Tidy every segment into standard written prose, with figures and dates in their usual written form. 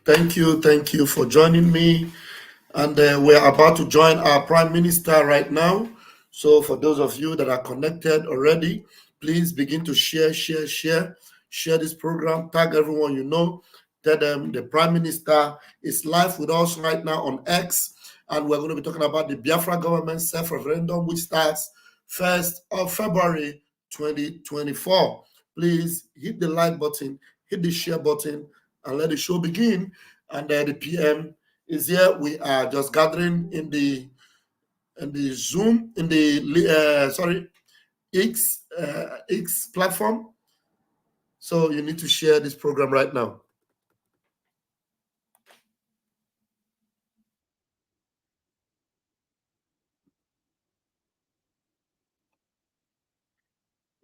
Thank you for joining me. And we're about to join our Prime Minister right now. So, for those of you that are connected already, please begin to share this program, tag everyone you know. Tell them the Prime Minister is live with us right now on X, and we're going to be talking about the Biafra government self-referendum, which starts 1st of February 2024. Please hit the like button, hit the share button, and let the show begin. And the PM is here. We are just gathering in the Zoom in the X platform. So you need to share this program right now.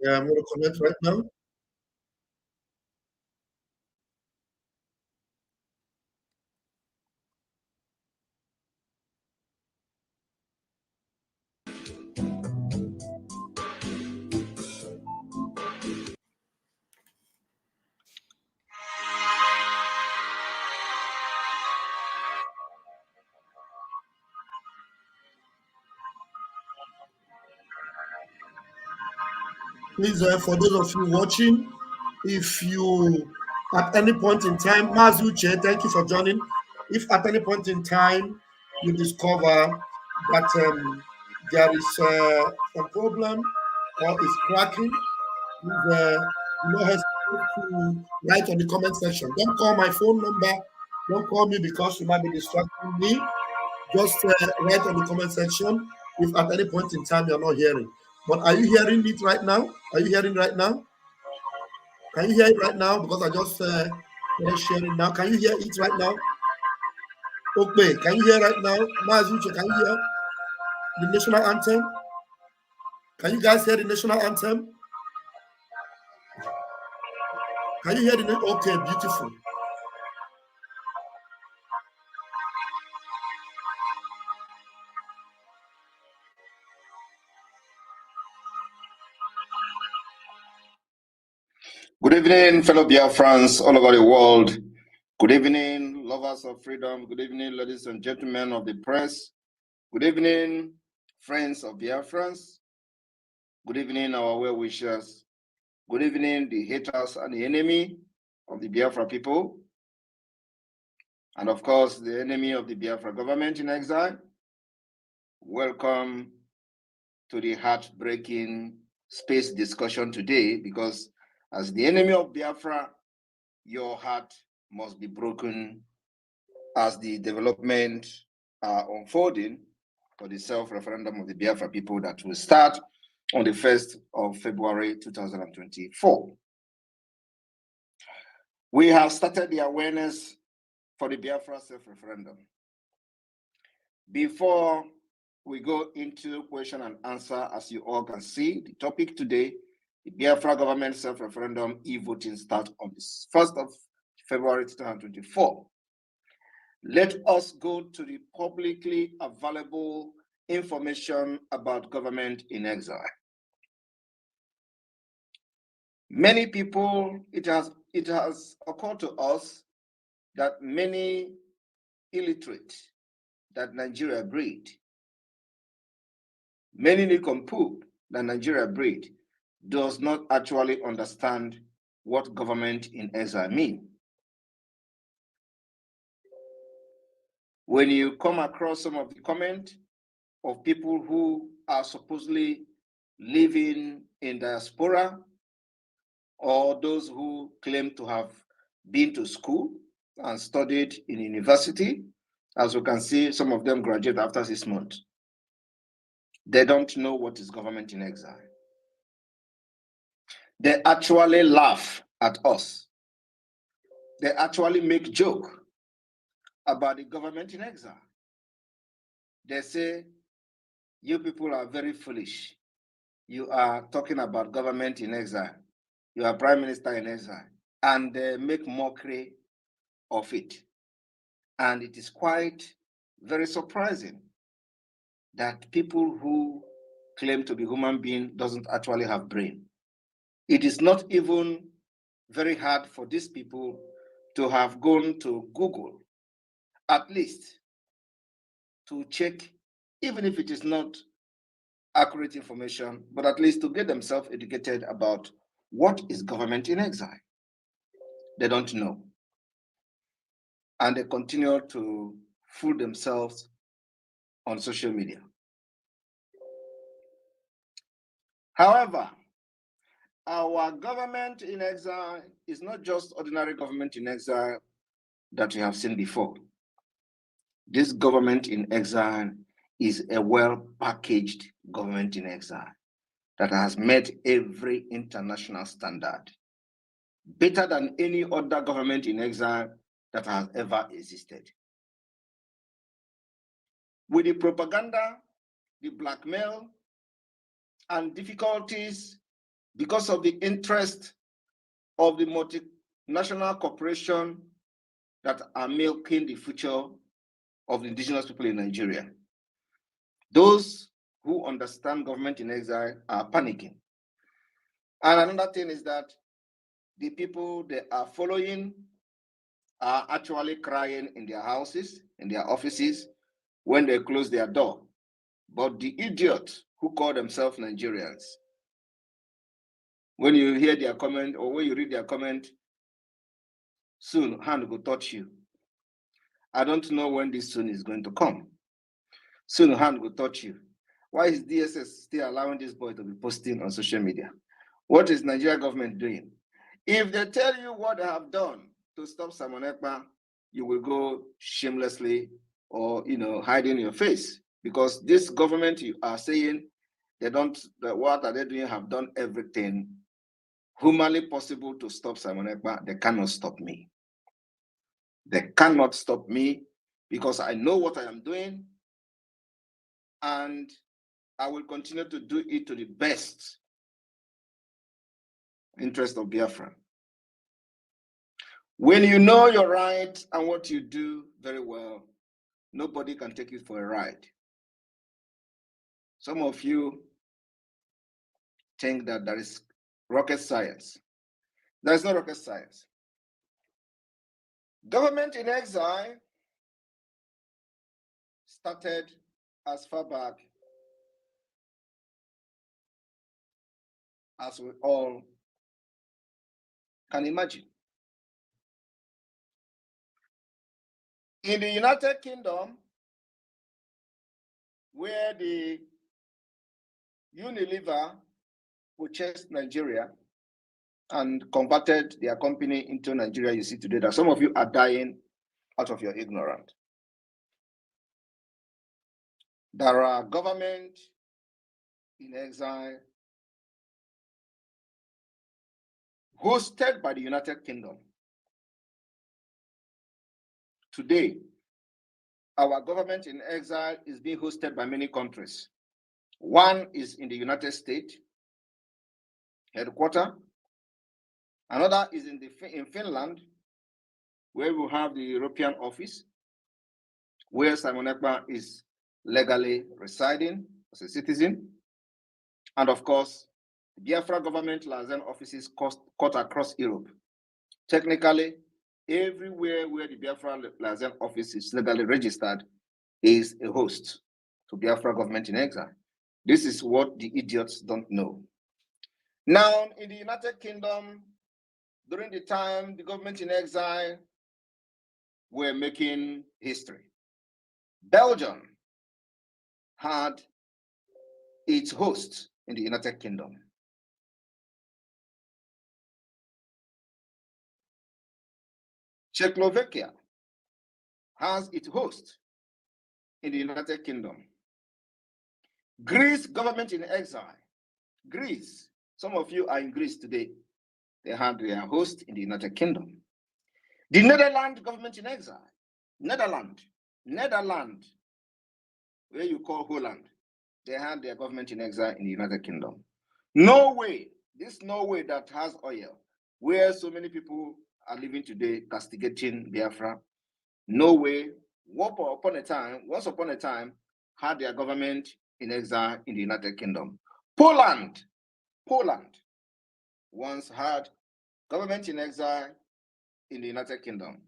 Yeah, I'm going to connect right now. Please, for those of you watching, if you at any point in time, Mazuche, thank you for joining. If at any point in time you discover that there is a problem or is cracking, please do not hesitate to write on the comment section. Don't call my phone number. Don't call me because you might be distracting me. Just write on the comment section if at any point in time you're not hearing. But are you hearing it right now? Are you hearing right now? Can you hear it right now? Because I just sharing now. Can you hear it right now? Okay, can you hear right now? Mazuche, can you hear the national anthem? Can you guys hear the national anthem? Can you hear the okay, beautiful. Good evening, fellow Biafrans all over the world. Good evening, lovers of freedom. Good evening, ladies and gentlemen of the press. Good evening, friends of Biafrans. Good evening, our well-wishers. Good evening, the haters and the enemy of the Biafra people. And of course, the enemy of the Biafra government in exile. Welcome to the heartbreaking space discussion today, because as the enemy of Biafra, your heart must be broken as the development are unfolding for the self-referendum of the Biafra people that will start on the 1st of February 2024. We have started the awareness for the Biafra self-referendum. Before we go into question and answer, as you all can see, the topic today, the Biafra government self-referendum e-voting starts on the 1st of February 2024. Let us go to the publicly available information about government in exile. Many people, it has occurred to us that many illiterate that Nigeria breed, many nincompoop that Nigeria breed, does not actually understand what government in exile means. When you come across some of the comment of people who are supposedly living in diaspora, or those who claim to have been to school and studied in university, as you can see, some of them graduate after 6 months. They don't know what is government in exile. They actually laugh at us. They actually make joke about the government in exile. They say, you people are very foolish. You are talking about government in exile. You are prime minister in exile. And they make mockery of it. And it is quite very surprising that people who claim to be human beings doesn't actually have brain. It is not even very hard for these people to have gone to Google, at least to check, even if it is not accurate information, but at least to get themselves educated about what is government in exile. They don't know. And they continue to fool themselves on social media. However, our government in exile is not just ordinary government in exile that we have seen before. This government in exile is a well-packaged government in exile that has met every international standard, better than any other government in exile that has ever existed. With the propaganda, the blackmail, and difficulties because of the interest of the multinational corporation that are milking the future of the indigenous people in Nigeria. Those who understand government in exile are panicking. And another thing is that the people they are following are actually crying in their houses, in their offices, when they close their door. But the idiots who call themselves Nigerians, when you hear their comment or when you read their comment, soon hand will touch you. I don't know when this soon is going to come. Soon hand will touch you. Why is DSS still allowing this boy to be posting on social media? What is Nigeria government doing? If they tell you what they have done to stop Simon Ekpa, you will go shamelessly or hiding your face, because this government you are saying they don't. What are they doing? Have done everything humanly possible to stop Simon Ekpa. They cannot stop me. They cannot stop me because I know what I am doing, and I will continue to do it to the best interest of Biafra. When you know your right and what you do very well, nobody can take you for a ride. Some of you think that there is rocket science. There is no rocket science. Government in exile started as far back as we all can imagine. In the United Kingdom, where the Unilever purchased Nigeria and converted their company into Nigeria, you see today that some of you are dying out of your ignorance. There are government in exile hosted by the United Kingdom. Today, our government in exile is being hosted by many countries. One is in the United States, headquarters. Another is in Finland, where we have the European office, where Simon Ekpa is legally residing as a citizen. And of course, the Biafra government liaison offices cut across Europe. Technically, everywhere where the Biafra liaison office is legally registered is a host to Biafra government in exile. This is what the idiots don't know. Now, in the United Kingdom, during the time the government in exile were making history, Belgium had its host in the United Kingdom. Czechoslovakia has its host in the United Kingdom. Greece government in exile. Greece, some of you are in Greece today. They had their host in the United Kingdom. The Netherlands government in exile. Netherlands, where you call Holland, they had their government in exile in the United Kingdom. Norway, this Norway that has oil, where so many people are living today, castigating Biafra. Norway, once upon a time, had their government in exile in the United Kingdom. Poland once had government in exile in the United Kingdom.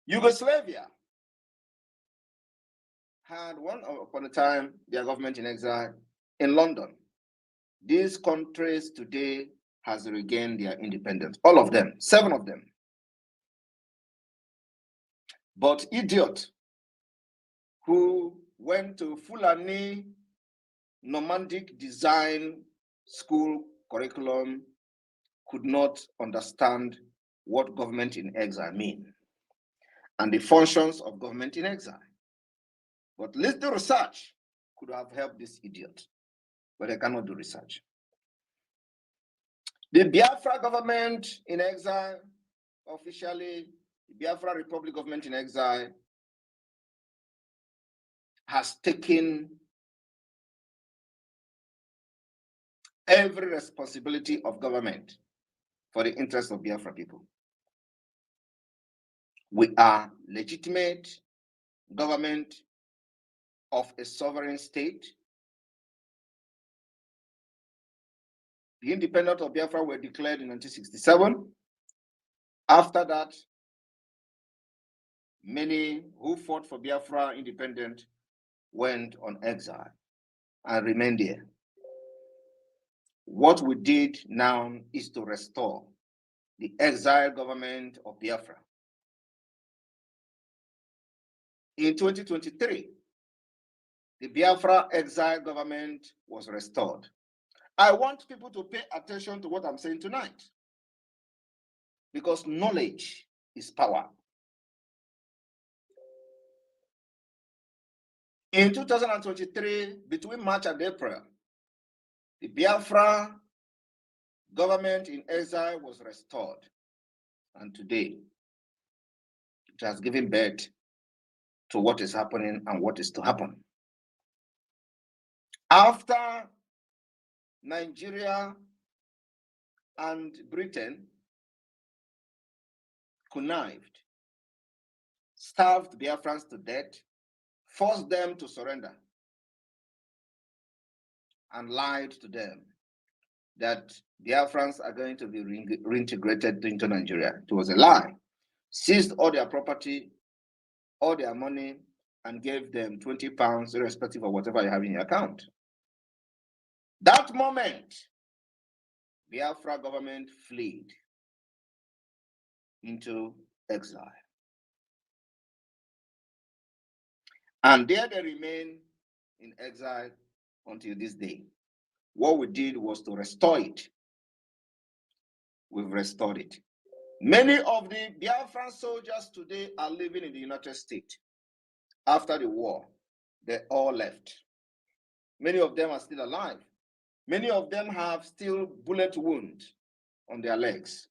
Yugoslavia had one upon a time their government in exile in London. These countries today has regained their independence. All of them, 7 of them. But idiot who went to Fulani nomadic design school curriculum could not understand what government in exile mean and the functions of government in exile. But little research could have helped this idiot, but I cannot do research. The Biafra government in exile, officially, the Biafra Republic government in exile, has taken every responsibility of government for the interest of Biafra people. We are legitimate government of a sovereign state. The independence of Biafra were declared in 1967. After that, many who fought for Biafra independence went on exile and remained there. What we did now is to restore the exile government of Biafra. In 2023, the Biafra exile government was restored. I want people to pay attention to what I'm saying tonight, because knowledge is power. In 2023, between March and April, the Biafra government in exile was restored. And today, it has given birth to what is happening and what is to happen. After Nigeria and Britain connived, starved Biafrans to death, forced them to surrender, and lied to them that Biafrans are going to be reintegrated into Nigeria. It was a lie. Seized all their property, all their money, and gave them 20 pounds, irrespective of whatever you have in your account. That moment, Biafra government fled into exile. And there they remain in exile until this day. What we did was to restore it. We've restored it. Many of the Biafran soldiers today are living in the United States. After the war, they all left. Many of them are still alive. Many of them have still bullet wounds on their legs.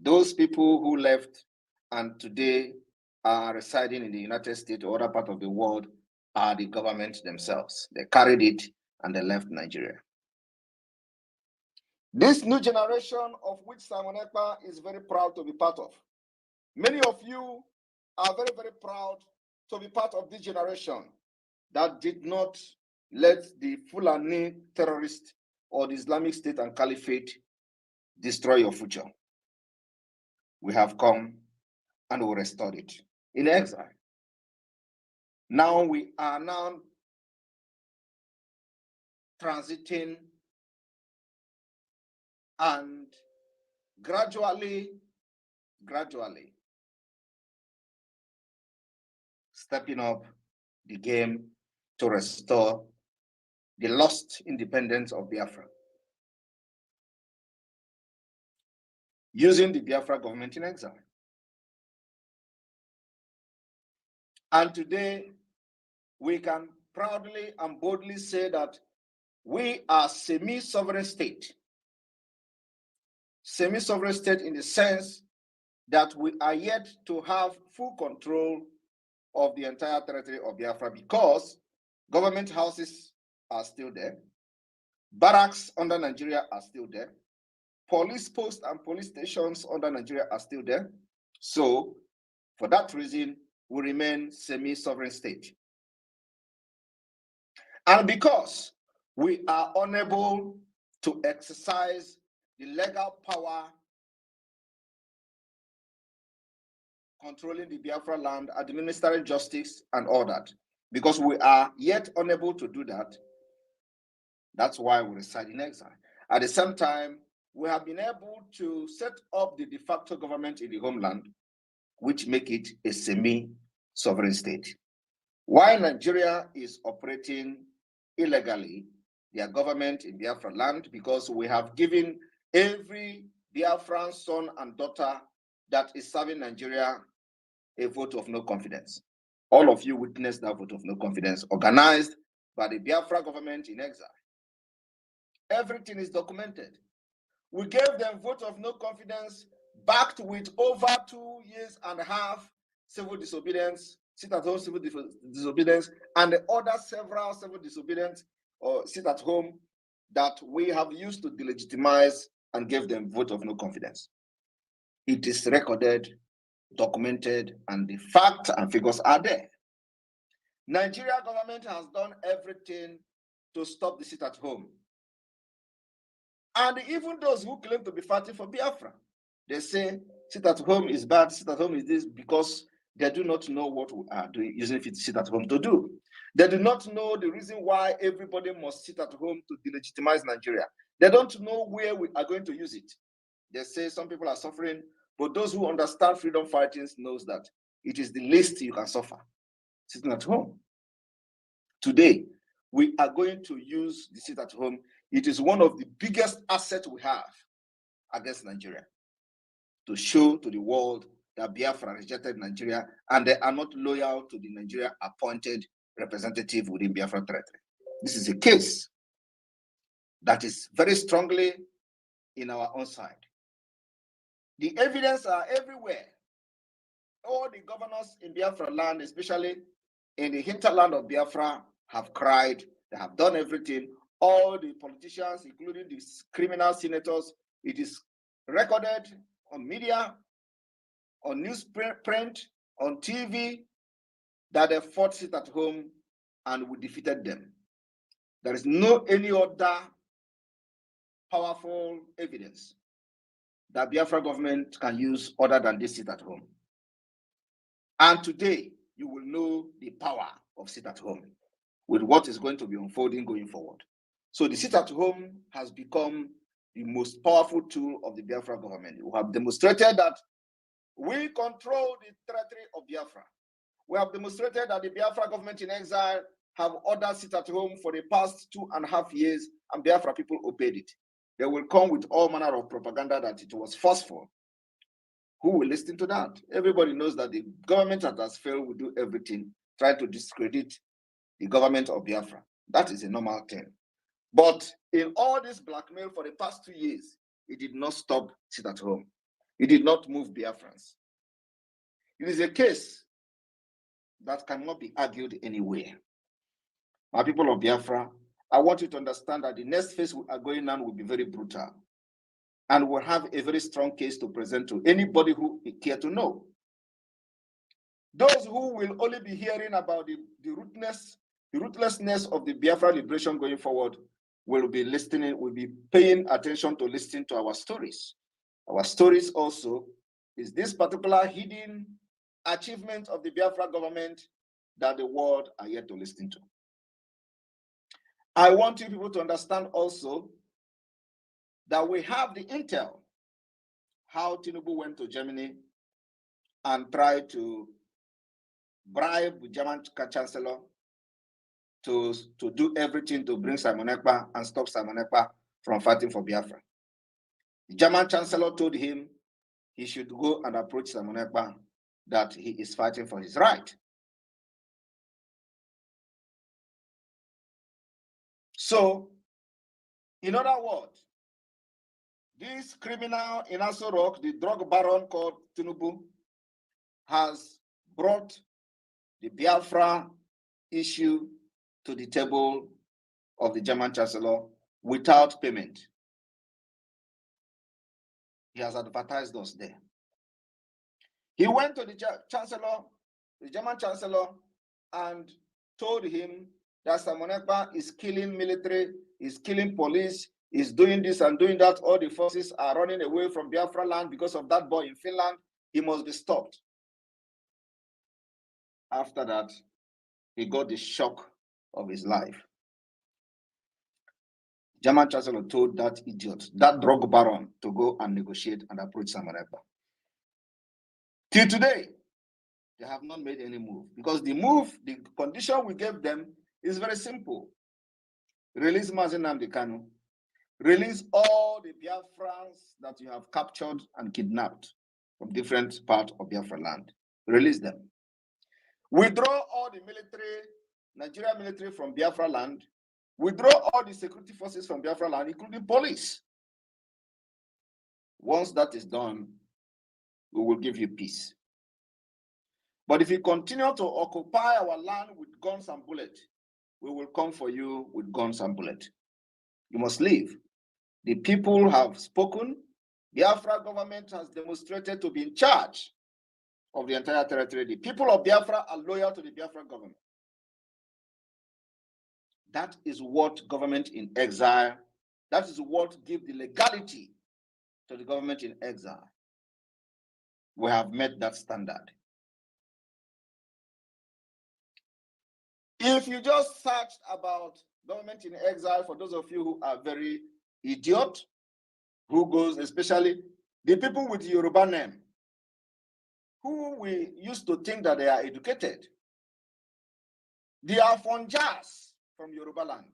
Those people who left and today are residing in the United States or other part of the world are the government themselves. They carried it and they left Nigeria. This new generation of which Simon Ekpa is very proud to be part of. Many of you are very, very proud to be part of this generation that did not let the Fulani terrorists or the Islamic State and Caliphate destroy your future. We have come and we restored it in exile. Now we are transiting and gradually stepping up the game to restore the lost independence of Biafra, using the Biafra government in exile. And today, we can proudly and boldly say that we are semi-sovereign state. Semi-sovereign state in the sense that we are yet to have full control of the entire territory of Biafra, because government houses are still there, barracks under Nigeria are still there, police posts and police stations under Nigeria are still there. So for that reason, we remain semi-sovereign state. And because we are unable to exercise the legal power controlling the Biafra land, administering justice, and all that. Because we are yet unable to do that, that's why we reside in exile. At the same time, we have been able to set up the de facto government in the homeland, which make it a semi-sovereign state. While Nigeria is operating illegally, their government in Biafra land, because we have given every Biafran son and daughter that is serving Nigeria a vote of no confidence. All of you witnessed that vote of no confidence organized by the Biafra government in exile. Everything is documented. We gave them vote of no confidence backed with over 2.5 years civil disobedience, sit-at-home civil disobedience, and the other several civil disobedience or sit-at-home that we have used to delegitimize and give them vote of no confidence. It is recorded, documented, and the facts and figures are there. Nigeria government has done everything to stop the sit-at-home. And even those who claim to be fighting for Biafra, they say sit-at-home is bad, sit-at-home is this, because they do not know what we are doing, using sit-at-home to do. They do not know the reason why everybody must sit at home to delegitimize Nigeria. They don't know where we are going to use it. They say some people are suffering, but those who understand freedom fighting knows that it is the least you can suffer, sitting at home. Today, we are going to use the sit at home. It is one of the biggest assets we have against Nigeria, to show to the world that Biafra rejected Nigeria and they are not loyal to the Nigeria appointed representative within Biafra territory. This is a case that is very strongly in our own side. The evidence are everywhere. All the governors in Biafra land, especially in the hinterland of Biafra, have cried. They have done everything. All the politicians, including the criminal senators, it is recorded on media, on newsprint, on TV, that they fought sit at home and we defeated them. There is no any other powerful evidence that Biafra government can use other than this sit at home. And today, you will know the power of sit at home with what is going to be unfolding going forward. So the sit at home has become the most powerful tool of the Biafra government. We have demonstrated that we control the territory of Biafra. We have demonstrated that the Biafra government in exile have ordered sit at home for the past 2.5 years, and Biafra people obeyed it. They will come with all manner of propaganda that it was forceful. Who will listen to that? Everybody knows that the government that has failed will do everything, try to discredit the government of Biafra. That is a normal thing. But in all this blackmail for the past 2 years, it did not stop sit at home. It did not move Biafrans. It is a case that cannot be argued anywhere. My people of Biafra, I want you to understand that the next phase we are going on will be very brutal. And we'll have a very strong case to present to anybody who care to know. Those who will only be hearing about the ruthlessness of the Biafra liberation going forward will be listening, will be paying attention to listening to our stories. Our stories also is this particular hidden achievement of the Biafra government that the world are yet to listen to. I want you people to understand also that we have the intel how Tinubu went to Germany and tried to bribe the German chancellor to do everything to bring Simon Ekpa and stop Simon Ekpa from fighting for Biafra. The German chancellor told him he should go and approach Simon Ekpa that he is fighting for his right. So, in other words, this criminal in Aso Rock, the drug baron called Tinubu, has brought the Biafra issue to the table of the German chancellor without payment. He has advertised us there. He went to the chancellor, the German chancellor, and told him that Simon Ekpa is killing military, is killing police, is doing this and doing that. All the forces are running away from Biafra land because of that boy in Finland. He must be stopped. after that, he got the shock of his life. German chancellor told that idiot, that drug baron, to go and negotiate and approach Simon Ekpa. Till today, they have not made any move, because the condition we gave them is very simple. Release Mazi Nnamdi Kanu. Release all the Biafrans that you have captured and kidnapped from different parts of Biafra land. Release them. Withdraw all the military, Nigerian military from Biafra land. Withdraw all the security forces from Biafra land, including police. Once that is done, we will give you peace. But if you continue to occupy our land with guns and bullets, we will come for you with guns and bullets. You must leave. The people have spoken. The Biafra government has demonstrated to be in charge of the entire territory. The people of Biafra are loyal to the Biafra government. That is what government in exile, that is what gives the legality to the government in exile. We have met that standard. If you just searched about government in exile, for those of you who are very idiot, who goes, especially the people with Yoruba name, who we used to think that they are educated, they are Fonjas from Yoruba land.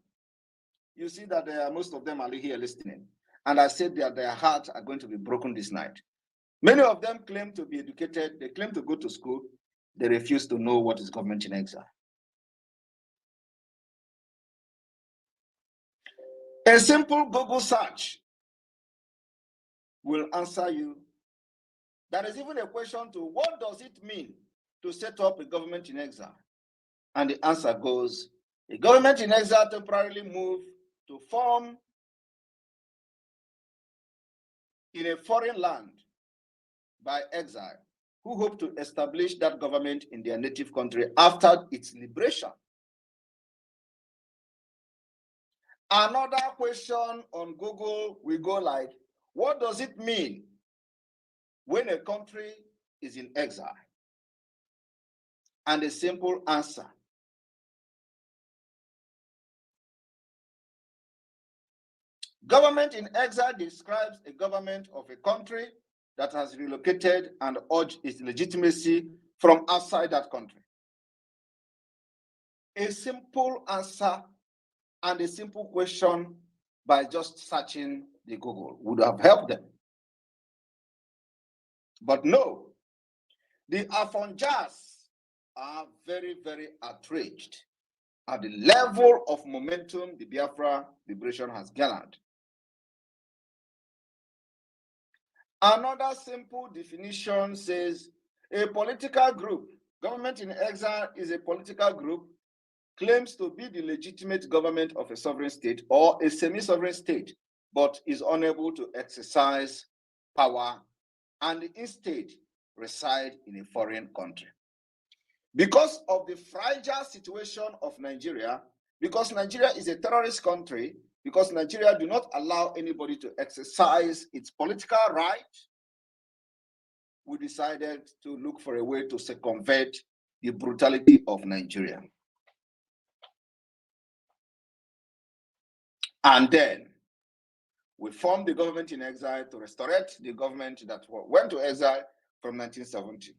You see that most of them are here listening. And I said that their hearts are going to be broken this night. Many of them claim to be educated. They claim to go to school. They refuse to know what is government in exile. A simple Google search will answer you. There is even a question to what does it mean to set up a government in exile? And the answer goes, a government in exile temporarily moved to form in a foreign land by exile who hope to establish that government in their native country after its liberation. Another question on Google will go like, what does it mean when a country is in exile? And a simple answer. Government in exile describes a government of a country that has relocated and urged its legitimacy from outside that country. A simple answer and a simple question by just searching the Google would have helped them. But no, the Afonjas are very, very outraged at the level of momentum the Biafra liberation has garnered. Another simple definition says a political group, government in exile is a political group, claims to be the legitimate government of a sovereign state or a semi-sovereign state, but is unable to exercise power and instead reside in a foreign country. Because of the fragile situation of Nigeria, because Nigeria is a terrorist country, because Nigeria do not allow anybody to exercise its political right, we decided to look for a way to circumvent the brutality of Nigeria. And then we formed the government in exile to restore the government that went to exile from 1970.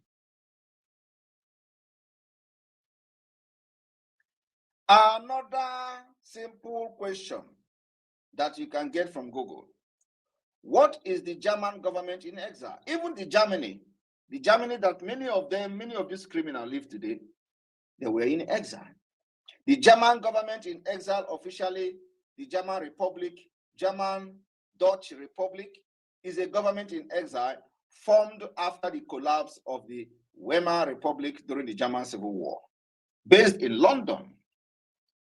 Another simple question that you can get from Google. What is the German government in exile? Even the Germany that many of these criminals live today, they were in exile. The German government in exile officially, the German Republic, German Dutch Republic, is a government in exile formed after the collapse of the Weimar Republic during the German Civil War, based in London.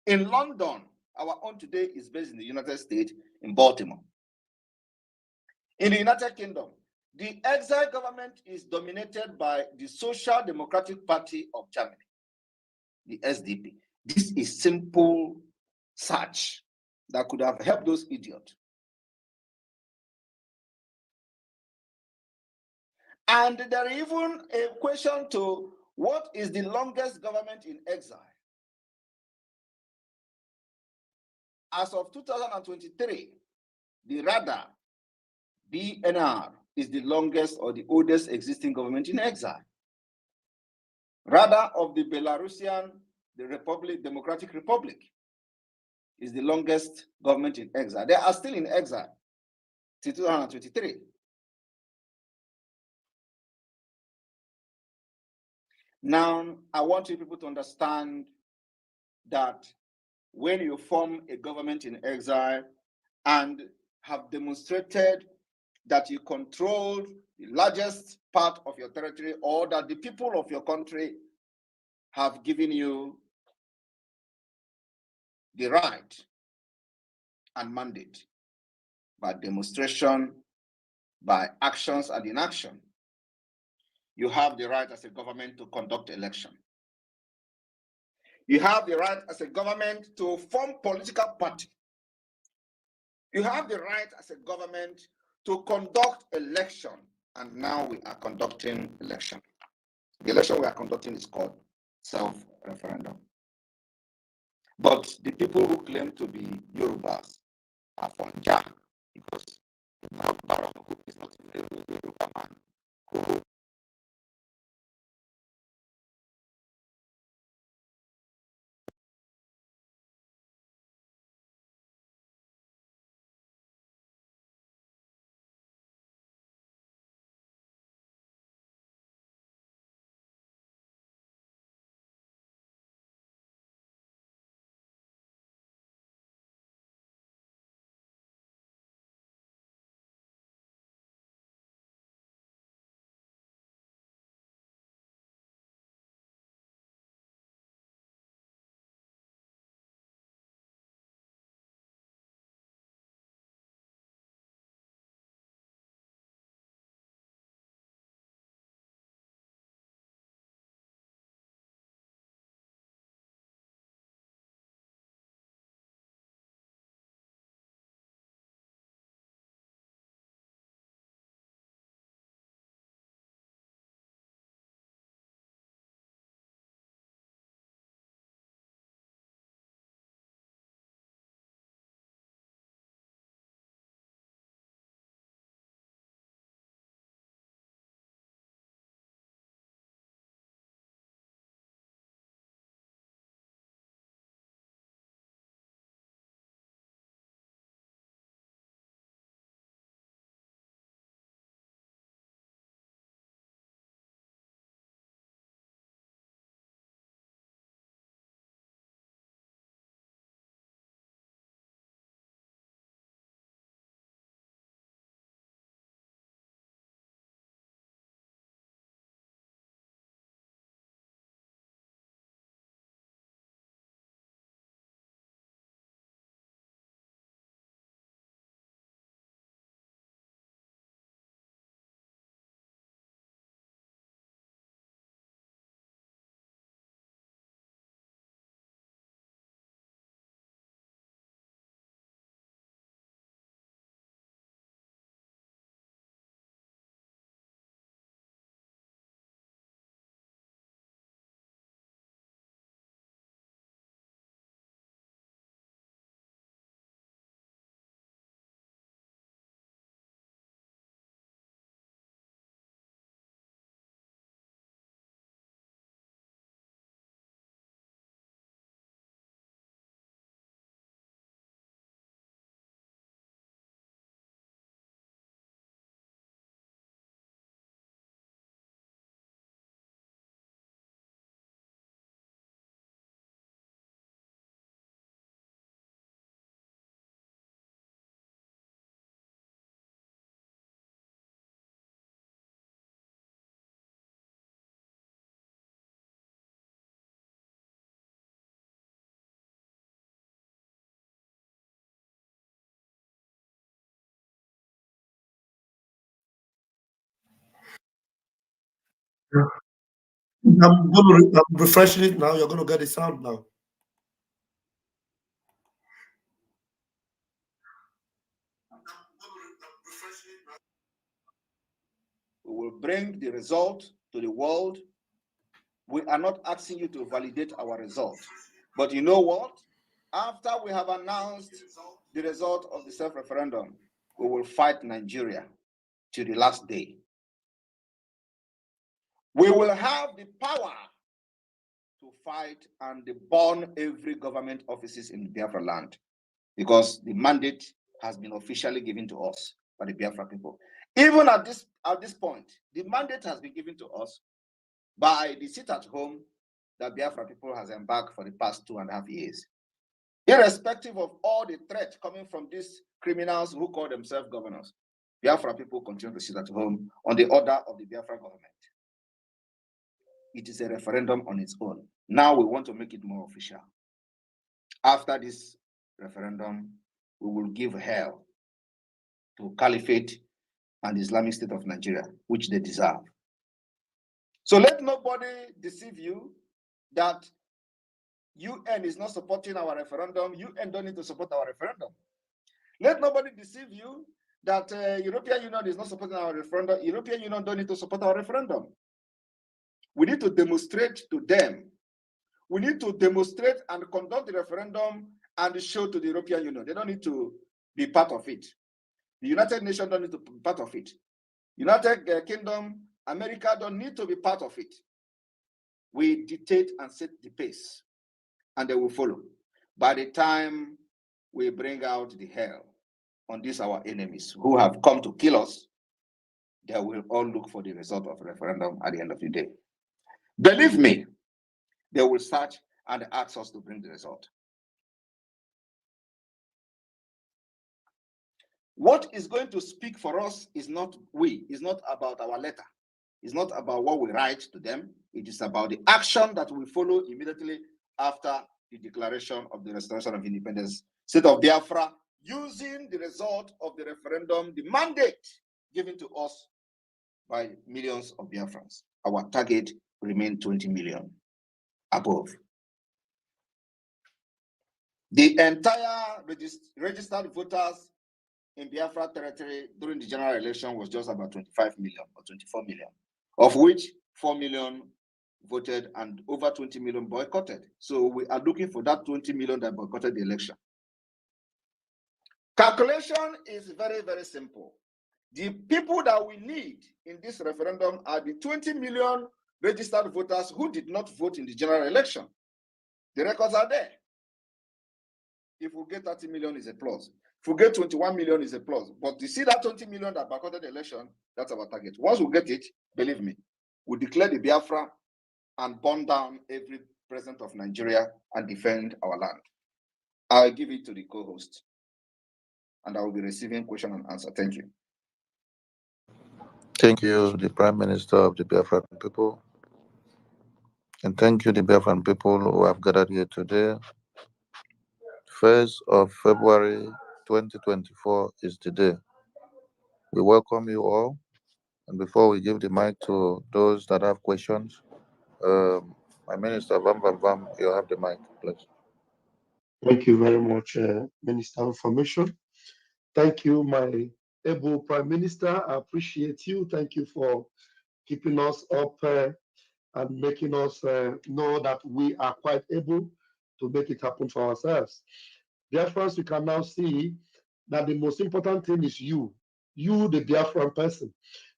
In London, our own today is based in the United States, in Baltimore. In the United Kingdom, the exile government is dominated by the Social Democratic Party of Germany, the SDP. This is simple search that could have helped those idiots. And there is even a question to What is the longest government in exile? As of 2023, the RADA BNR is the longest or the oldest existing government in exile. RADA of the Belarusian Democratic Republic is the longest government in exile. They are still in exile till 2023. Now, I want you people to understand that when you form a government in exile and have demonstrated that you control the largest part of your territory, or that the people of your country have given you the right and mandate by demonstration, by actions and inaction, you have the right as a government to conduct election. You have the right as a government to form political party. You have the right as a government to conduct election. And now we are conducting election. The election we are conducting is called self-referendum. But the people who claim to be Yorubas are from Jah, because Baron is not even a Yoruba man who I'm refreshing it now. You're going to get the sound now. we will bring the result to the world We are not asking you to validate our result. But you know what? After we have announced the result of the self-referendum, we will fight Nigeria to the last day. We will have the power to fight and burn every government offices in Biafra land, because the mandate has been officially given to us by the Biafra people. Even at this point, the mandate has been given to us by the sit-at-home that Biafra people has embarked for the past 2.5 years. Irrespective of all the threat coming from these criminals who call themselves governors, Biafra people continue to sit at home on the order of the Biafra government. It is a referendum on its own. Now we want to make it more official. After this referendum, we will give hell to Caliphate and the Islamic State of Nigeria, which they deserve. So let nobody deceive you that UN is not supporting our referendum. UN don't need to support our referendum. Let nobody deceive you that European Union is not supporting our referendum. European Union don't need to support our referendum. We need to demonstrate to them. We need to demonstrate and conduct the referendum and show to the European Union. They don't need to be part of it. The United Nations don't need to be part of it. United Kingdom, America don't need to be part of it. We dictate and set the pace, and they will follow. By the time we bring out the hell on these our enemies who have come to kill us, they will all look for the result of referendum at the end of the day. Believe me, they will search and ask us to bring the result. What is going to speak for us is not about our letter. It's not about what we write to them. It is about the action that we follow immediately after the declaration of the restoration of independence, state of Biafra, using the result of the referendum, the mandate given to us by millions of Biafrans. Our target remains 20 million above. The entire registered voters in Biafra territory during the general election was just about 25 million or 24 million, of which 4 million voted and over 20 million boycotted. So we are looking for that 20 million that boycotted the election. Calculation is very, very simple. The people that we need in this referendum are the 20 million registered voters who did not vote in the general election. The records are there. If we get 30 million is a plus. If we get 21 million is a plus. But you see that 20 million that boycotted the election, that's our target. Once we get it, believe me, we declare the Biafra and burn down every president of Nigeria and defend our land. I'll give it to the co-host, and I will be receiving question and answer. Thank you. Thank you, the Prime Minister of the Biafran people. And thank you, the Biafran people who have gathered here today. 1st of February 2024 is the day. We welcome you all. And before we give the mic to those that have questions, my Minister, Bam, you have the mic, please. Thank you very much, Minister of Information. Thank you, my able Prime Minister. I appreciate you. Thank you for keeping us up and making us know that we are quite able to make it happen for ourselves. Biafrans, you can now see that the most important thing is you, the Biafran person.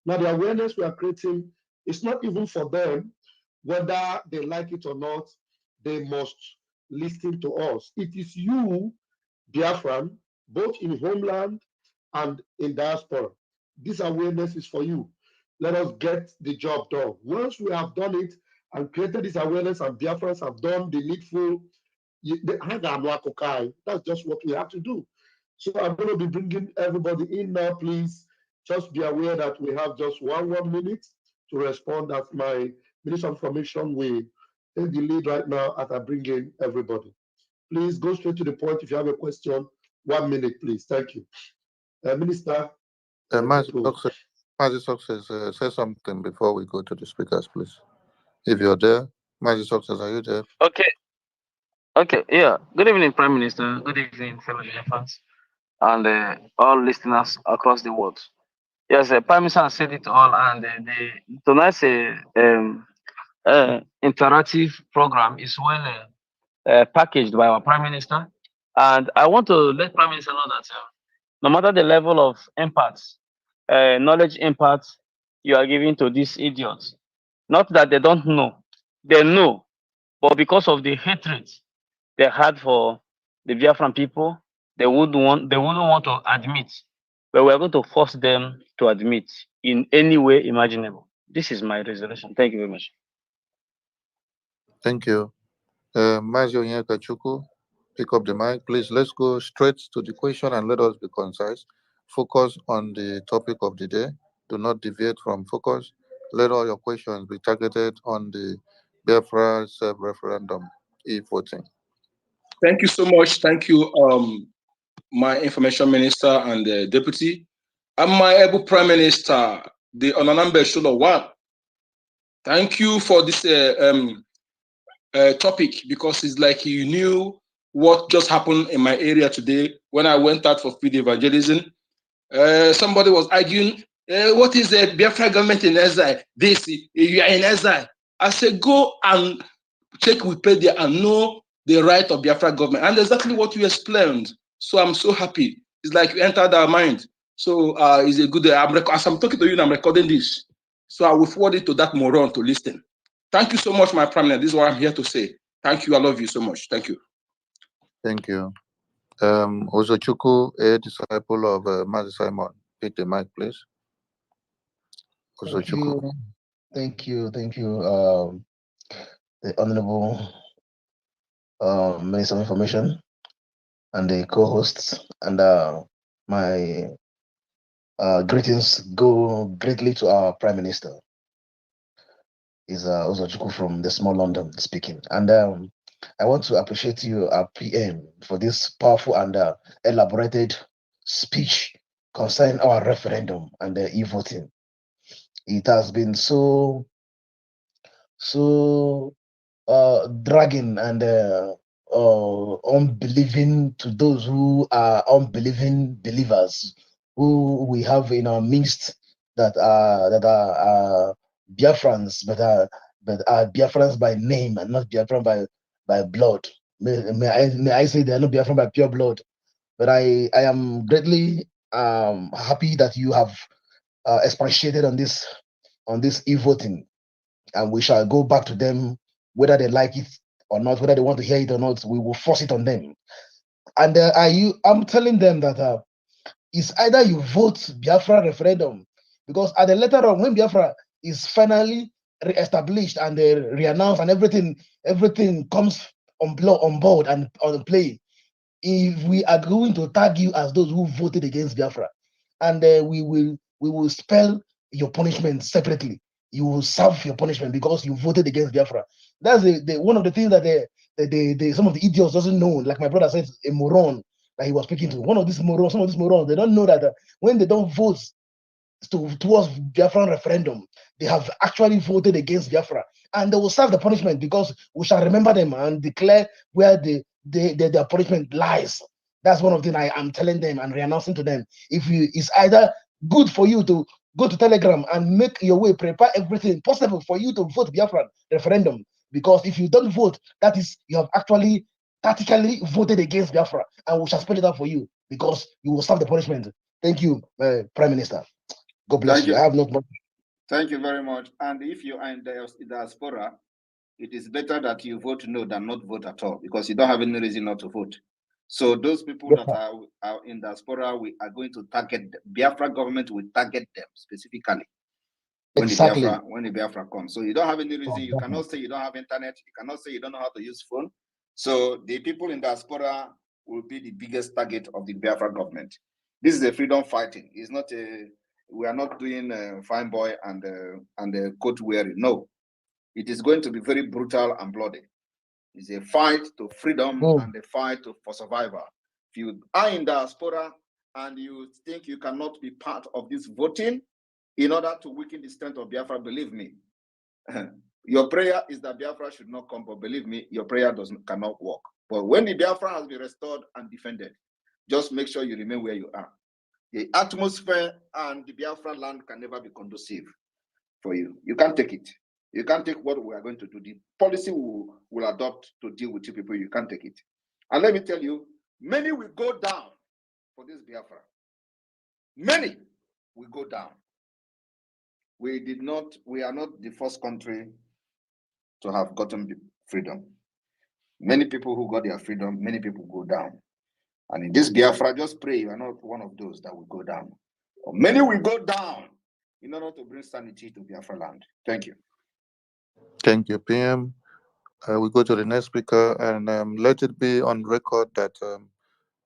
Now, the awareness we are creating is not even for them, whether they like it or not, they must listen to us. It is you, Biafran, both in homeland and in diaspora. This awareness is for you. Let us get the job done. Once we have done it and created this awareness and Biafrans have done the needful, that's just what we have to do. So I'm going to be bringing everybody in now. Please just be aware that we have just one minute to respond, as my Minister of Information will take the lead right now as I bring in everybody. Please go straight to the point. If you have a question, 1 minute, please. Thank you. Minister. Mazi Success, say something before we go to the speakers, please. If you're there, Mazi Success, are you there? Okay, yeah. Good evening, Prime Minister. Good evening, fellow fans, and all listeners across the world. Yes, Prime Minister has said it all, and tonight's interactive program is well packaged by our Prime Minister. And I want to let Prime Minister know that no matter the level of impact, knowledge impact you are giving to these idiots, not that they don't know, they know, but because of the hatred they had for the Biafran people, they wouldn't want to admit. But we're going to force them to admit in any way imaginable. This is my resolution. Thank you very much. Thank you. Mazio Nyakachuku, pick up the mic. Please, let's go straight to the question and let us be concise. Focus on the topic of the day. Do not deviate from focus. Let all your questions be targeted on the Biafra self-referendum e-voting. Thank you so much. Thank you, my information minister and the deputy. And my able prime minister, the Onanambe Shulawan. Thank you for this topic, because it's like you knew what just happened in my area today when I went out for field evangelism. Somebody was arguing, what is the Biafra government in exile? This, you are in exile. I said, go and check Wikipedia and know the right of Biafra government. And exactly what you explained. So I'm so happy. It's like you entered our mind. So it's a good, as I'm talking to you, I'm recording this. So I will forward it to that moron to listen. Thank you so much, my prime minister. This is what I'm here to say. Thank you. I love you so much. Thank you. Thank you. Ozochukwu, a disciple of Master Simon. Pick the mic, please. Ozochukwu. Thank you. The Honorable Minister of Information and the co-hosts, and my greetings go greatly to our Prime Minister. Is Ozochukwu from the small London speaking, and I want to appreciate you, our PM, for this powerful and elaborated speech concerning our referendum and the e-voting. It has been so dragging and unbelieving to those who are unbelieving believers who we have in our midst that are Biafrans, but are Biafrans by name and not Biafran by blood. May I say they are not Biafran by pure blood? But I am greatly happy that you have expatiated on this e-voting, and we shall go back to them whether they like it or not, whether they want to hear it or not. We will force it on them. And I'm telling them that it's either you vote Biafra referendum, because at the later on, when Biafra is finally re-established and re-announced and everything comes on board and on play, if we are going to tag you as those who voted against Biafra, and we will spell your punishment separately. You will serve your punishment because you voted against Biafra. That's one of the things that some of the idiots doesn't know. Like my brother said, a moron that he was speaking to. Some of these morons, they don't know that when they don't vote towards Biafran referendum, they have actually voted against Biafra, and they will serve the punishment, because we shall remember them and declare where their punishment lies. That's one of the things I am telling them and re-announcing to them. It's either good for you to go to Telegram and make your way, prepare everything possible for you to vote Biafran referendum, because if you don't vote, that is, you have actually tactically voted against Biafra, and we shall spell it out for you, because you will serve the punishment. Thank you, Prime Minister. God bless you. I have not much. Thank you very much. And if you are in the diaspora, it is better that you vote no than not vote at all, because you don't have any reason not to vote. So those people that are in diaspora, we are going to target the Biafra government. Will target them specifically when the Biafra comes. So you don't have any reason. You cannot say you don't have internet. You cannot say you don't know how to use phone. So the people in diaspora will be the biggest target of the Biafra government. This is a freedom fighting. It's not a. We are not doing fine boy and coat wearing. No, it is going to be very brutal and bloody. It's a fight to freedom and a fight for survival. If you are in diaspora and you think you cannot be part of this voting in order to weaken the strength of Biafra, believe me, your prayer is that Biafra should not come, but believe me, your prayer cannot work. But when the Biafra has been restored and defended, just make sure you remain where you are. The atmosphere and the Biafra land can never be conducive for you. You can't take it. You can't take what we are going to do. The policy we will adopt to deal with you people, you can't take it. And let me tell you, many will go down for this Biafra. Many will go down. We are not the first country to have gotten freedom. Many people who got their freedom, many people go down. And in this Biafra, just pray you are not one of those that will go down. Or many will go down in order to bring sanity to Biafra land. Thank you. Thank you, PM. We go to the next speaker, and let it be on record that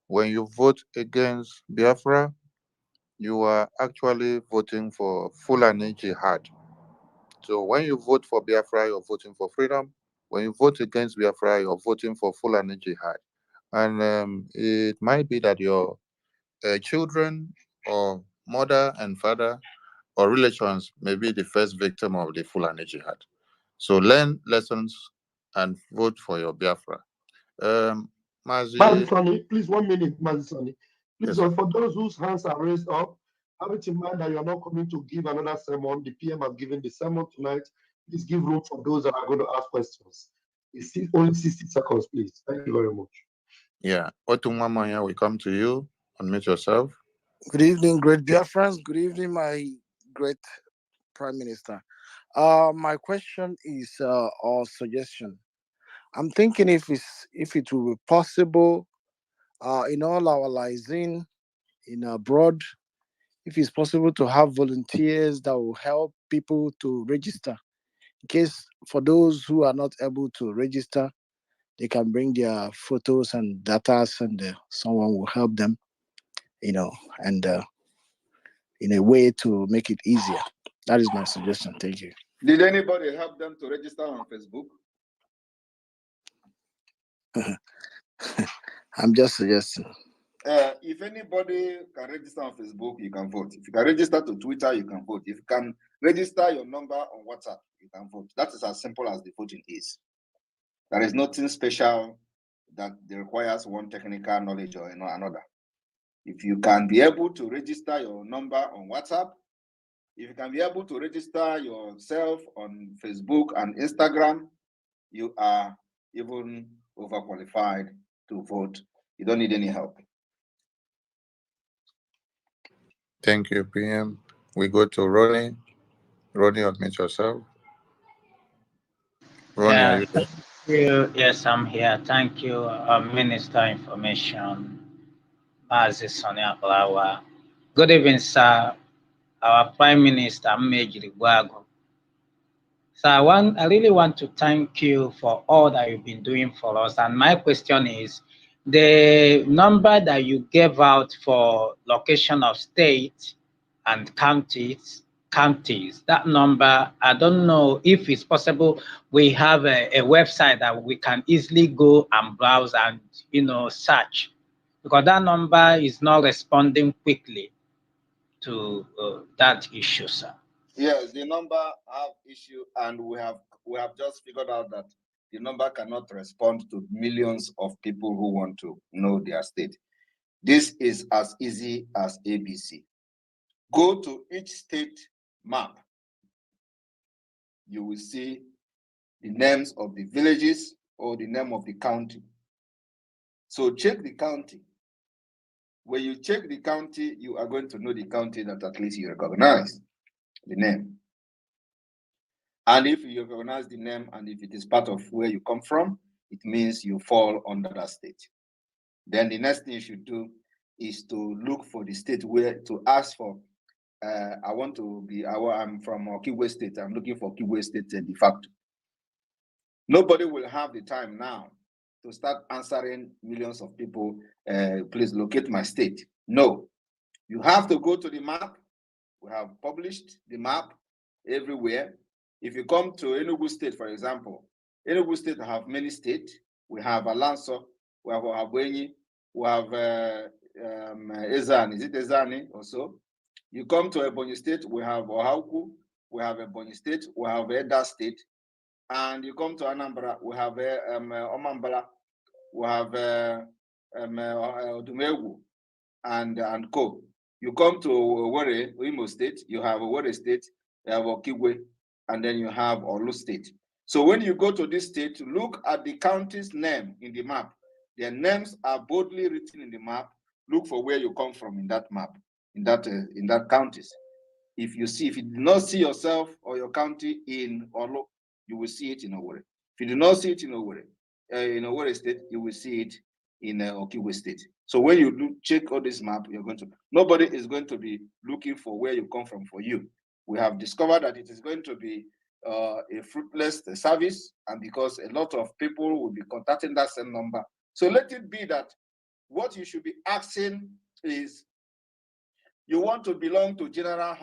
when you vote against Biafra, you are actually voting for Fulani Jihad. So when you vote for Biafra, you're voting for freedom. When you vote against Biafra, you're voting for Fulani Jihad. And it might be that your children or mother and father or relations may be the first victim of the Fulani Jihad. So learn lessons and vote for your Biafra. Mazi Sonny, please 1 minute, Mazi Sonny. Please, Yes, for those whose hands are raised up, have it in mind that you are not coming to give another sermon. The PM has given the sermon tonight. Please give room for those that are going to ask questions. It's only 60 seconds, please. Thank you very much. Yeah. Otumwamanya, we come to you. Unmute yourself. Good evening, great Biafrans. Good evening, my great Prime Minister. My question is or suggestion. I'm thinking if it will be possible, in all our liaison in abroad, if it's possible to have volunteers that will help people to register. In case for those who are not able to register, they can bring their photos and data, and someone will help them, and in a way to make it easier. That is my suggestion. Thank you. Did anybody help them to register on Facebook? I'm just suggesting. If anybody can register on Facebook, you can vote. If you can register to Twitter, you can vote. If you can register your number on WhatsApp, you can vote. That is as simple as the voting is. There is nothing special that requires one technical knowledge or another. If you can be able to register your number on WhatsApp, if you can be able to register yourself on Facebook and Instagram, you are even overqualified to vote. You don't need any help. Thank you, PM. We go to Ronnie. Ronnie, unmute yourself. Ronnie, are you there? Thank you. Yes, I'm here. Thank you, Minister Information, Mazi Sonia Blawa. Good evening, sir. Our Prime Minister, Mejiri Gwago. So I really want to thank you for all that you've been doing for us. And my question is, the number that you gave out for location of state and counties, that number, I don't know if it's possible. We have a website that we can easily go and browse and, search, because that number is not responding quickly to that issue, sir. Yes, the number have issue, and we have just figured out that the number cannot respond to millions of people who want to know their state. This is as easy as ABC. Go to each state map. You will see the names of the villages or the name of the county. So check the county. When you check the county, you are going to know the county that at least you recognize the name. And if you recognize the name and if it is part of where you come from, it means you fall under that state. Then the next thing you should do is to look for the state where to ask for, I'm from Okigwe State. I'm looking for Okigwe State de facto. Nobody will have the time now to start answering millions of people, please locate my state. No, you have to go to the map. We have published the map everywhere. If you come to Enugu State, for example, Enugu State have many states. We have Alanso, we have Ohabwenyi, we have Ezani. Is it Ezani also? You come to Ebonyi State, we have Ohauku, we have Ebonyi State, we have Eda State. And you come to Anambra, we have Omambala, we have Odumegu, and Co. You come to Owerri, Imo State, you have Owerri State, you have Okigwe. and then you have Olu State. So when you go to this state, look at the county's name in the map. Their names are boldly written in the map. Look for where you come from in that map, in that counties. If you do not see yourself or your county in Olu, you will see it in Owerri. If you do not see it in Owerri State, you will see it in Okigwe State. So when you check all this map, nobody is going to be looking for where you come from for you. We have discovered that it is going to be a fruitless service, and because a lot of people will be contacting that same number. So let it be that what you should be asking is, you want to belong to general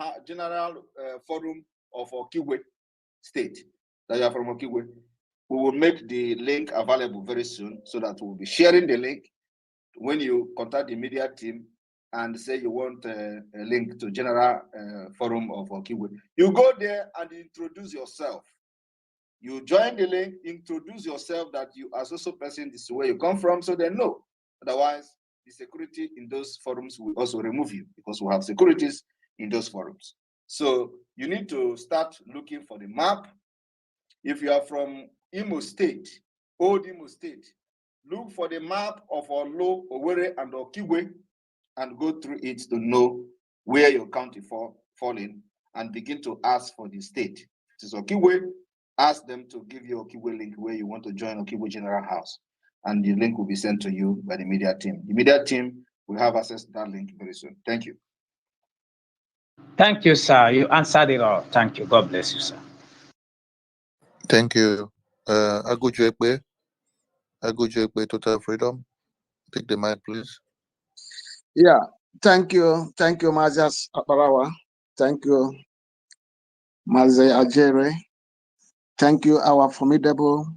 forum of Okigwe State, that you are from Okigwe. We will make the link available very soon, so that we'll be sharing the link when you contact the media team and say you want a link to general forum of Okigwe. You go there and introduce yourself. You join the link, introduce yourself that you are so person, this is where you come from, so they know. Otherwise, the security in those forums will also remove you, because we have securities in those forums. So you need to start looking for the map. If you are from Imo State, old Imo State, look for the map of Olu, Owerri, and Okigwe, and go through it to know where your county fall in, and begin to ask for the state. It is Okigwe, ask them to give you Okigwe link where you want to join Okigwe General House, and the link will be sent to you by the media team. The media team will have access to that link very soon. Thank you. Thank you, sir. You answered it all. Thank you. God bless you, sir. Thank you. Aguju Ekpe, Total Freedom. Take the mic, please. Yeah, thank you, Mazas Aparawa. Thank you, Maze Ajere. Thank you, our formidable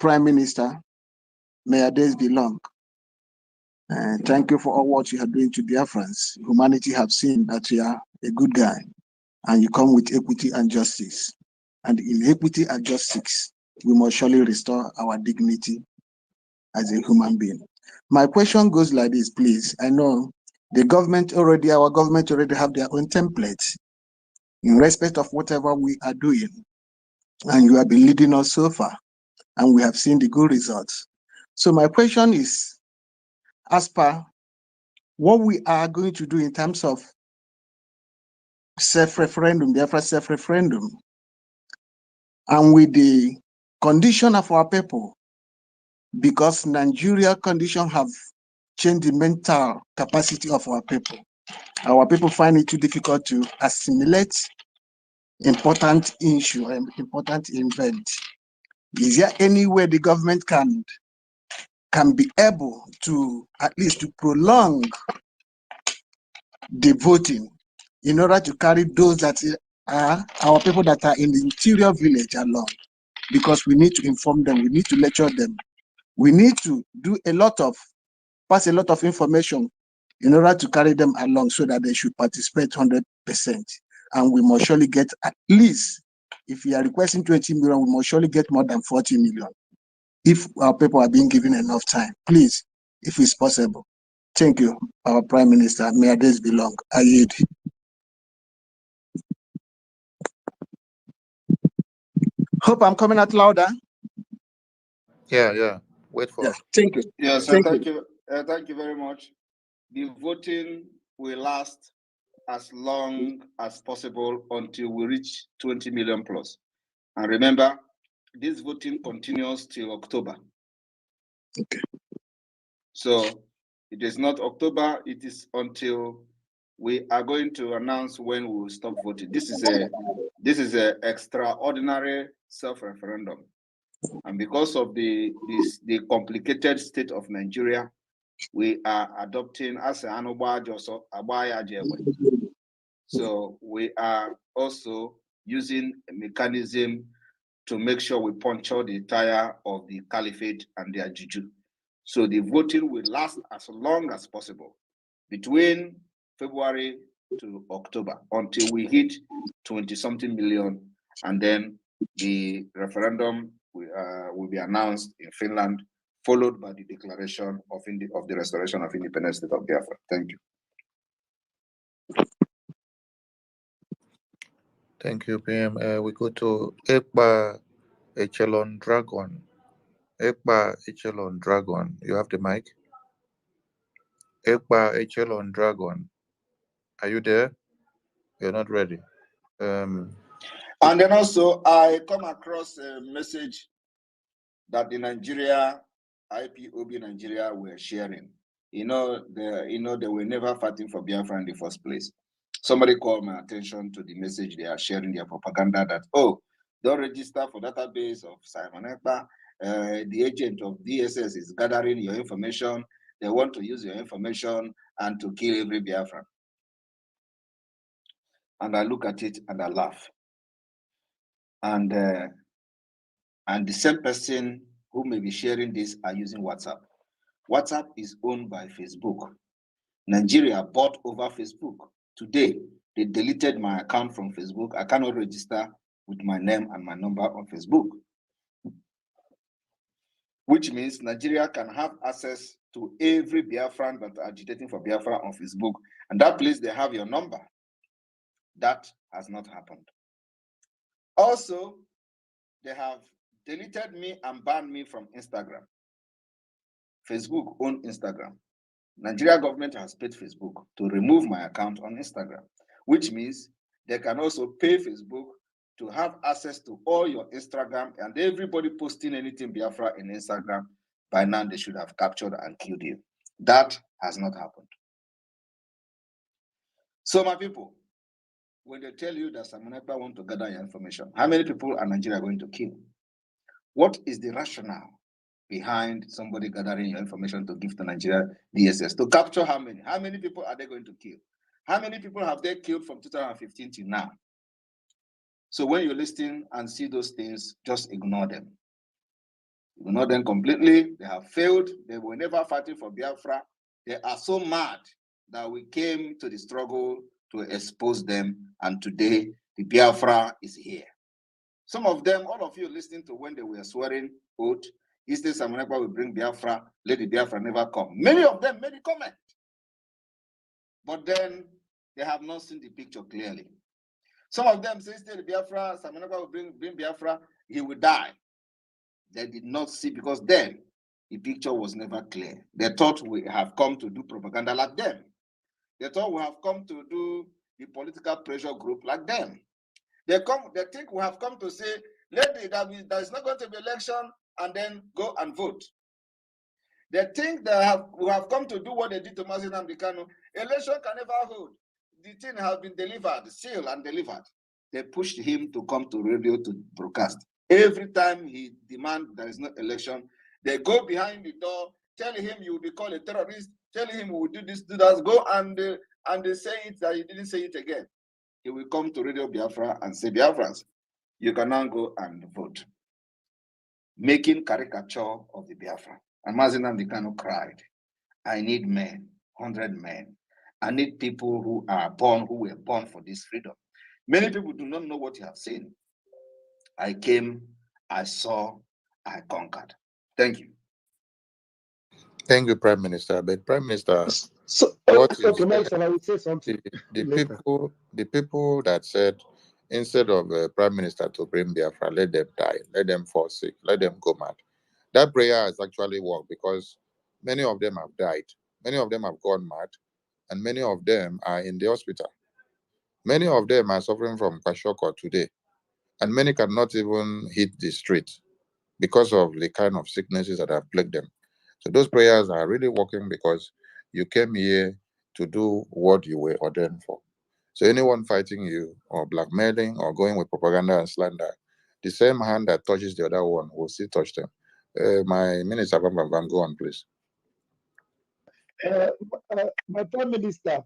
Prime Minister. May your days be long. Thank you for all what you are doing to Biafrans. Humanity have seen that you are a good guy, and you come with equity and justice. And in equity and justice, we must surely restore our dignity as a human being. My question goes like this, please. I know our government already have their own templates in respect of whatever we are doing. And you have been leading us so far, and we have seen the good results. So my question is, as per what we are going to do in terms of self-referendum, Biafra self-referendum, and with the condition of our people, because Nigeria condition have changed the mental capacity of our people. Our people find it too difficult to assimilate important issue and important event. Is there any way the government can be able to at least to prolong the voting in order to carry those that are our people that are in the interior village along? Because we need to inform them, we need to lecture them, we need to do pass a lot of information in order to carry them along so that they should participate 100%. And we must surely get at least, if we are requesting 20 million, we must surely get more than 40 million. If our people are being given enough time, please, if it's possible. Thank you, our Prime Minister. May our days be long. I yield. Hope I'm coming out louder. Yeah. Wait for it. Thank you. Yes, thank you. Thank you very much. The voting will last as long as possible until we reach 20 million plus. And remember, this voting continues till October. Okay. So it is not October, it is until we are going to announce when we will stop voting. This is a extraordinary self-referendum. And because of the complicated state of Nigeria, we are adopting as an so we are also using a mechanism to make sure we puncture the tire of the caliphate and their juju. So the voting will last as long as possible between February to October until we hit 20-something million, and then the referendum will be announced in Finland, followed by the declaration of the restoration of independence state of Biafra. Thank you. Thank you, PM. We go to Ekpa Echelon Dragon. Ekpa Echelon Dragon, you have the mic. Ekpa Echelon Dragon, are you there? You're not ready. And then also, I come across a message that the Nigeria, IPOB Nigeria were sharing. They were never fighting for Biafra in the first place. Somebody called my attention to the message they are sharing, their propaganda that, oh, don't register for database of Simon Ekpa. The agent of DSS is gathering your information. They want to use your information and to kill every Biafran. And I look at it and I laugh. And the same person who may be sharing this are using WhatsApp. WhatsApp is owned by Facebook. Nigeria bought over Facebook. Today, they deleted my account from Facebook. I cannot register with my name and my number on Facebook. Which means Nigeria can have access to every Biafran that are agitating for Biafra on Facebook. And that place, they have your number. That has not happened. Also, they have deleted me and banned me from Instagram. Facebook owns Instagram. Nigeria government has paid Facebook to remove my account on Instagram, which means they can also pay Facebook to have access to all your Instagram, and everybody posting anything Biafra in Instagram, by now they should have captured and killed you. That has not happened. So my people, when they tell you that Simon Ekpa want to gather your information, how many people are Nigeria going to kill? What is the rationale behind somebody gathering your information to give to Nigeria DSS? To capture how many? How many people are they going to kill? How many people have they killed from 2015 to now? So when you listen and see those things, just ignore them. Ignore them completely. They have failed. They were never fighting for Biafra. They are so mad that we came to the struggle to expose them. And today, the Biafra is here. Some of them, all of you listening to when they were swearing oath, instead Simon Ekpa will bring Biafra, let the Biafra never come. Many of them made a comment. But then they have not seen the picture clearly. Some of them say, instead the Biafra, Simon Ekpa will bring Biafra, he will die. They did not see, because then the picture was never clear. They thought we have come to do propaganda like them. They thought we have come to do the political pressure group like them. They think we have come to say, there is not going to be election and then go and vote. They think we have come to do what they did to Mazi Nnamdi Kanu. Election can never hold. The thing has been delivered, sealed and delivered. They pushed him to come to radio to broadcast. Every time he demands there is no election, they go behind the door, tell him you will be called a terrorist, tell him we will do this, do that, go and they say it that he didn't say it again. He will come to Radio Biafra and say, Biafrans, you can now go and vote. Making caricature of the Biafra. And Mazi Nnamdi Kanu cried, I need men, 100 men. I need people who were born for this freedom. Many people do not know what you have seen. I came, I saw, I conquered. Thank you. Thank you, Prime Minister. But Prime Minister, Nelson, I will say something. The people that said, instead of Prime Minister to bring Biafra, let them die, let them fall sick, let them go mad. That prayer has actually worked, because many of them have died, many of them have gone mad, and many of them are in the hospital. Many of them are suffering from kwashiorkor today, and many cannot even hit the street because of the kind of sicknesses that have plagued them. So those prayers are really working, because you came here to do what you were ordained for. So anyone fighting you or blackmailing or going with propaganda and slander, the same hand that touches the other one will still touch them. My Minister, go on, please. My Prime Minister,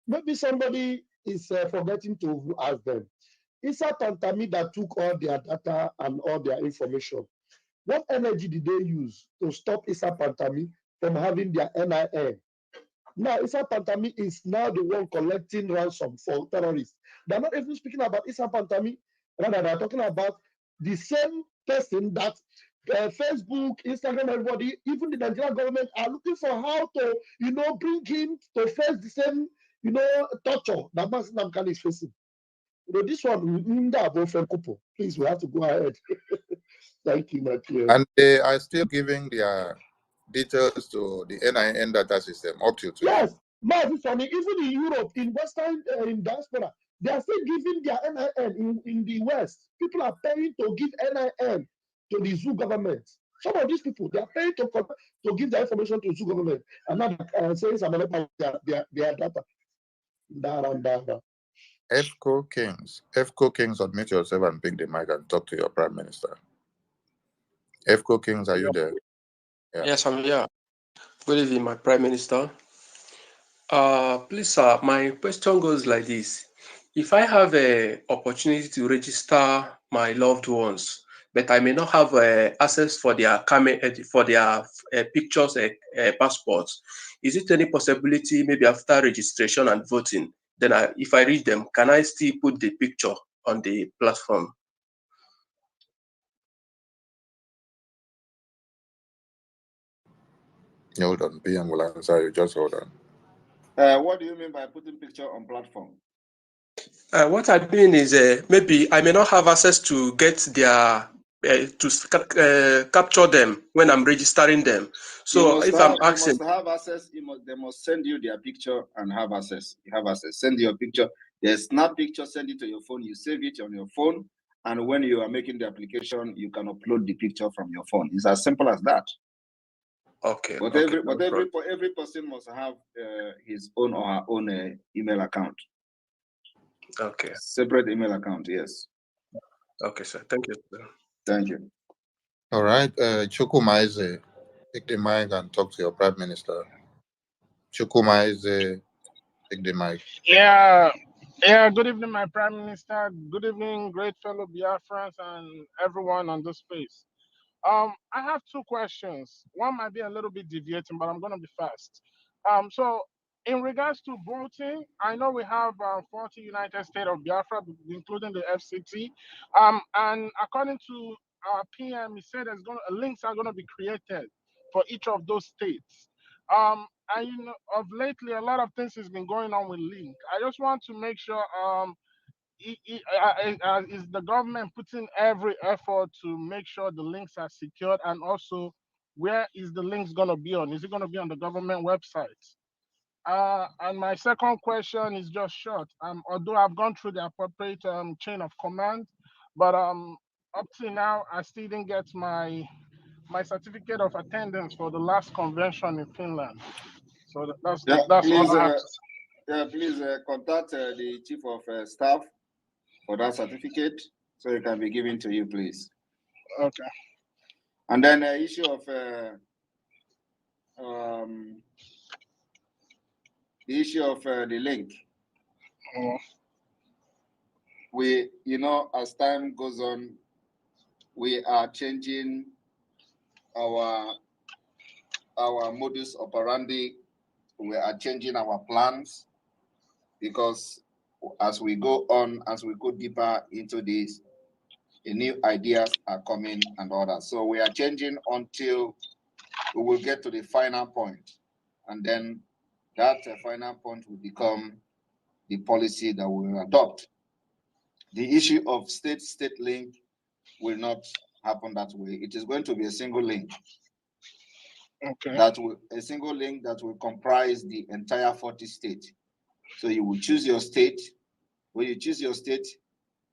maybe somebody is forgetting to ask them. Issa Pantami that took all their data and all their information, what energy did they use to stop Issa Pantami from having their NIN? Now, Issa Pantami is now the one collecting ransom for terrorists. They're not even speaking about Issa Pantami, rather they're talking about the same person that Facebook, Instagram, everybody, even the Nigerian government are looking for how to, bring him to face the same, torture that Mazi Nnamdi Kanu is facing. This one, please, we have to go ahead. Thank you, my dear. And they are still giving their details to the NIN data system up till today. Yes, it's funny. Even in Europe, in Western, in diaspora, they are still giving their NIN in the West. People are paying to give NIN to the zoo government. Some of these people, they are paying to give their information to the zoo government. And now saying some of their data. EFCO Kings, unmute yourself and pick the mic and talk to your Prime Minister. EFCO Kings, are you there? Yeah. Yes, I'm here. Good evening, my Prime Minister. Please, sir, my question goes like this. If I have an opportunity to register my loved ones, but I may not have access for their pictures, passports, is it any possibility maybe after registration and voting, then if I read them, can I still put the picture on the platform? Hold on, PM will answer you. Just hold on. What do you mean by putting picture on platform? What I mean is maybe I may not have access to get their capture them when I'm registering them. So if I'm asking, you must have access. They must send you their picture and have access. You have access. Send your picture. They snap picture. Send it to your phone. You save it on your phone, and when you are making the application, you can upload the picture from your phone. It's as simple as that. Okay. But every person must have his own or her own email account. Okay. Separate email account, yes. Okay, sir. Thank you. Thank you. All right. Chukwumaize, take the mic and talk to your Prime Minister. Chukwumaize, take the mic. Yeah. Good evening, my Prime Minister. Good evening, great fellow Biafrans and everyone on this space. I have two questions. One might be a little bit deviating, but I'm going to be fast. So in regards to voting, I know we have 40 United States of Biafra, including the FCT. And according to our PM, he said links are going to be created for each of those states. And of lately, a lot of things has been going on with link. I just want to make sure is the government putting every effort to make sure the links are secured, and also where is the links going to be on? Is it going to be on the government website? And my second question is just short. Although I've gone through the appropriate chain of command, but up to now I still didn't get my certificate of attendance for the last convention in Finland. So that's please, all I have to say. Please contact the chief of staff for that certificate, so it can be given to you, please. Okay. And then the issue of the link. We, as time goes on, we are changing our modus operandi. We are changing our plans, because as we go on, as we go deeper into this, the new ideas are coming and all that. So we are changing until we will get to the final point, and then that final point will become the policy that we will adopt. The issue of state link will not happen that way. It is going to be a single link. Okay. A single link that will comprise the entire 40 states. So you will choose your state. When you choose your state,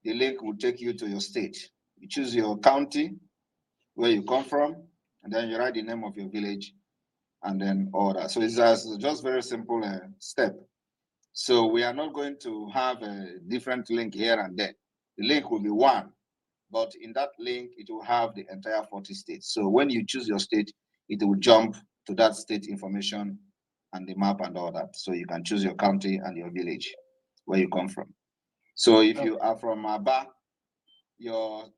the link will take you to your state. You choose your county, where you come from, and then you write the name of your village, and then all that. So it's just very simple step. So we are not going to have a different link here and there. The link will be one, but in that link, it will have the entire 40 states. So when you choose your state, it will jump to that state information and the map and all that. So you can choose your county and your village, where you come from. So if you are from Aba, your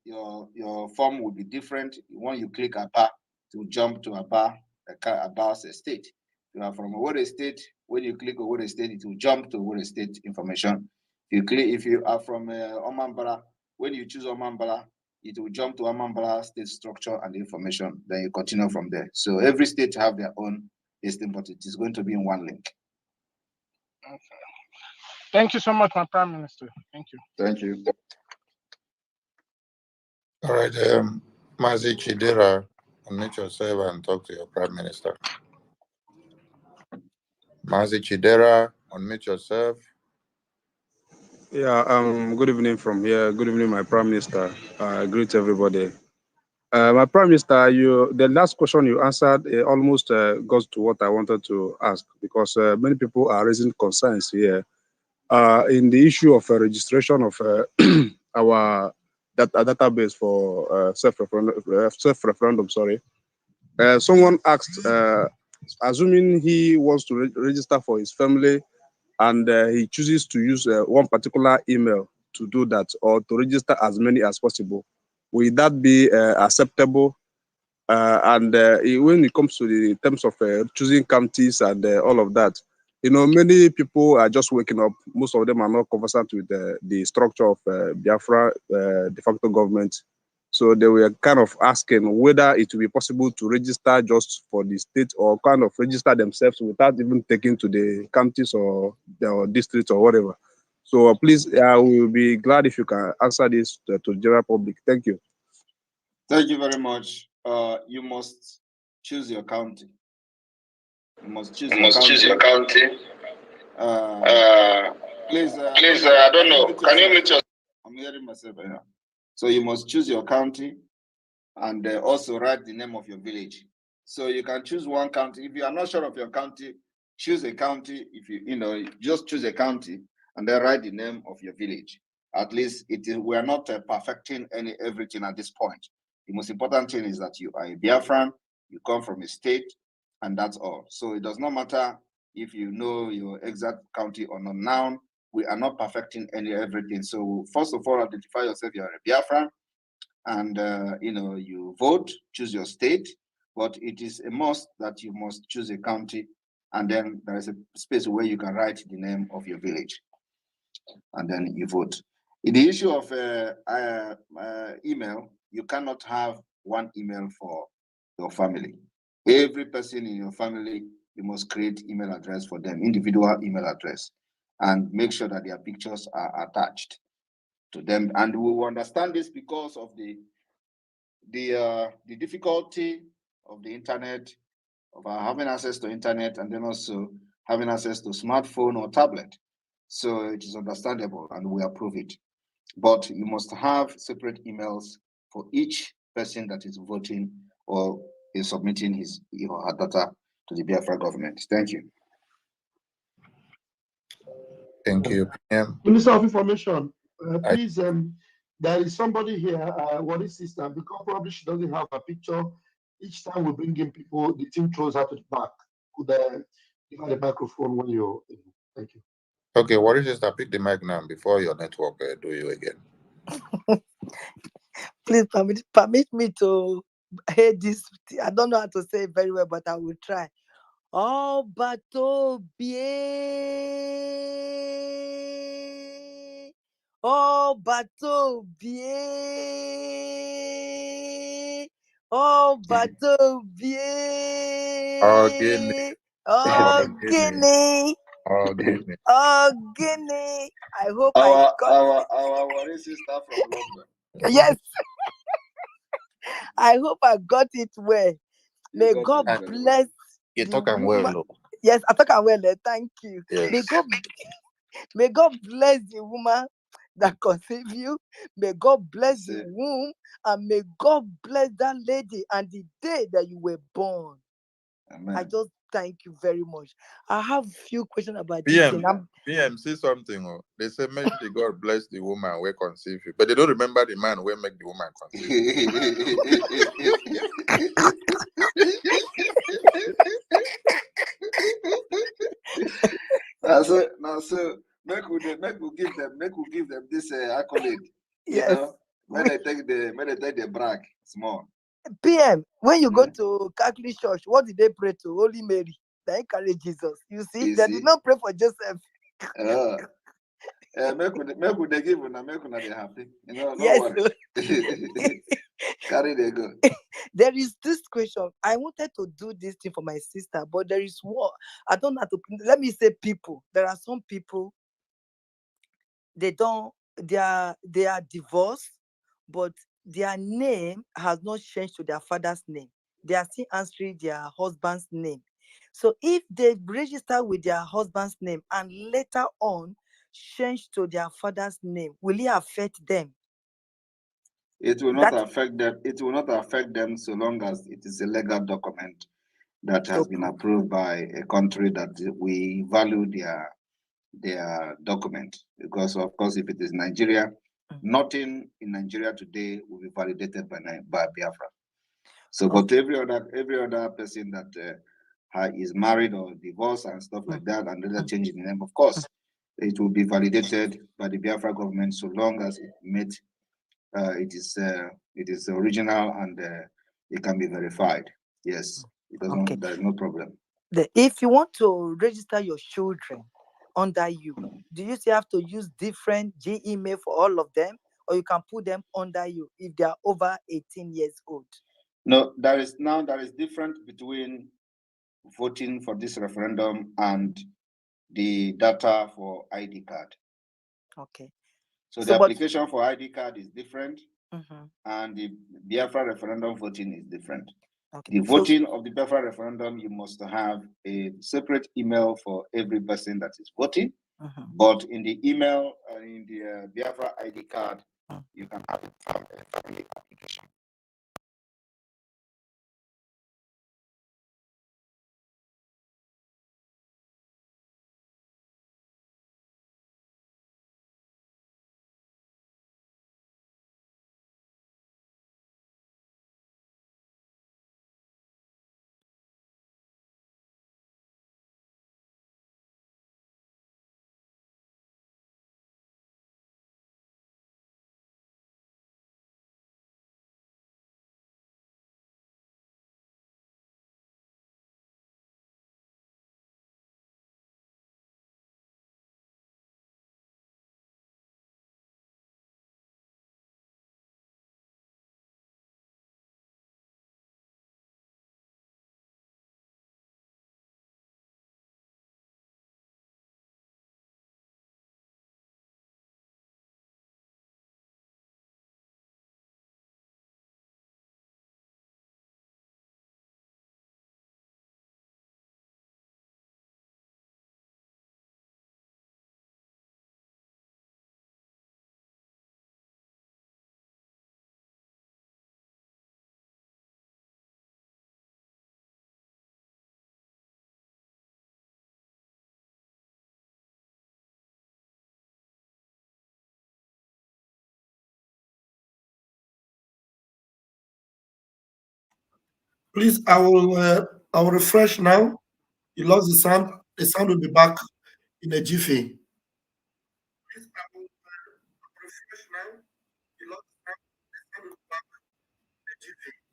form will be different. When you click Aba, to jump to Aba's state. If you are from Owerri State, when you click Owerri State, it will jump to Owerri State information. If you are from Omambara, when you choose Omambara, it will jump to Omambara state structure and information. Then you continue from there. So every state have their own listing, but it is going to be in one link. Okay. Thank you so much, my Prime Minister. Thank you. Thank you. All right, Mazi Chidera, unmute yourself and talk to your Prime Minister. Mazi Chidera, unmute yourself. Yeah, good evening from here. Good evening, my Prime Minister. Greet everybody. My Prime Minister, the last question you answered almost goes to what I wanted to ask, because many people are raising concerns here in the issue of registration of our database for self-referendum. Sorry, someone asked, assuming he wants to register for his family, and he chooses to use one particular email to do that, or to register as many as possible, will that be acceptable? And when it comes to the terms of choosing counties and all of that, many people are just waking up. Most of them are not conversant with the structure of Biafra de facto government. So they were kind of asking whether it will be possible to register just for the state, or kind of register themselves without even taking to the counties or the districts or whatever. So please, we will be glad if you can answer this to the general public. Thank you. Thank you very much. You must choose your county. You must choose your county. Please, I don't know. Can you mute yourself? I'm hearing myself here. So you must choose your county, and also write the name of your village. So you can choose one county. If you are not sure of your county, choose a county. If you just choose a county and then write the name of your village. At least we are not perfecting everything at this point. The most important thing is that you are a Biafran, you come from a state, and that's all. So it does not matter if you know your exact county or not. Now, we are not perfecting everything. So first of all, identify yourself, you are a Biafran, and you vote, choose your state, but it is a must that you must choose a county, and then there is a space where you can write the name of your village, and then you vote. In the issue of email, you cannot have one email for your family. Every person in your family, you must create email address for them, individual email address, and make sure that their pictures are attached to them. And we will understand this because of the difficulty of the internet, of having access to internet, and then also having access to smartphone or tablet. So it is understandable, and we approve it. But you must have separate emails for each person that is voting or is submitting his or her data to the Biafra government. Thank you. Thank you, PM. Minister of Information, please, there is somebody here, what is sister, because probably she doesn't have a picture. Each time we bring in people, the team throws her to the back. Could give her the microphone when you're in? Thank you. Okay, what is this? Pick the mic now before your network do you again. Please permit me to hear this. I don't know how to say it very well, but I will try. Ọba tó bíé, ọba tó bíé, ọba tó bíé, Ogini. I hope I got our sister from London. Yes. I hope I got it well. May God bless. You talk well. Yes, I talk well. Thank you. Yes. May God bless the woman that conceived you. May God bless the womb, and may God bless that lady and the day that you were born. Amen. I just thank you very much. I have a few questions about this thing. PM, see something. They say, may God bless the woman who conceive you, but they don't remember the man who make the woman conceive so make we give them this accolade. Yes. When they take the brag small. PM, when you go to Catholic Church, what did they pray to? Holy Mary. They carry Jesus. You see, they did not pray for Joseph. Make they give una they happy. No yes. worry. Carry they go. There is this question. I wanted to do this thing for my sister, but there is one. I don't have to. Let me say people. There are some people they are divorced, but their name has not changed to their father's name. They are still answering their husband's name. So if they register with their husband's name and later on change to their father's name, will it affect them? It will not affect them. It will not affect them so long as it is a legal document that has been approved by a country that we value their document. Because of course, if it is Nigeria, nothing in Nigeria today will be validated by Biafra. So, but every other person that is married or divorced and stuff like that, and they're changing the name, of course, it will be validated by the Biafra government so long as it is original and it can be verified. Yes, there's no problem. If you want to register your children under you, do you still have to use different Gmail for all of them, or you can put them under you if they are over 18 years old? No, there is difference between voting for this referendum and the data for ID card. Okay. So the application for ID card is different, and the Biafra referendum voting is different. Okay. The voting of the Biafra referendum, you must have a separate email for every person that is voting. But in the email, in the Biafra ID card, you can have a family application. Please, I will refresh now. You lost the sound. The sound will be back in a jiffy. Please, I will refresh now. You lost the sound. The sound will be back in a jiffy.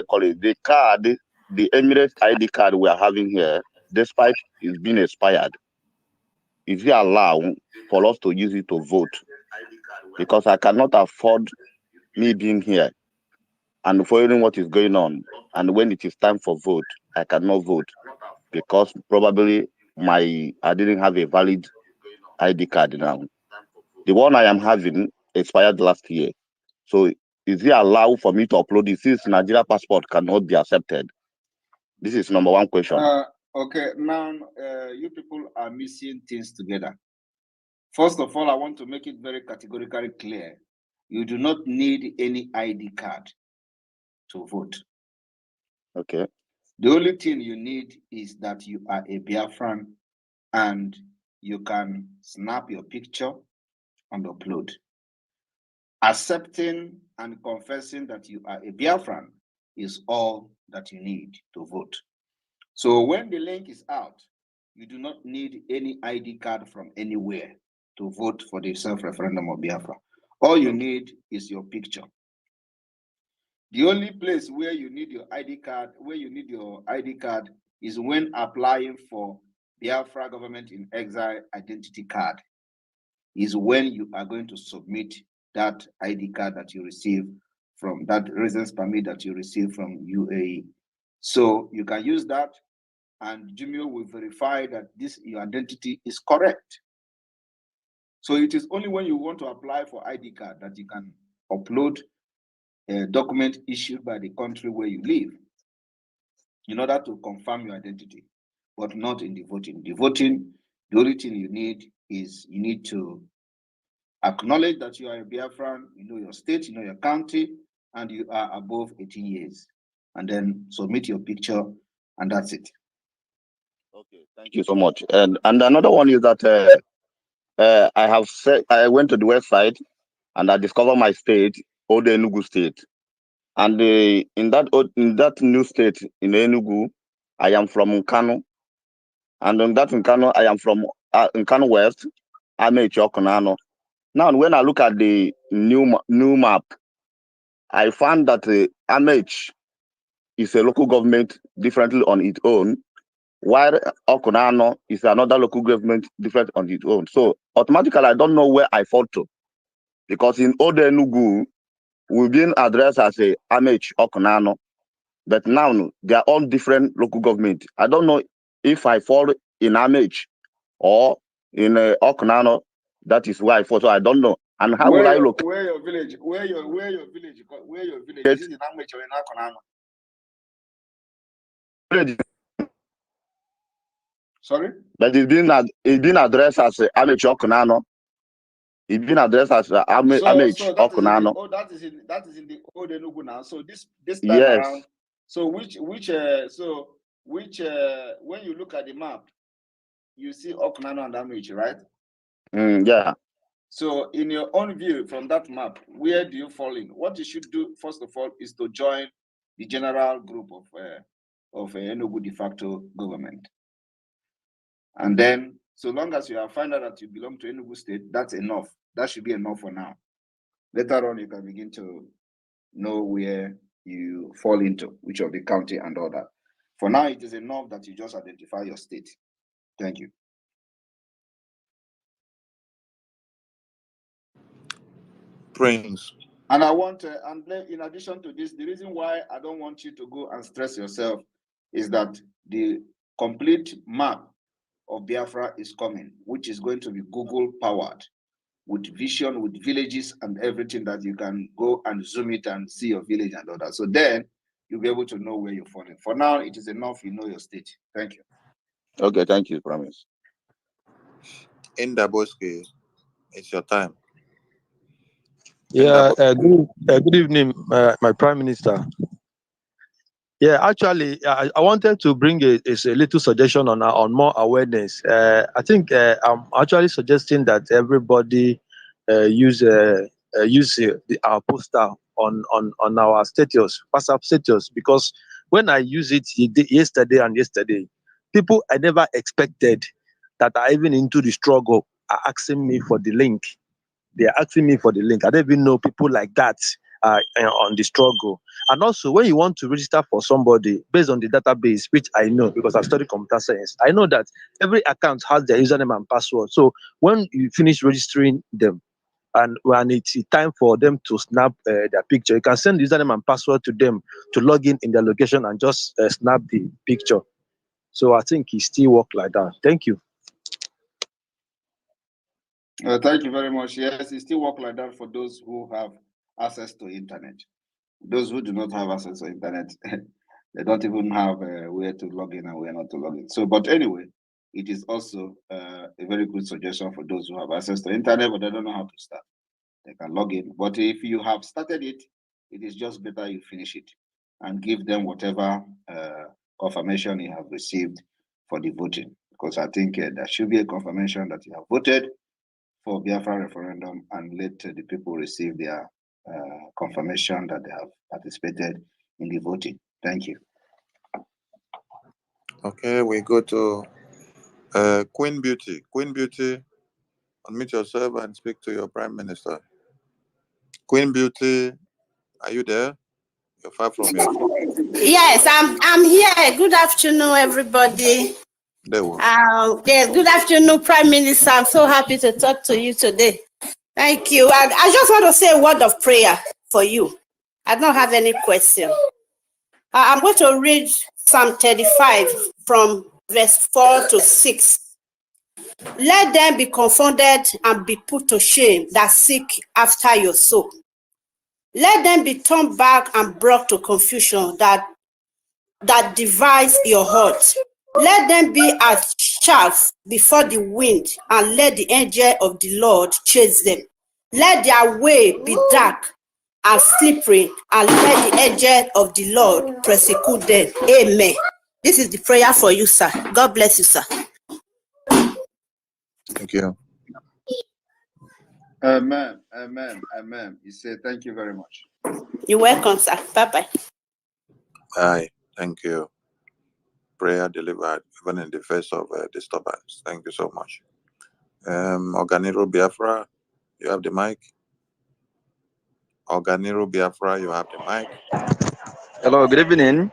Call it the card, the Emirates ID card we are having here, despite it's been expired, is it allowed for us to use it to vote? Because I cannot afford me being here and following what is going on. And when it is time for vote, I cannot vote because probably I didn't have a valid ID card now. The one I am having expired last year. So is it allowed for me to upload it since Nigeria passport cannot be accepted? This is number one question. Okay, now you people are missing things together. First of all, I want to make it very categorically clear. You do not need any ID card to vote. Okay. The only thing you need is that you are a Biafran and you can snap your picture and upload. Accepting and confessing that you are a Biafran is all that you need to vote. So when the link is out, you do not need any ID card from anywhere to vote for the self-referendum of Biafra. All you need is your picture. The only place where you need your ID card, is when applying for Biafra Government in Exile identity card, is when you are going to submit that ID card that you receive from that residence permit that you receive from UAE. So you can use that, and Jumio will verify that your identity is correct. So it is only when you want to apply for ID card that you can upload a document issued by the country where you live in order to confirm your identity, but not in the voting. The voting, the only thing you need is you need to acknowledge that you are a Biafran, you know your state, you know your county, and you are above 18 years. And then submit your picture, and that's it. Okay, thank you so much. And another one is that I went to the website and I discovered my state, Old Enugu State. And in that new state in Enugu, I am from Nkanu. And in Nkanu, I am from Nkanu West, Amechi Okonano. Now, when I look at the new map, I found that Amech is a local government differently on its own, while Okonano is another local government different on its own. So automatically, I don't know where I fall to, because in Old Enugu, we've been addressed as a Amech Okonano, but now they are all different local government. I don't know if I fall in Amech or in Okonano. That is where I fall. So I don't know. And how will I look? Where your village? Where your village? Yes. Is it in Amech or in Akonano? Sorry? But it's been addressed as Amech Okonano. It's been addressed as Amech Okonano. That is in the Old Enugu now. So this time Yes. around. So when you look at the map, you see Okonano and Amech, right? Yeah. So in your own view from that map, where do you fall in? What you should do first of all is to join the general group of Enugu de facto government. And then, so long as you have found out that you belong to Enugu State, that's enough. That should be enough for now. Later on, you can begin to know where you fall into, which of the county and all that. For now, it is enough that you just identify your state. Thank you. Prince. And I want, and in addition to this, the reason why I don't want you to go and stress yourself is that the complete map of Biafra is coming, which is going to be Google powered, with vision, with villages and everything, that you can go and zoom it and see your village and all that. So then you'll be able to know where you're falling. For now, it is enough you know your state. Thank you. Okay, thank you, promise. In Daboski, it's your time. Yeah, good evening, my Prime Minister. Yeah, actually, I wanted to bring a little suggestion on more awareness. I think I'm actually suggesting that everybody use our poster on our status, WhatsApp status, because when I use it yesterday, people I never expected that are even into the struggle are asking me for the link. They are asking me for the link. I don't even know people like that on the struggle. And also, when you want to register for somebody based on the database, which I know because I've studied computer science, I know that every account has their username and password. So when you finish registering them, and when it's time for them to snap their picture, you can send the username and password to them to log in their location and just snap the picture. So I think it still works like that. Thank you. Thank you very much. Yes, it still works like that for those who have access to internet. Those who do not have access to internet, they don't even have where to log in and where not to log in. So, but anyway, it is also a very good suggestion for those who have access to internet, but they don't know how to start. They can log in. But if you have started it, it is just better you finish it and give them whatever confirmation you have received for the voting. Because I think there should be a confirmation that you have voted for Biafra referendum, and let the people receive their confirmation that they have participated in the voting. Thank you. Okay, we go to Queen Beauty. Queen Beauty, unmute yourself and speak to your Prime Minister. Queen Beauty, are you there? You're far from your phone. Yes, I'm here. Good afternoon, everybody. There was. Yes, good afternoon, Prime Minister. I'm so happy to talk to you today. Thank you. And I just want to say a word of prayer for you. I don't have any question. I'm going to read Psalm 35 from verse 4 to 6. Let them be confounded and be put to shame that seek after your soul. Let them be turned back and brought to confusion that devise your heart. Let them be as chaff before the wind, and let the angel of the Lord chase them. Let their way be dark and slippery, and let the angel of the Lord persecute them. Amen. This is the prayer for you, sir. God bless you, sir. Thank you. Amen. Amen. Amen. You say thank you very much. You're welcome, sir. Bye-bye. Aye. Thank you. Prayer delivered even in the face of disturbance. Thank you so much. Oganiro Biafra, you have the mic. Oganiro Biafra, you have the mic. Hello, good evening.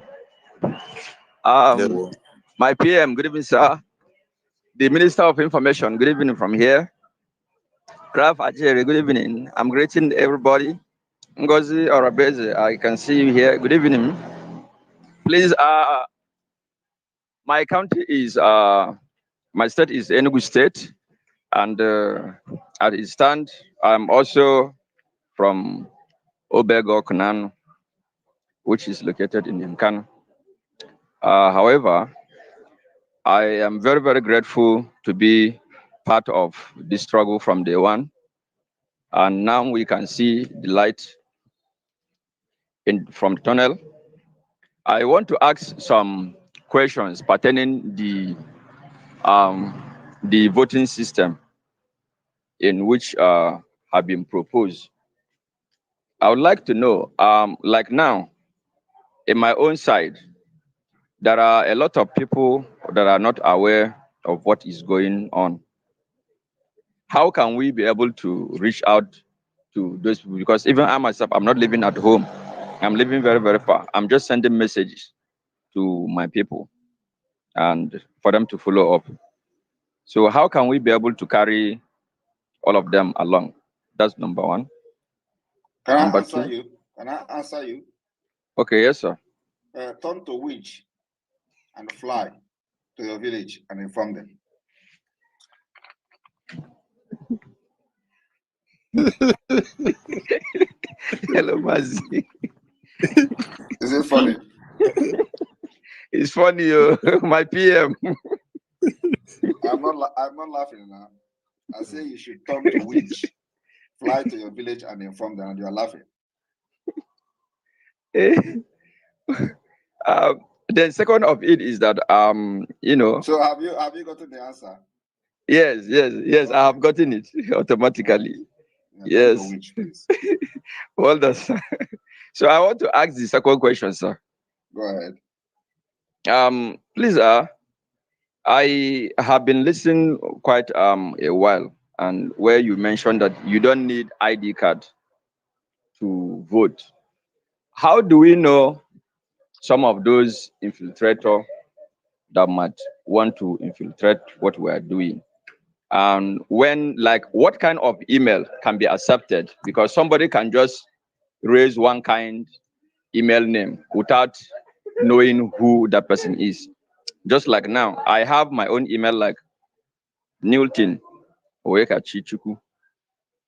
My PM, good evening, sir. The Minister of Information, good evening from here. Graf Ajere, good evening. I'm greeting everybody. Ngozi Orabeze, I can see you here. Good evening. Please, my country is, my state is Enugu State, and at its stand, I'm also from Obego, Kunan, which is located in Nkanu. However, I am very, very grateful to be part of this struggle from day one. And now we can see the light from the tunnel. I want to ask some questions pertaining the voting system in which have been proposed. I would like to know, like now, in my own side, there are a lot of people that are not aware of what is going on. How can we be able to reach out to those people? Because even I myself, I'm not living at home. I'm living very, very far. I'm just sending messages to my people and for them to follow up. So how can we be able to carry all of them along? That's number one. Can I answer you? Can I answer you? Okay, yes, sir. Turn to witch and fly to your village and inform them. Hello, Mazi. Is it funny? It's funny, my PM. I'm not laughing now. I say you should turn to witch, fly to your village and inform them, and you are laughing. The second of it is that you know. So have you gotten the answer? Yes. Okay. I have gotten it automatically. Yeah, yes. Witch, please. Well done, sir. So I want to ask the second question, sir. Go ahead. Please, I have been listening quite a while, and where you mentioned that you don't need ID card to vote. How do we know some of those infiltrators that might want to infiltrate what we are doing? And when, like, what kind of email can be accepted? Because somebody can just raise one kind email name without knowing who that person is. Just like now, I have my own email like Newton Oyekachi Chuku.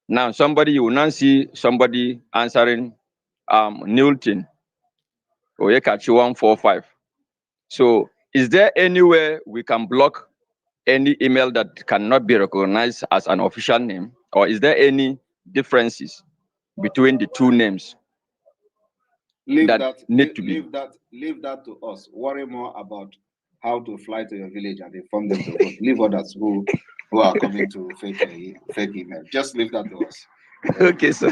Now you will not see somebody answering Newton Oyekachi 145. So is there anywhere we can block any email that cannot be recognized as an official name, or is there any differences between the two names? Leave that to us. Worry more about how to fly to your village and inform them to vote. Leave others who are coming to fake email. Just leave that to us. Okay, sir.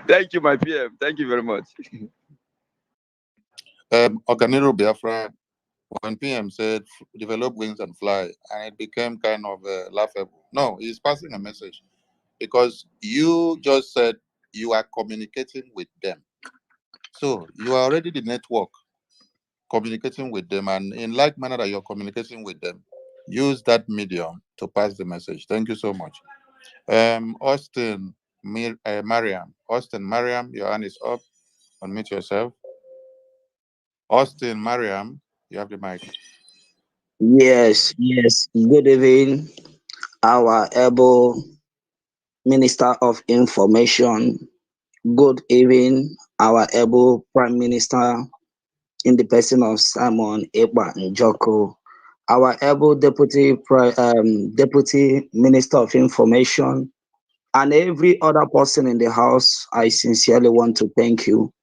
Thank you, my PM. Thank you very much. Oganiro Biafra, when PM said develop wings and fly, and it became kind of laughable. No, he's passing a message, because you just said you are communicating with them. So you are already the network. communicating with them, and in like manner that you're communicating with them, use that medium to pass the message. Thank you so much. Austin, Mariam. Austin, Mariam, your hand is up. Unmute yourself. Austin, Mariam, you have the mic. Yes, yes. Good evening, our able Minister of Information. Good evening, our able Prime Minister in the person of Simon Ekpa Njoko. Our able Deputy Minister of Information, and every other person in the house. I sincerely want to thank you.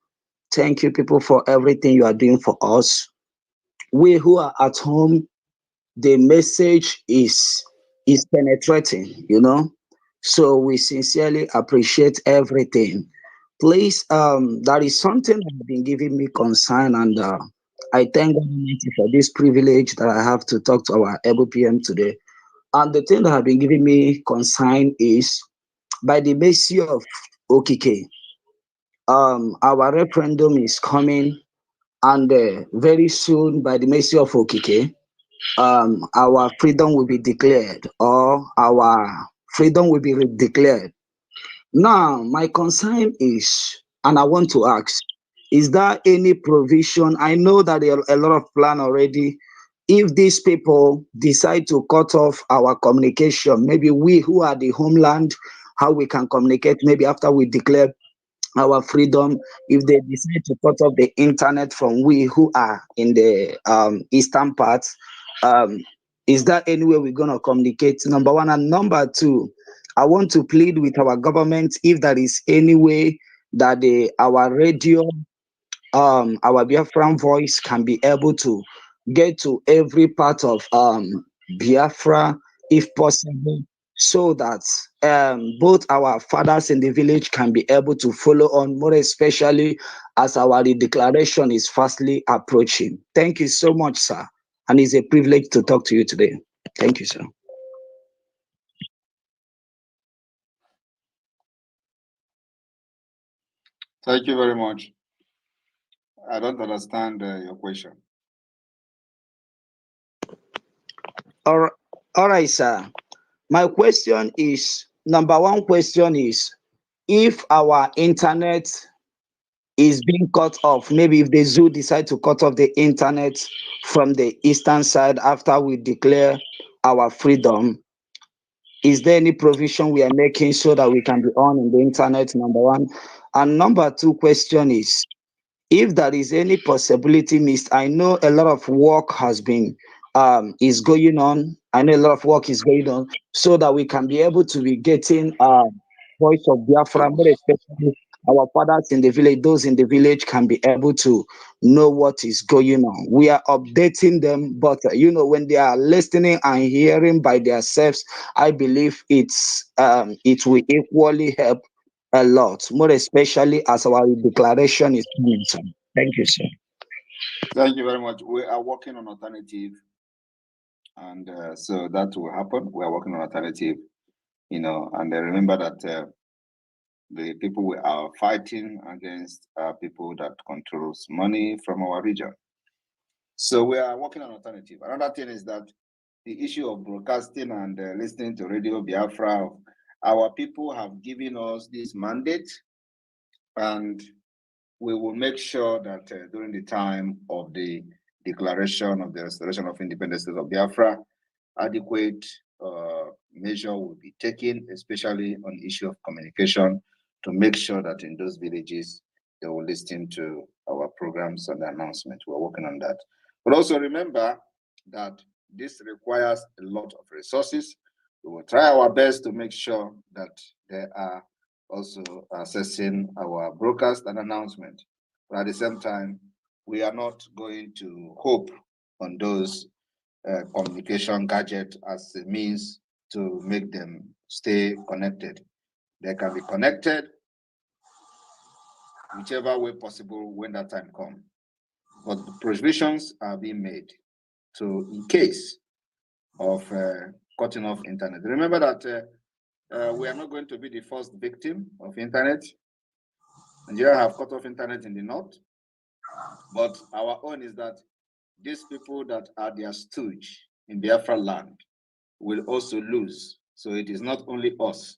Thank you, people, for everything you are doing for us. We who are at home, the message is penetrating, so we sincerely appreciate everything. Please, that is something that has been giving me concern, and I thank God Almighty for this privilege that I have to talk to our able PM today. And the thing that has been giving me concern is, by the mercy of Okike, our referendum is coming, and very soon, by the mercy of Okike, our freedom will be declared, or our freedom will be declared. Now, my concern is, and I want to ask, is there any provision? I know that there are a lot of plan already. If these people decide to cut off our communication, maybe we who are the homeland, how we can communicate, maybe after we declare our freedom, if they decide to cut off the internet from we who are in the eastern parts, is that any way we're going to communicate? Number one. And number two, I want to plead with our government, if there is any way that our radio, our Biafran voice can be able to get to every part of Biafra, if possible, so that both our fathers in the village can be able to follow on, more especially as our declaration is fastly approaching. Thank you so much, sir. And it's a privilege to talk to you today. Thank you, sir. Thank you very much. I don't understand your question. All right, sir. My question is, number one question is, if our internet is being cut off, maybe if the zoo decide to cut off the internet from the eastern side after we declare our freedom, is there any provision we are making so that we can be on in the internet, number one? And number two question is, if there is any possibility, I know a lot of work has been is going on. I know a lot of work is going on, so that we can be able to be getting voice of Biafra, but especially our fathers in the village, those in the village can be able to know what is going on. We are updating them, but when they are listening and hearing by themselves, I believe it will equally help a lot, more especially as our declaration is coming soon. Thank you, sir. Thank you very much. We are working on alternative, and so that will happen. We are working on alternative, and remember that the people we are fighting against are people that controls money from our region. So we are working on alternative. Another thing is that the issue of broadcasting and listening to Radio Biafra, our people have given us this mandate, and we will make sure that during the time of the declaration of the restoration of independence of Biafra, adequate measure will be taken, especially on the issue of communication, to make sure that in those villages they will listen to our programs and the announcement. We're working on that. But also remember that this requires a lot of resources. We will try our best to make sure that they are also assessing our broadcast and announcement. But at the same time, we are not going to hope on those communication gadgets as a means to make them stay connected. They can be connected whichever way possible when that time comes. But the provisions are being made to, in case of cutting off internet. Remember that we are not going to be the first victim of internet. Nigeria have cut off internet in the north, but our own is that these people that are their stooge in Biafra land will also lose. So it is not only us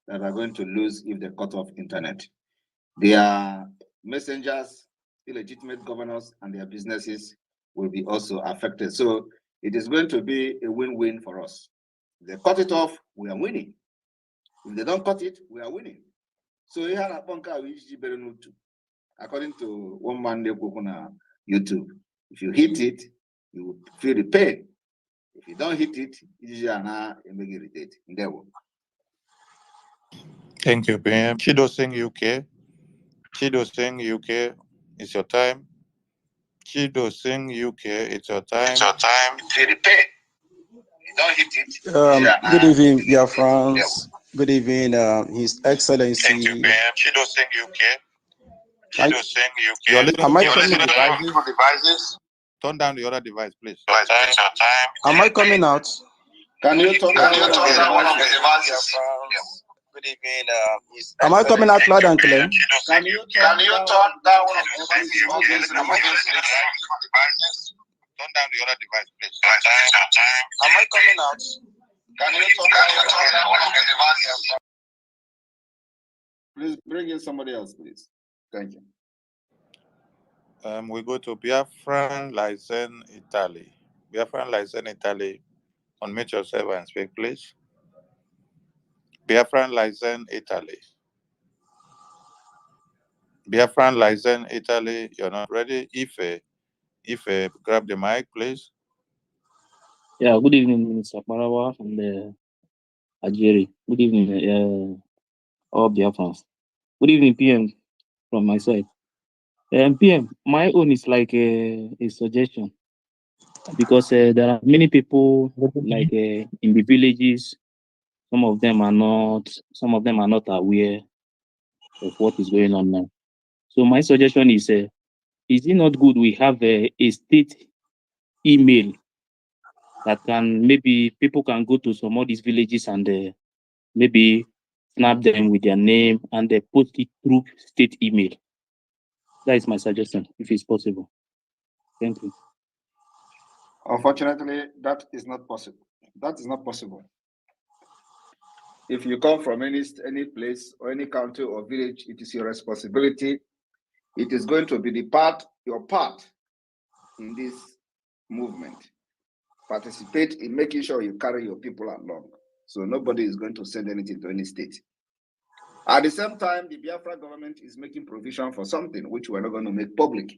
that are going to lose if they cut off internet. Their messengers, illegitimate governors, and their businesses will be also affected. So it is going to be a win-win for us. If they cut it off, we are winning. If they don't cut it, we are winning. So here at Bonka, according to one man on YouTube, if you hit it, you will feel the pain. If you don't hit it, you make it irritate. Thank you, PM. Chido Singh UK. Chido Singh UK, it's your time. Chido Singh UK, it's your time. It's your time. Feel the pain. You don't hit it. Good evening, dear friends. Good evening, His Excellency. Thank you, PM. Chido Singh UK. Can- Chido Singh UK. You're listening Am I to coming? devices? Turn down the other device, please. It's your time. Am I coming out? Can you turn down one of the devices? Good evening, Am I coming out loud and clear? Can you turn down one of the devices? Turn down the other device, please. It's your time. Am I coming out? Can you turn down one of the devices? Please bring in somebody else, please. Thank you. We go to Biafran License Italy. Biafran License Italy. Unmute yourself and speak, please. Biafran License Italy. Biafran License Italy, you're not ready. If grab the mic, please. Yeah, good evening, Minister Marawa and Ajeri. Good evening, all Biafrans. Good evening, PM, from my side. PM, my own is like a suggestion because there are many people like in the villages. Some of them are not aware of what is going on now. So my suggestion is it not good we have a state email that can maybe people can go to some of these villages and maybe snap them with their name and they post it through state email. That is my suggestion, if it's possible. Thank you. Unfortunately, that is not possible. That is not possible. If you come from any place or any county or village, it is your responsibility. It is going to be your part in this movement. Participate in making sure you carry your people along. So nobody is going to send anything to any state. At the same time, the Biafra government is making provision for something which we're not going to make public.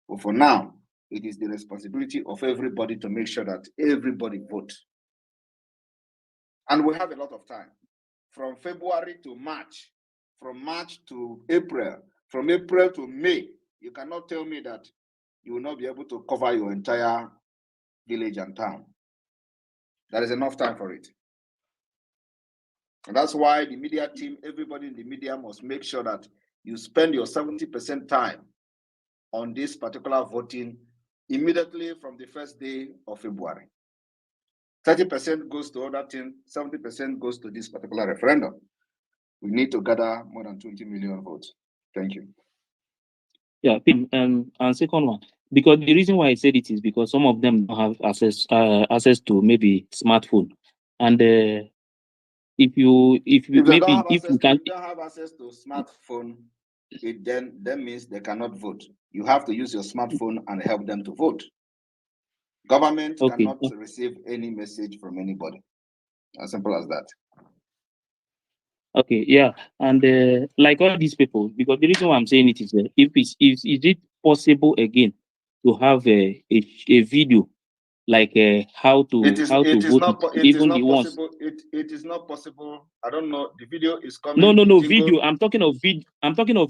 But for now, it is the responsibility of everybody to make sure that everybody votes. And we have a lot of time. From February to March, from March to April, from April to May, you cannot tell me that you will not be able to cover your entire village and town. There is enough time for it. And that's why the media team, everybody in the media must make sure that you spend your 70% time on this particular voting immediately from the first day of February. 30% goes to other things, 70% goes to this particular referendum. We need to gather more than 20 million votes. Thank you. Yeah, and second one, because the reason why I said it is because some of them don't have access to maybe smartphone, and if you don't have access to smartphone, it then means they cannot vote. You have to use your smartphone and help them to vote. Government cannot receive any message from anybody. As simple as that. Okay, yeah, and like all these people, because the reason why I'm saying it is is it possible again to have a video like how to vote even the ones. It is not possible. I don't know. The video is coming. No video. I'm talking of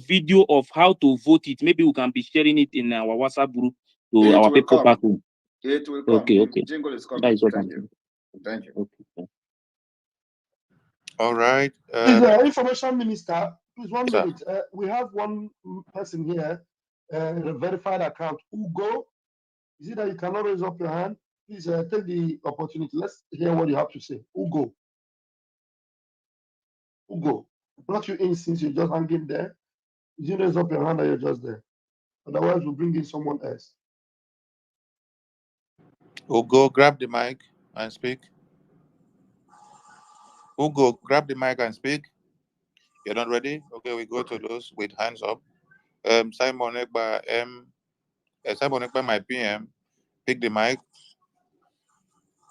video of how to vote it. Maybe we can be sharing it in our WhatsApp group to our people back home. It will come. Okay. Jingle is coming. That is what Thank you. Thank you. Okay. All right. Information Minister, please 1 minute. We have one person here, a verified account, Ugo. Is it that you cannot raise up your hand? Please take the opportunity. Let's hear what you have to say. Ugo, brought you in since you're just hanging there. You raise up your hand and you're just there. Otherwise, we'll bring in someone else. Ugo, grab the mic and speak. Ugo, grab the mic and speak. You're not ready? Okay, we go to those with hands up. Simon Ekpa, Simon Ekpa, my PM, pick the mic.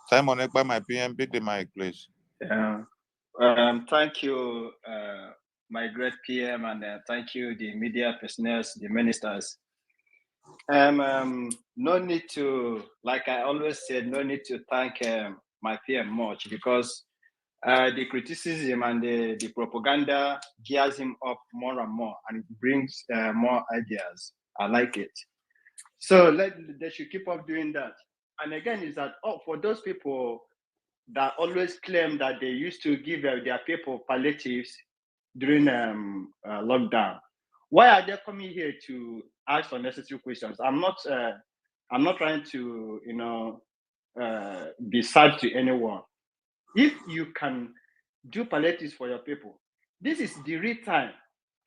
Simon Ekpa, my PM, pick the mic, please. Thank you, my great PM, and thank you, the media personnel, the ministers. No need to, like I always said, no need to thank my PM much, because the criticism and the propaganda gears him up more and more, and it brings more ideas. I like it. So they should keep up doing that. And again, is that for those people that always claim that they used to give their people palliatives during lockdown, why are they coming here to ask unnecessary questions? I'm not trying to be sad to anyone. If you can do palliatives for your people, this is the real time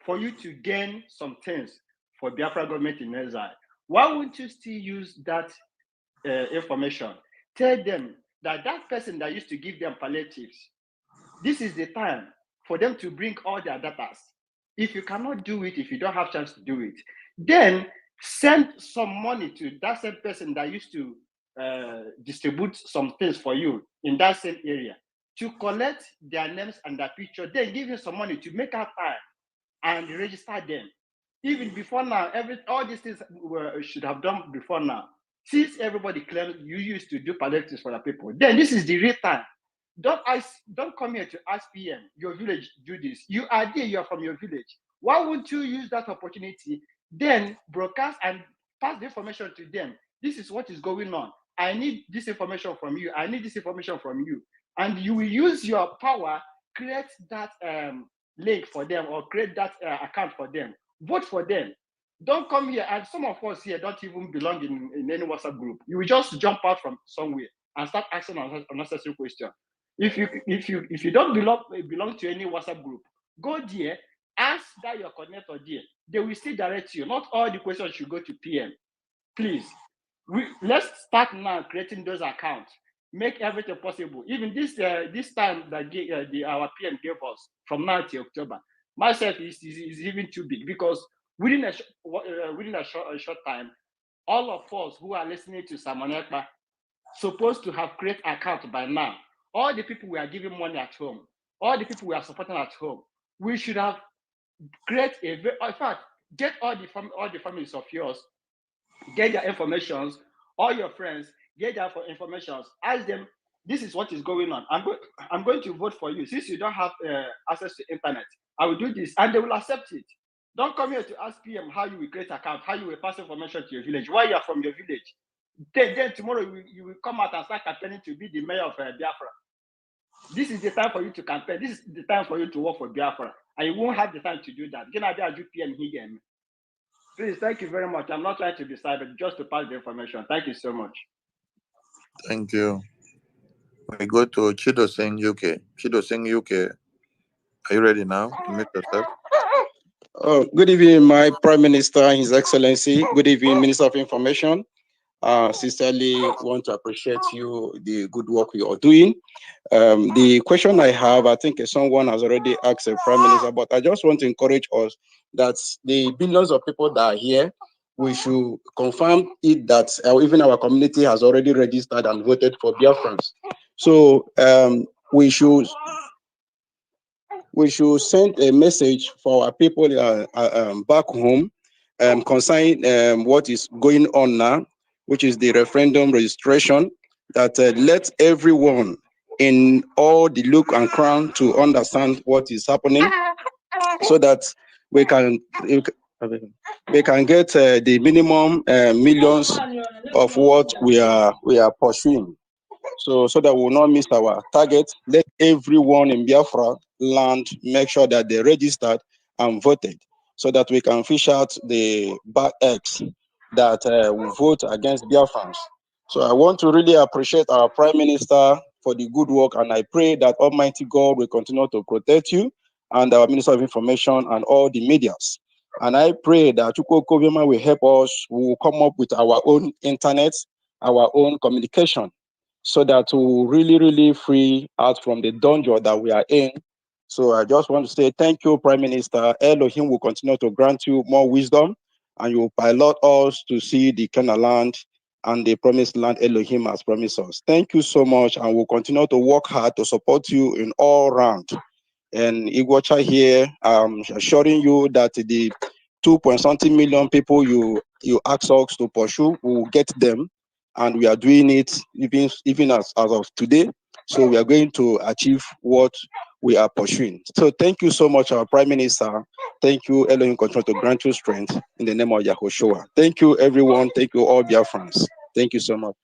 for you to gain some things for Biafra government in exile. Why wouldn't you still use that information? Tell them that person that used to give them palliatives, this is the time for them to bring all their data. If you cannot do it, if you don't have chance to do it, then send some money to that same person that used to distribute some things for you in that same area, to collect their names and their picture, then give you some money to make out time and register them. Even before now, all these things should have done before now. Since everybody claims you used to do palliatives for the people, then this is the real time. Don't come here to ask PM, your village do this. You are there, you are from your village. Why wouldn't you use that opportunity, then broadcast and pass the information to them? This is what is going on. I need this information from you. I need this information from you. And you will use your power, create that link for them, or create that account for them. Vote for them. Don't come here, and some of us here don't even belong in any WhatsApp group. You will just jump out from somewhere and start asking unnecessary questions. If you don't belong to any WhatsApp group, go there, ask that your coordinator there. They will still direct you. Not all the questions should go to PM. Please, let's start now creating those accounts. Make everything possible. Even this time that our PM gave us from now till October, myself is even too big, because within a short time, all of us who are listening to Simon Ekpa supposed to have created account by now. All the people we are giving money at home, all the people we are supporting at home, we should have created in fact, get all the families of yours, get their informations, all your friends, get their informations, ask them, this is what is going on. I'm going to vote for you. Since you don't have access to internet, I will do this, and they will accept it. Don't come here to ask PM how you will create account, how you will pass information to your village, why you are from your village. Then tomorrow you will come out and start campaigning to be the mayor of Biafra. This is the time for you to campaign. This is the time for you to work for Biafra, and you won't have the time to do that. Please, thank you very much. I'm not trying to be sad, but just to pass the information. Thank you so much. Thank you. We go to Chido Singh, UK. Chido Singh, UK. Are you ready now to mute yourself? Oh, good evening, my Prime Minister, His Excellency. Good evening, Minister of Information. Sincerely want to appreciate you, the good work you are doing. The question I have, I think someone has already asked the Prime Minister, but I just want to encourage us that the billions of people that are here, we should confirm it that even our community has already registered and voted for Biafrans. So we should send a message for our people back home concerning what is going on now, which is the referendum registration, that let everyone in all the look and crown to understand what is happening, so that we can get the minimum millions of what we are pursuing. So that we will not miss our target. Let everyone in Biafra land make sure that they registered and voted, so that we can fish out the bad eggs that will vote against Biafrans. So I want to really appreciate our Prime Minister for the good work, and I pray that Almighty God will continue to protect you and our Minister of Information and all the medias. And I pray that Chukwu Kovima will help us. We will come up with our own internet our own communication, so that we really free out from the dungeon that we are in. So I just want to say thank you, Prime Minister. Elohim will continue to grant you more wisdom, and you will pilot us to see the Canaan land and the promised land Elohim has promised us. Thank you so much, and we'll continue to work hard to support you in all round. And Iguacha here, assuring you that the 2.something million people you asked us to pursue, we will get them, and we are doing it even as of today. So we are going to achieve what we are pursuing. So thank you so much, our Prime Minister. Thank you, Elohim, continue to grant you strength in the name of Yahushua. Thank you, everyone. Thank you, all Biafrans. Thank you so much.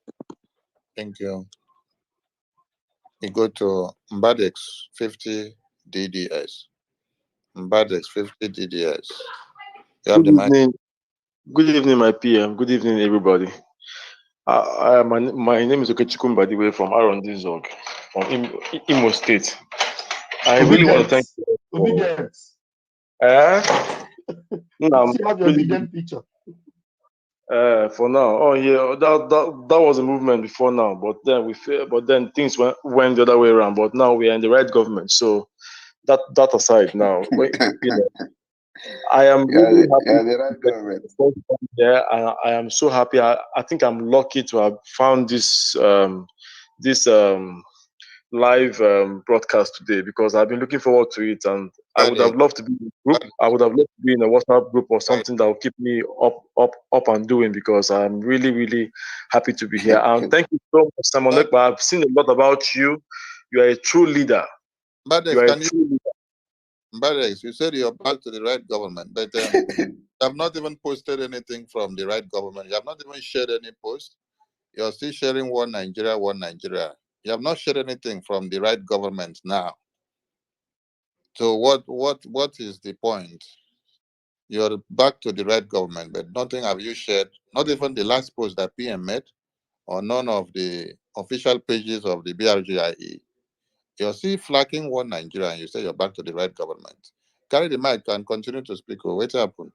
Thank you. We go to Mbadex 50 DDS. Mbadex 50 DDS. You have Good the mic. evening. Good evening, my PM. Good evening, everybody. My name is Okechukwu Mbadiwe from Arondizog, from Imo State. I really want to thank you. Obedience. No, See how the obedient picture. for now. Oh yeah, that was a movement before now, but then things went the other way around. But now we are in the right government. So that aside, now I am really happy. the right government. Yeah, I am so happy. I think I'm lucky to have found this live broadcast today, because I've been looking forward to it, and I would have loved to be in a group. I would have loved to be in a WhatsApp group or something that will keep me up and doing, because I'm really happy to be here. And thank you so much, Simon Ekpa. I've seen a lot about you. You are a true leader. You are a true leader. Mbadex, you said you're back to the right government, but you have not even posted anything from the right government. You have not even shared any post. You're still sharing one Nigeria, one Nigeria. You have not shared anything from the right government now. So what is the point? You're back to the right government, but nothing have you shared, not even the last post that PM made, or none of the official pages of the BRGIE. You're still flagging one Nigeria, and you say you're back to the right government. Carry the mic and continue to speak. What happened?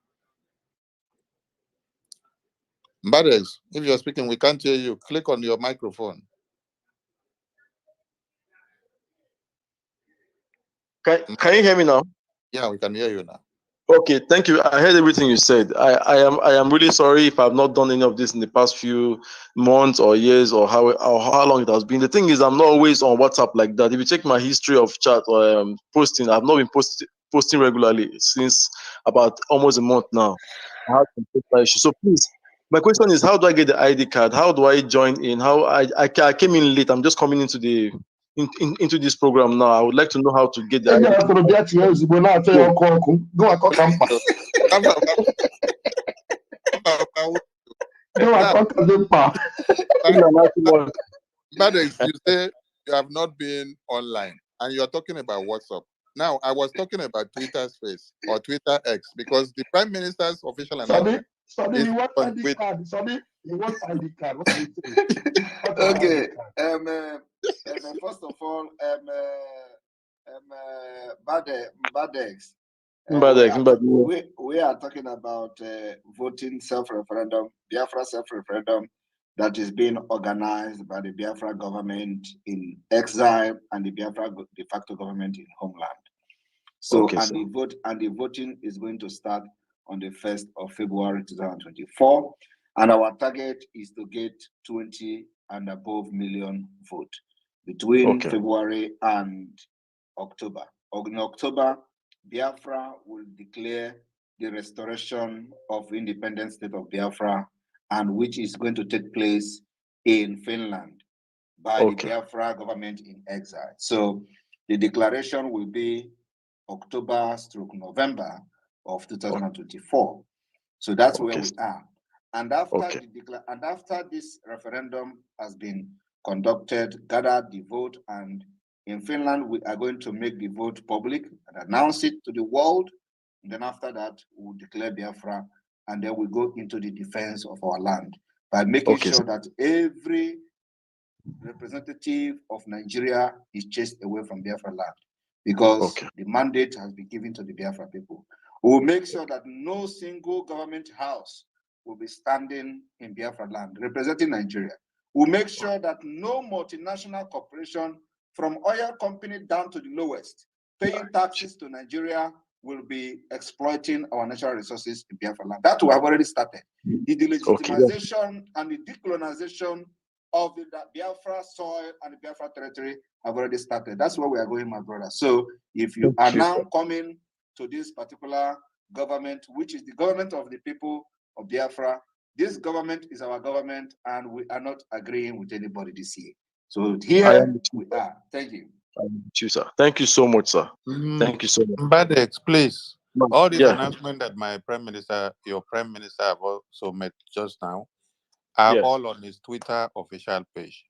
Mbadex, if you're speaking, we can't hear you. Click on your microphone. Can you hear me now? Yeah, we can hear you now. Okay, thank you. I heard everything you said. I am really sorry if I've not done any of this in the past few months or years, or how long it has been. The thing is, I'm not always on WhatsApp like that. If you check my history of chat or posting, I've not been posting regularly since about almost a month now. I have some personal issues. So please, my question is, how do I get the ID card? How do I join in? How I came in late. I'm just coming into into this program now. I would like to know how to get the ID Mbadex, you say you have not been online, and you're talking about WhatsApp. Now, I was talking about Twitter Space or Twitter X, because the Prime Minister's official announcement is you want on ID Twitter. card. You want ID card. What do you say? Okay. First of all, Mbadex. We are talking about voting self-referendum, Biafra self-referendum, that is being organized by the Biafra government in exile and the Biafra de facto government in homeland. So, the voting is going to start on the 1st of February 2024, and our target is to get 20 and above million vote between February and October. In October, Biafra will declare the restoration of independent state of Biafra, and which is going to take place in Finland by the Biafra government in exile. So the declaration will be October/November of 2024. So that's where we are. And after this referendum has been conducted, gathered the vote, and in Finland we are going to make the vote public and announce it to the world. And then after that, we'll declare Biafra, and then we go into the defense of our land by making sure that every representative of Nigeria is chased away from Biafra land, because the mandate has been given to the Biafra people. We will make sure that no single government house will be standing in Biafra land representing Nigeria. We'll make sure that no multinational corporation from oil company down to the lowest paying taxes to Nigeria will be exploiting our natural resources in Biafra land. That we have already started. The delegitimization and the decolonization of the Biafra soil and the Biafra territory have already started. That's where we are going, my brother. So if you are now coming to this particular government, which is the government of the people of Biafra, this government is our government, and we are not agreeing with anybody this year. So here we are. Thank you. Sir. Thank you so much, sir. Thank you so much. Badex, please. All this announcement that my prime minister, your prime minister, have also made just now, are all on his Twitter official page.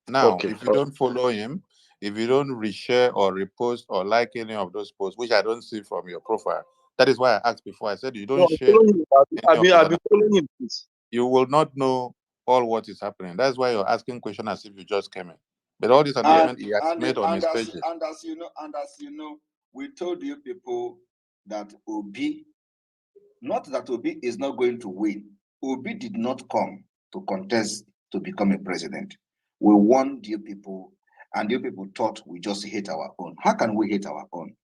Now, if you don't follow him, if you don't reshare or repost or like any of those posts, which I don't see from your profile, that is why I asked before. I said you don't share. I've been following him, please. You will not know all what is happening. That's why you're asking questions as if you just came in. But all this announcement he has made on his page. And as you know, we told you people that Obi, not that Obi is not going to win. Obi did not come to contest to become a president. We warned you people, and you people thought we just hate our own. How can we hate our own?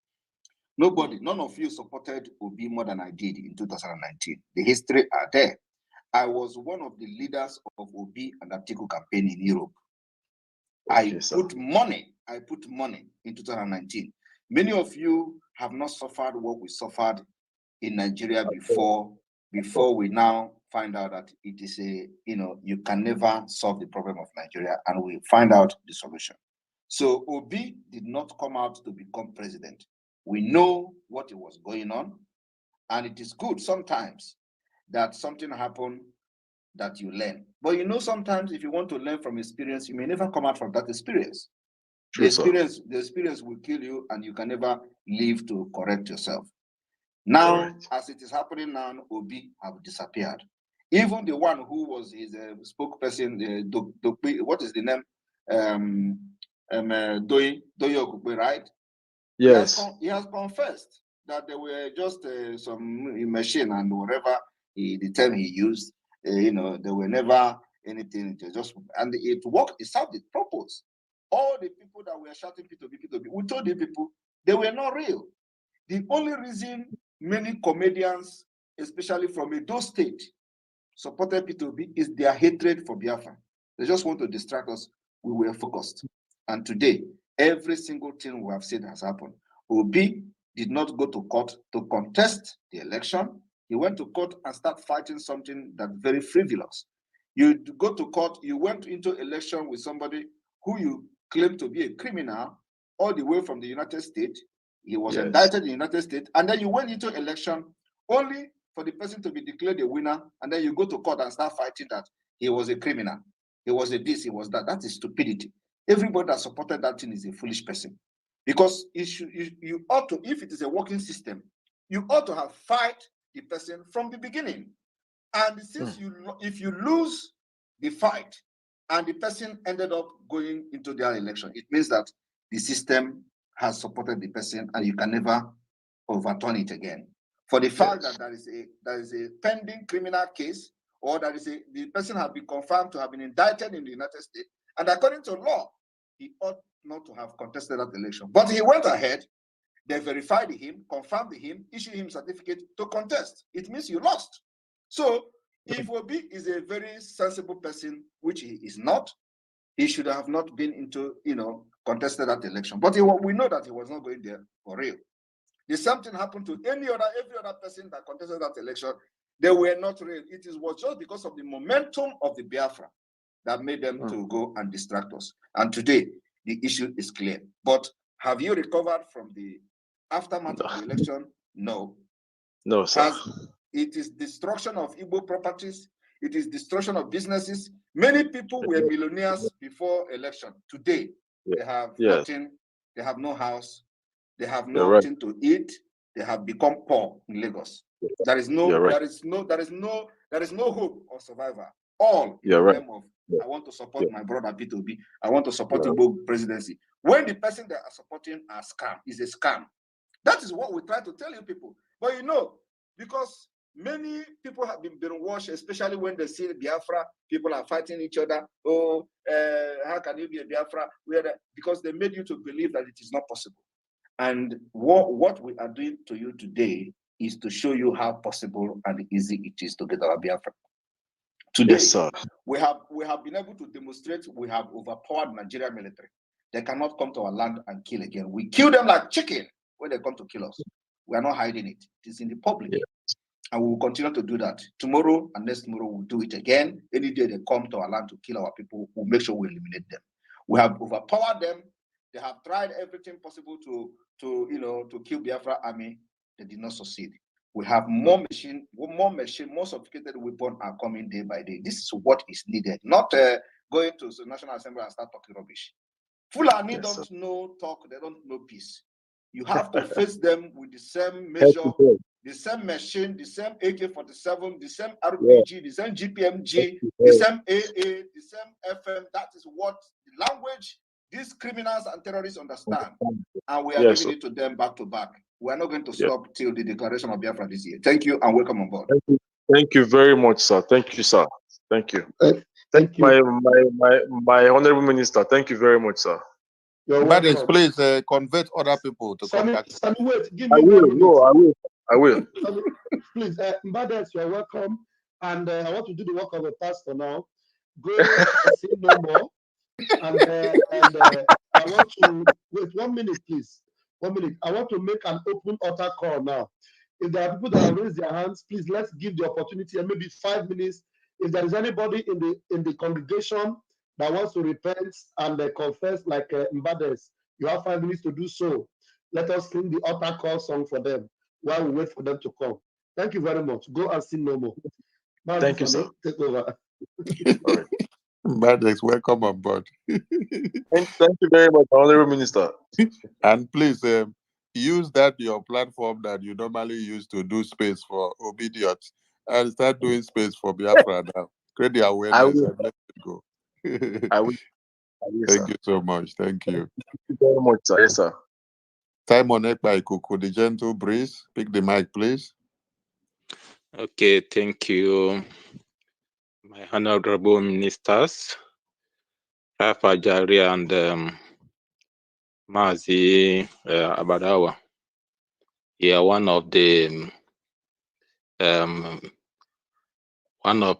None of you supported Obi more than I did in 2019. The history are there. I was one of the leaders of Obi and Atiku campaign in Europe. I put money in 2019. Many of you have not suffered what we suffered in Nigeria before we now find out that it is you can never solve the problem of Nigeria, and we find out the solution. So Obi did not come out to become president. We know what was going on, and it is good sometimes that something happened that you learn. But sometimes if you want to learn from experience, you may never come out from that experience. The experience will kill you, and you can never live to correct yourself. Now, as it is happening now, Obi have disappeared. Even the one who was his spokesperson, what is the name? Doyi Okupe, right? Yes. He has confessed that they were just some machine and whatever the term he used. They were never anything. And it worked. It served its purpose. All the people that were shouting P2B, we told the people they were not real. The only reason many comedians, especially from Edo State, supported P2B is their hatred for Biafra. They just want to distract us. We were focused. And today, every single thing we have said has happened. Obi did not go to court to contest the election. He went to court and started fighting something that's very frivolous. You go to court, you went into election with somebody who you claim to be a criminal all the way from the United States. He was indicted in the United States, and then you went into election only for the person to be declared a winner, and then you go to court and start fighting that he was a criminal. He was a this, he was that. That is stupidity. Everybody that supported that thing is a foolish person. Because you ought to, if it is a working system, you ought to have fight the person from the beginning. And since if you lose the fight and the person ended up going into their election, it means that the system has supported the person and you can never overturn it again. For the fact that there is a pending criminal case, or the person has been confirmed to have been indicted in the United States, and according to law, he ought not to have contested that election. But he went ahead, they verified him, confirmed him, issued him certificate to contest. It means you lost. So if Obi is a very sensible person, which he is not, he should have not been into, contested that election. But we know that he was not going there for real. The same thing happened to every other person that contested that election. They were not real. It was just because of the momentum of the Biafra that made them to go and distract us. And today, the issue is clear. But have you recovered from the aftermath of the election? No. No, sir. It is destruction of Igbo properties. It is destruction of businesses. Many people were millionaires before election. Today, they have nothing. They have no house. They have nothing to eat. They have become poor in Lagos. There is no hope of survival. All in the name of I want to support my brother P2B. I want to support Igbo presidency. When the person they are supporting is a scam. That is what we try to tell you people. But because Many people have been brainwashed, especially when they see Biafra, people are fighting each other. Oh, how can you be a Biafra? Because they made you to believe that it is not possible. And what we are doing to you today is to show you how possible and easy it is to get our Biafra. Today, Yes, sir. we have been able to demonstrate we have overpowered Nigerian military. They cannot come to our land and kill again. We kill them like chicken when they come to kill us. We are not hiding it. It is in the public. Yes. And we will continue to do that. Tomorrow and next tomorrow, we'll do it again. Any day they come to our land to kill our people, we'll make sure we eliminate them. We have overpowered them. They have tried everything possible to kill Biafra army. They did not succeed. We have more more sophisticated weapons are coming day by day. This is what is needed, not going to the National Assembly and start talking rubbish. Fulani don't know talk, they don't know peace. You have to face them with the same measure, the same machine, the same AK-47, the same RPG, the same GPMG, the same AA, the same FM. That is what the language these criminals and terrorists understand. And we are giving it to them back to back. We are not going to stop till the declaration of Biafra this year. Thank you and welcome on board. Thank you very much, sir. Thank you, sir. Thank you. Thank you. My honorable minister, thank you very much, sir. Mbades, please convert other people to contact. Sammy, wait, give I me will. 1 minute. No, I will. Sammy, please, Mbades, you're welcome. And I want to do the work of a pastor now. Go and sin no more. And I want to wait 1 minute, please. 1 minute. I want to make an open altar call now. If there are people that have raised their hands, please let's give the opportunity and maybe 5 minutes. If there is anybody in the congregation that wants to repent and confess like Mbades, you have 5 minutes to do so. Let us sing the altar call song for them while we wait for them to come. Thank you very much. Go and sin no more. Thank you, sir. Take over. All right. Mbades, welcome on board. Thank you very much, honorable minister. And please use that your platform that you normally use to do space for obedience and start doing space for Biafra now. Create the awareness and let it go. I will. Thank you so much. Thank you. Thank you very much, sir. Yes, sir. Simon Ekpa Ikuku, the gentle breeze. Pick the mic, please. Okay, thank you, my honorable ministers, Rafa Jari and Mazi Abadawa. Yeah, one of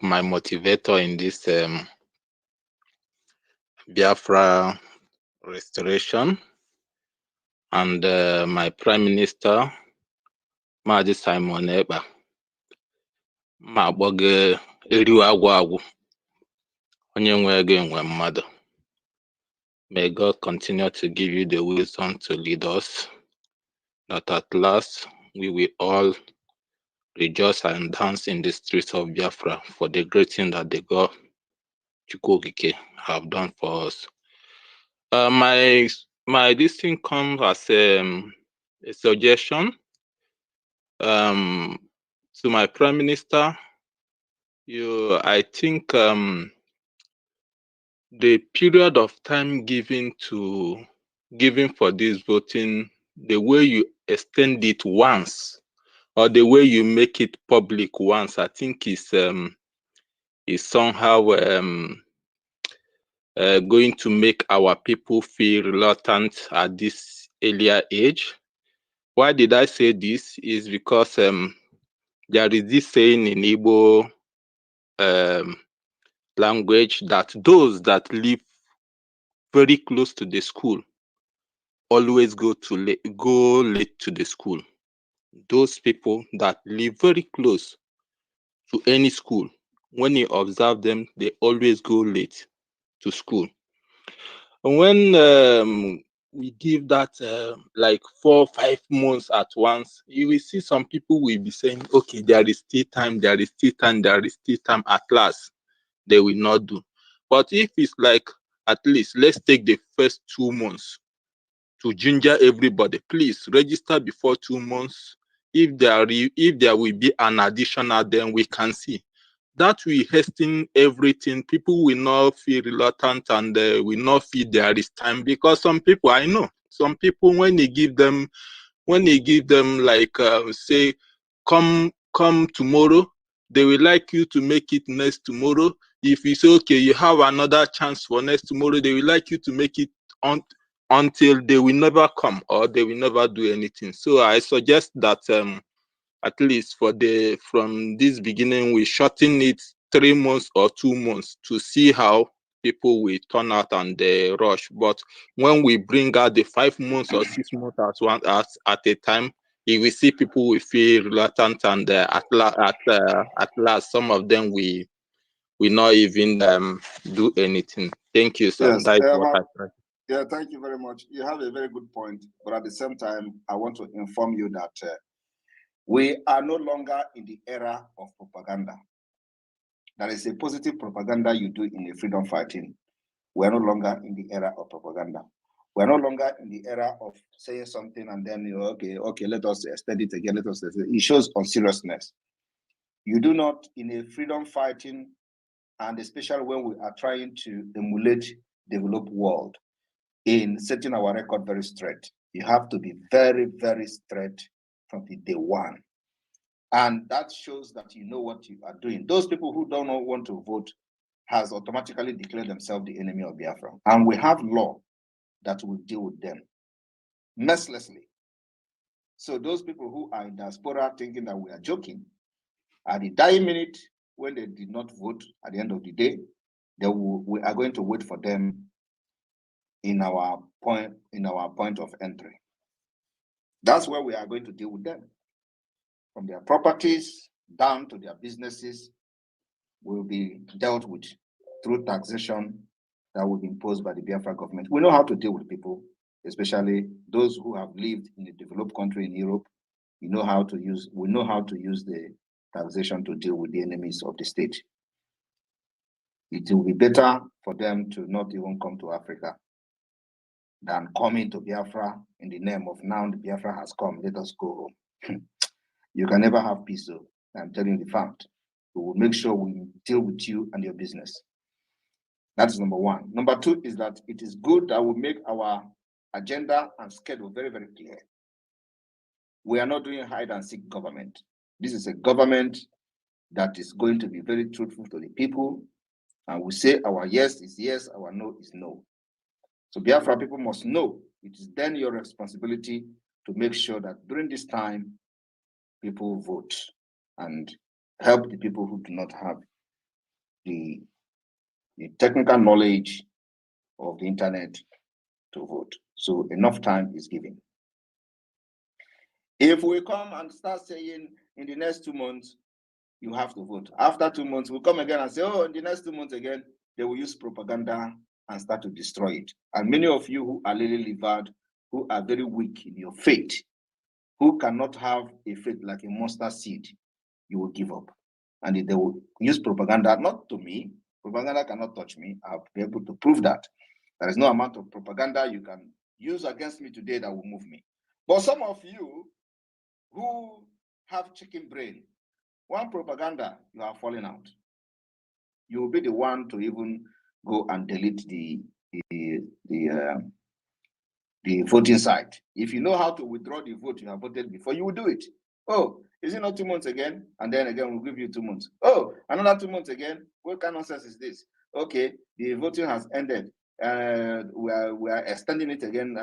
my motivator in this Biafra restoration, and my Prime Minister, Mazi Simon Ekpa. Ma agboge eriwe agwụ agwụ onye nwe ego enwe mmadụ. May God continue to give you the wisdom to lead us, that at last we will all rejoice and dance in the streets of Biafra for the great thing that the God Chukwukike have done for us. My this thing comes as a suggestion to my Prime Minister. I think the period of time given for this voting, the way you extend it once, or the way you make it public once, I think is somehow going to make our people feel reluctant at this earlier age. Why did I say this? Is because there is this saying in Igbo language that those that live very close to the school always go late to the school. Those people that live very close to any school, when you observe them, they always go late to school. And when we give that like 4 or 5 months at once, you will see some people will be saying, okay, there is still time, there is still time, there is still time. At last, they will not do. But if it's like, at least, let's take the first 2 months to ginger everybody. Please register before 2 months. If there will be an additional, then we can see. That will hasten everything. People will not feel reluctant and will not feel there is time, because some people, I know, some people when they give them like say, come come tomorrow, they will like you to make it next tomorrow. If you say, okay, you have another chance for next tomorrow, they will like you to make it on until they will never come or they will never do anything. So I suggest that at least from this beginning, we shorten it 3 months or 2 months to see how people will turn out and they rush. But when we bring out the 5 months or 6 months at a time, if we see people will feel reluctant, and at last, some of them will not even do anything. Thank you, sir. Yes. That is what I think. Yeah, thank you very much. You have a very good point, but at the same time, I want to inform you that we are no longer in the era of propaganda. There is a positive propaganda you do in the freedom fighting. We are no longer in the era of propaganda. We are no longer in the era of saying something and then, okay, let us extend it again. It shows unseriousness. You do not, in a freedom fighting, and especially when we are trying to emulate developed world, in setting our record very straight. You have to be very, very straight from the day one. And that shows that you know what you are doing. Those people who don't want to vote has automatically declared themselves the enemy of Biafra. And we have law that will deal with them mercilessly. So those people who are in diaspora thinking that we are joking, at the dying minute when they did not vote at the end of the day, we are going to wait for them in our point of entry. That's where we are going to deal with them. From their properties down to their businesses will be dealt with through taxation that will be imposed by the Biafra government. We know how to deal with people, especially those who have lived in a developed country in Europe. We know how to use the taxation to deal with the enemies of the state. It will be better for them to not even come to Africa than coming to Biafra in the name of now the Biafra has come, let us go home. You can never have peace, though. I'm telling you the fact. We will make sure we deal with you and your business. That is number one. Number two is that it is good that we make our agenda and schedule very, very clear. We are not doing hide and seek government. This is a government that is going to be very truthful to the people. And we say our yes is yes, our no is no. So Biafra people must know it is then your responsibility to make sure that during this time, people vote and help the people who do not have the technical knowledge of the internet to vote. So enough time is given. If we come and start saying in the next 2 months, you have to vote. After 2 months, we'll come again and say, oh, in the next 2 months again, they will use propaganda and start to destroy it. And many of you who are lily-livered, who are very weak in your faith, who cannot have a faith like a mustard seed, you will give up. And they will use propaganda, not to me. Propaganda cannot touch me. I'll be able to prove that. There is no amount of propaganda you can use against me today that will move me. But some of you who have chicken brain, one propaganda, you are falling out. You will be the one to even go and delete the voting site. If you know how to withdraw the vote you have voted before, you will do it. Oh, is it not 2 months again? And then again, we'll give you 2 months. Oh, another 2 months again? What kind of nonsense is this? Okay, the voting has ended. We are extending it again.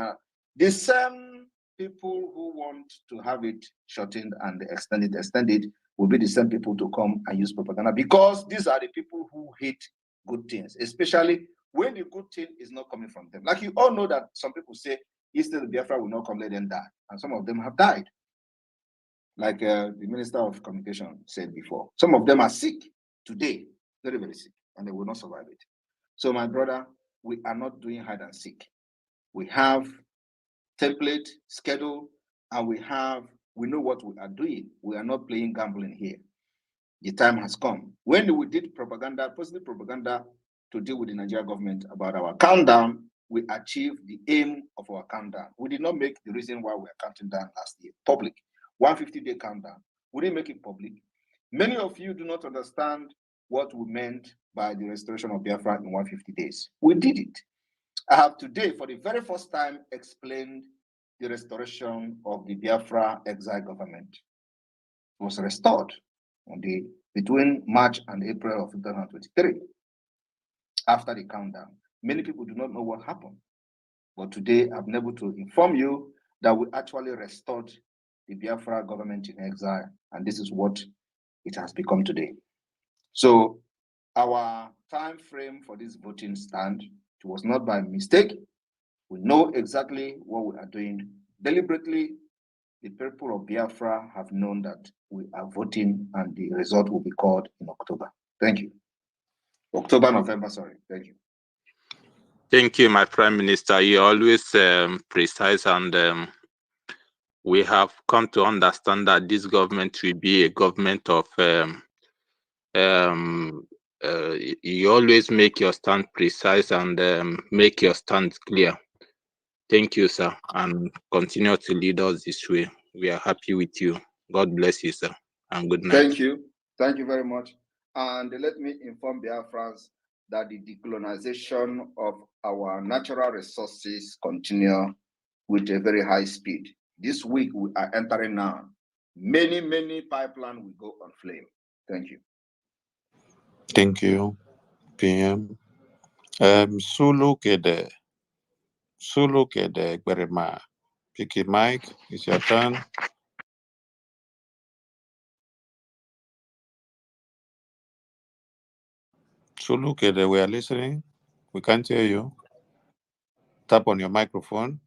The same people who want to have it shortened and extended will be the same people to come and use propaganda, because these are the people who hate good things, especially when the good thing is not coming from them. Like you all know that some people say, instead the Biafra will not come, let them die. And some of them have died. Like the Minister of Communication said before. Some of them are sick today, very, very sick, and they will not survive it. So my brother, we are not doing hide and seek. We have template, schedule, and we know what we are doing. We are not playing gambling here. The time has come. When we did propaganda, positive propaganda, to deal with the Nigerian government about our countdown, we achieved the aim of our countdown. We did not make the reason why we are counting down last year public. 150-day countdown. We didn't make it public. Many of you do not understand what we meant by the restoration of Biafra in 150 days. We did it. I have today, for the very first time, explained the restoration of the Biafra exile government. was restored between March and April of 2023 after the countdown. Many people do not know what happened, but today I've been able to inform you that we actually restored the Biafra government in exile, and this is what it has become today. So our time frame for this voting stand, it was not by mistake. We know exactly what we are doing. Deliberately, the people of Biafra have known that we are voting and the result will be called in October. Thank you. November, sorry. Thank you. Thank you, my Prime Minister. You're always precise, and we have come to understand that this government will be a government of you always make your stand precise and make your stand clear. Thank you, sir, and continue to lead us this way. We are happy with you. God bless you, sir, and good night. Thank you. Thank you very much. And let me inform Biafrans that the decolonization of our natural resources continue with a very high speed. This week we are entering now. Many pipelines will go on flame. Thank you. Thank you, PM. Sulu Kede Gberema. Picky Mike, it's your turn. Sulu Kede, we are listening. We can't hear you. Tap on your microphone.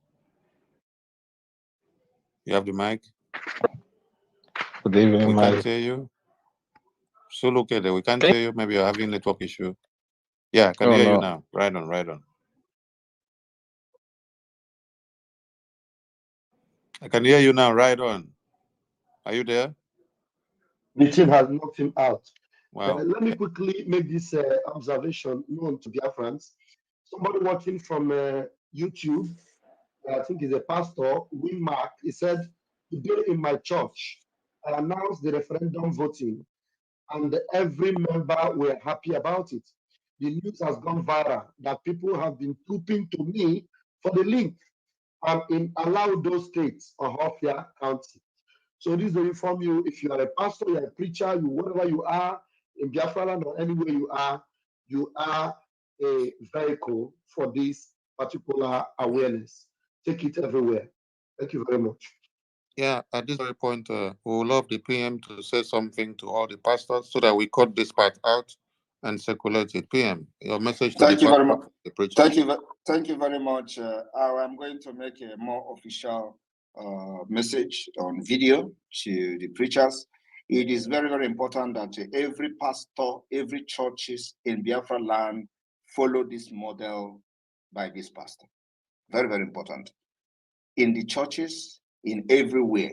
You have the mic. Good evening, we can't hear you. Sulu Kede, we can't hear you. Maybe you're having a network issue. Yeah, I can hear you now. Right on. I can hear you now. Right on. Are you there? The team has knocked him out. Wow. Let me quickly make this observation known to Biafrans. Somebody watching from YouTube, I think he's a pastor, Winmark, he said, today in my church, I announced the referendum voting, and every member were happy about it. The news has gone viral that people have been trooping to me for the link. I'm in Alaudo State, Ohofia County. So this will inform you if you are a pastor, you're a preacher, you whatever you are, in Biafra land or anywhere you are a vehicle for this particular awareness. Take it everywhere. Thank you very much. Yeah, at this very point, we would love the PM to say something to all the pastors so that we cut this part out and circulate it. PM, your message to Thank you very much. the preacher. Thank you very much. I'm going to make a more official message on video to the preachers. It is very, very important that every pastor, every churches in Biafra land follow this model by this pastor. Very, very important. In the churches, in everywhere,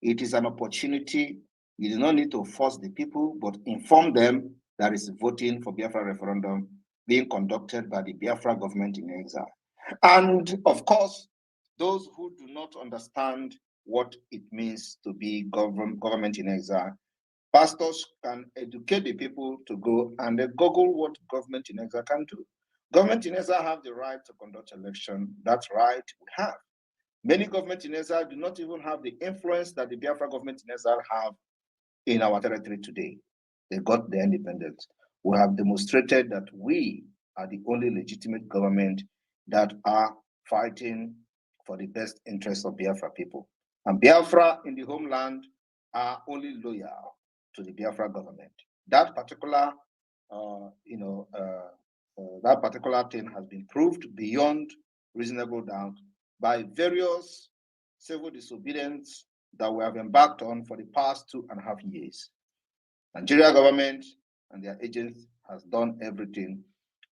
it is an opportunity. You do not need to force the people, but inform them that is voting for Biafra referendum being conducted by the Biafra government in exile. And of course, those who do not understand what it means to be government in exile, pastors can educate the people to go and Google what government in exile can do. Government in exile have the right to conduct election. That's right, we have. Many governments in exile do not even have the influence that the Biafra government in exile have in our territory today. They got their independence. We have demonstrated that we are the only legitimate government that are fighting for the best interests of Biafra people. And Biafra in the homeland are only loyal to the Biafra government. That particular, that particular thing has been proved beyond reasonable doubt by various civil disobedience that we have embarked on for the past 2.5 years. Nigeria government and their agents has done everything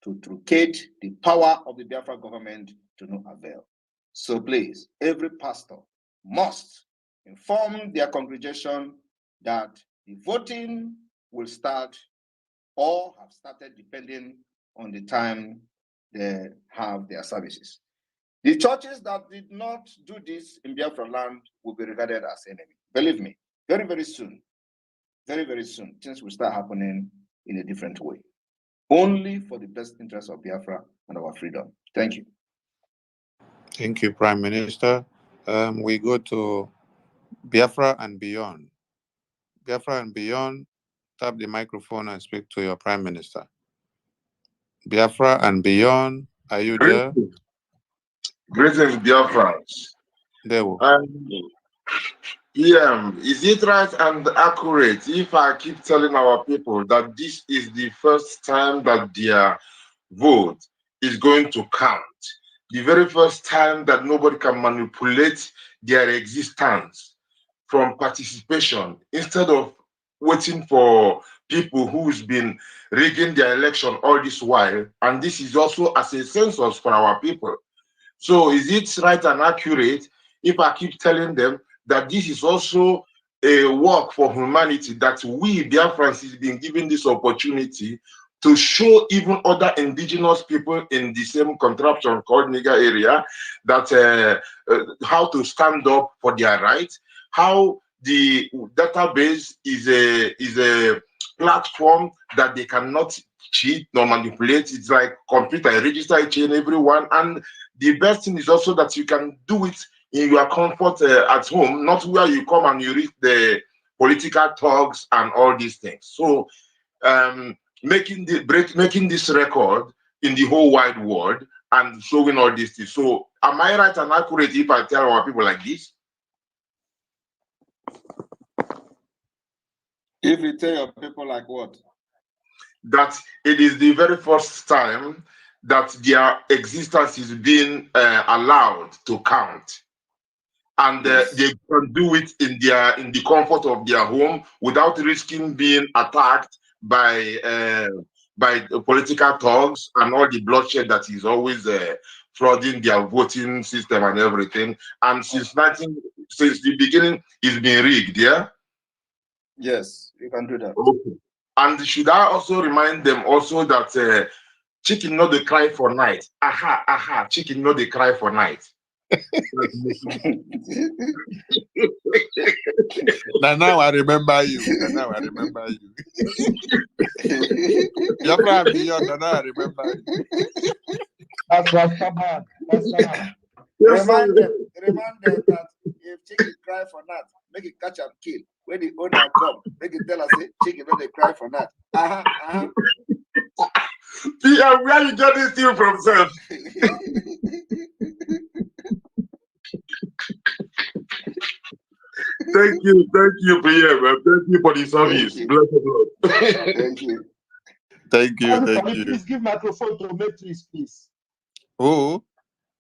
to truncate the power of the Biafra government to no avail. So please, every pastor must inform their congregation that the voting will start or have started depending on the time they have their services. The churches that did not do this in Biafra land will be regarded as enemy. Believe me, very, very soon, things will start happening in a different way. Only for the best interest of Biafra and our freedom. Thank you. Thank you, Prime Minister. We go to Biafra and beyond. Biafra and beyond, tap the microphone and speak to your Prime Minister. Biafra and beyond, are you there? Greetings, Biafrans. There we Is it right and accurate if I keep telling our people that this is the first time that their vote is going to count? The very first time that nobody can manipulate their existence from participation, instead of waiting for people who's been rigging their election all this while. And this is also as a census for our people. So is it right and accurate if I keep telling them that this is also a work for humanity, that we, Biafrans, is being given this opportunity to show even other indigenous people in the same contraption called Niger area that how to stand up for their rights, how the database is a platform that they cannot cheat nor manipulate. It's like computer, register each and everyone. And the best thing is also that you can do it in your comfort at home, not where you come and you read the political talks and all these things. So making this record in the whole wide world and showing all these things. So am I right and accurate if I tell our people like this? If you tell your people like what? That it is the very first time that their existence is being allowed to count, and they can do it in the comfort of their home without risking being attacked by political thugs and all the bloodshed that is always flooding their voting system and everything. And since the beginning, it's been rigged. Yeah. Yes, you can do that. Okay. And should I also remind them also that chicken no dey cry for night? Aha, aha, chicken no dey cry for night. Now I remember you. Now I remember you. Biafra and beyond, now I remember you. That's Rastaman. Rastaman. Remind them that if chicken cry for night, make it catch and kill. When the owner come, make it tell us, say, chicken when they cry for night. Yeah, where you get this thing from, sir? Thank you, PM. Thank you for the service. Bless the Lord. Thank you. Thank you, Everybody, thank you. please give microphone to Matrix, please. Who?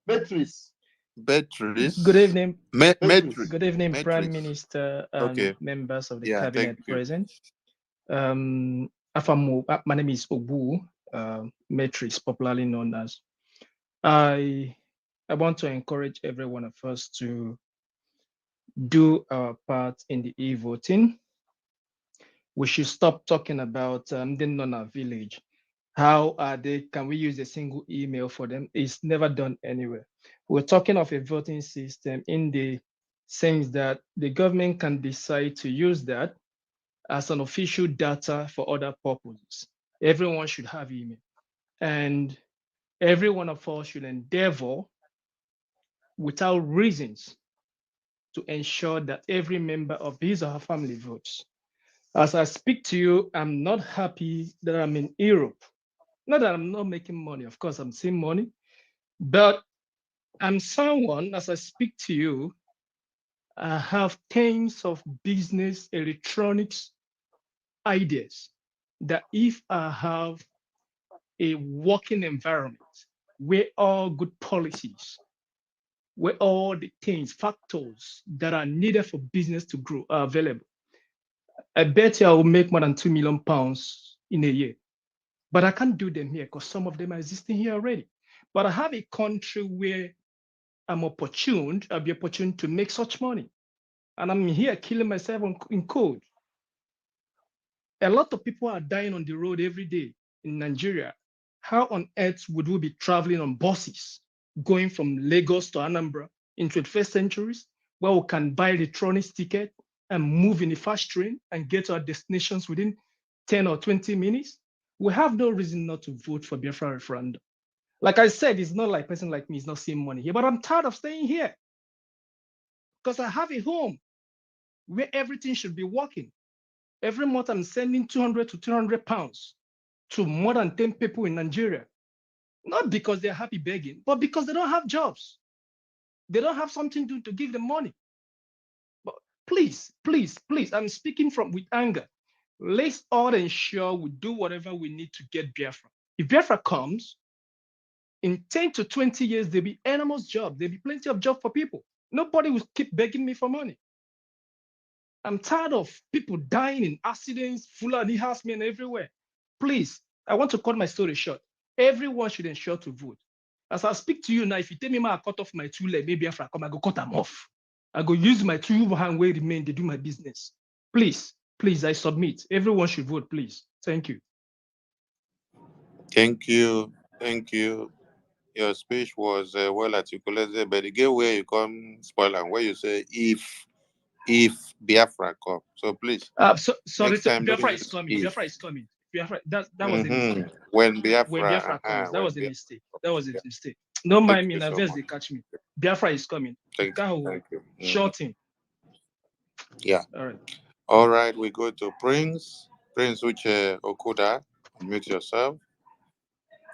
Matrix. Beatrice. Good evening. Matrix. Good evening, Matrix. Prime Minister and Okay. members of the Yeah, cabinet thank you. present. My name is Obu, Matrix, popularly known as. I want to encourage every one of us to do our part in the e-voting. We should stop talking about the Nona village. How can we use a single email for them? It's never done anywhere. We're talking of a voting system in the sense that the government can decide to use that as an official data for other purposes. Everyone should have email. And every one of us should endeavor without reasons to ensure that every member of his or her family votes. As I speak to you, I'm not happy that I'm in Europe. Not that I'm not making money, of course, I'm seeing money, but I'm someone, as I speak to you, I have tens of business electronics ideas that if I have a working environment where all good policies, where all the things, factors that are needed for business to grow are available, I bet you I will make more than £2 million in a year. But I can't do them here because some of them are existing here already. But I have a country where I'll be opportune to make such money. And I'm here killing myself in cold. A lot of people are dying on the road every day in Nigeria. How on earth would we be traveling on buses going from Lagos to Anambra in 21st centuries where we can buy electronics ticket and move in the fast train and get to our destinations within 10 or 20 minutes? We have no reason not to vote for Biafra referendum. Like I said, it's not like a person like me is not seeing money here, but I'm tired of staying here because I have a home where everything should be working. Every month, I'm sending 200 to 300 pounds to more than 10 people in Nigeria. Not because they're happy begging, but because they don't have jobs. They don't have something to give them money. But please, please, please, I'm speaking with anger. Let's all ensure we do whatever we need to get Biafra. If Biafra comes, in 10 to 20 years, there'll be enormous jobs. There'll be plenty of jobs for people. Nobody will keep begging me for money. I'm tired of people dying in accidents, Fulani harassment everywhere. Please, I want to cut my story short. Everyone should ensure to vote. As I speak to you now, if you tell me I cut off my 2 legs, maybe after I come, I go cut them off. I go use my 2 hand where remain to do my business. Please, please, I submit. Everyone should vote, please. Thank you. Thank you. Thank you. Your speech was well articulated, but again, where you come spoil and where you say if Biafra come. So please, Sorry, next time don't Biafra is use coming. if. Biafra is coming. Biafra, that was a mistake. When When Biafra, Biafra comes, that when was a Biafra mistake. comes, That was a yeah. mistake. Don't Thank mind me, you now so verse much. they catch me. Biafra is coming. Thank you. Shorting. Yeah. All right. All right, we go to Prince. Prince Uche Okuda, unmute yourself.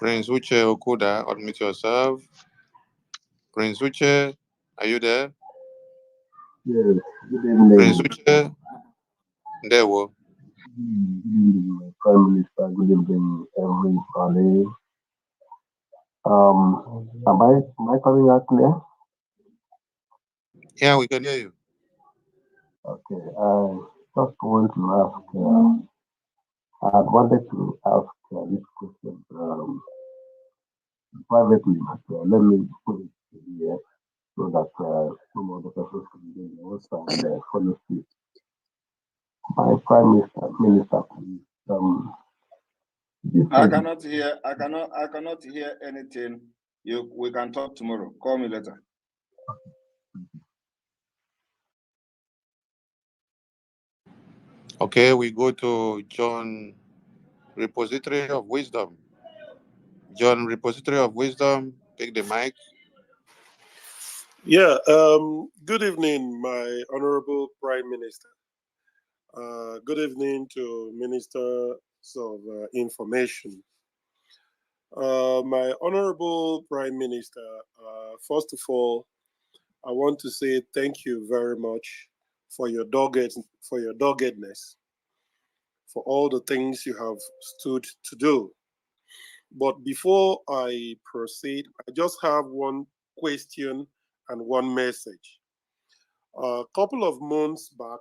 Prince Uche Okuda, unmute yourself. Prince Uche, are you there? Yes, good evening. Prince Uche, there we. Good evening, Prime Minister. Good evening, everybody. Am I coming out clear? Yeah, we can hear you. Okay. I just want to ask. I wanted to ask this question privately, but let me put it here so that some other persons can get the answer and follow suit. My Prime Minister, please. I cannot hear anything. We can talk tomorrow. Call me later. Okay, we go to John, Repository of Wisdom. John, Repository of Wisdom, take the mic. Yeah, good evening, my Honorable Prime Minister. Good evening to Ministers of Information. My Honorable Prime Minister, first of all, I want to say thank you very much for your doggedness, for all the things you have stood to do. But before I proceed, I just have one question and one message. A couple of months back,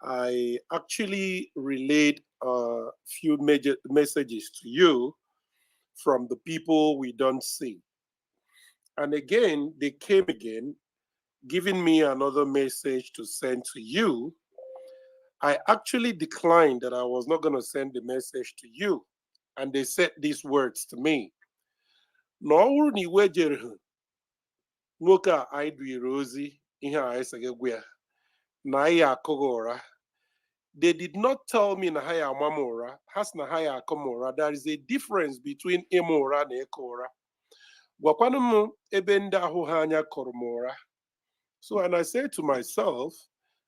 I actually relayed a few major messages to you from the people we don't see. And again, they came again, giving me another message to send to you. I actually declined that I was not going to send the message to you. And they said these words to me. No ni wejeru nwoke I duire ozi ihe a esege gwa ya na ya akogora. They did not tell me na haya amamora, has na haya akomora. There is a difference between emora and ekora. Gwakwanum ebenda hanya koromora. So, and I said to myself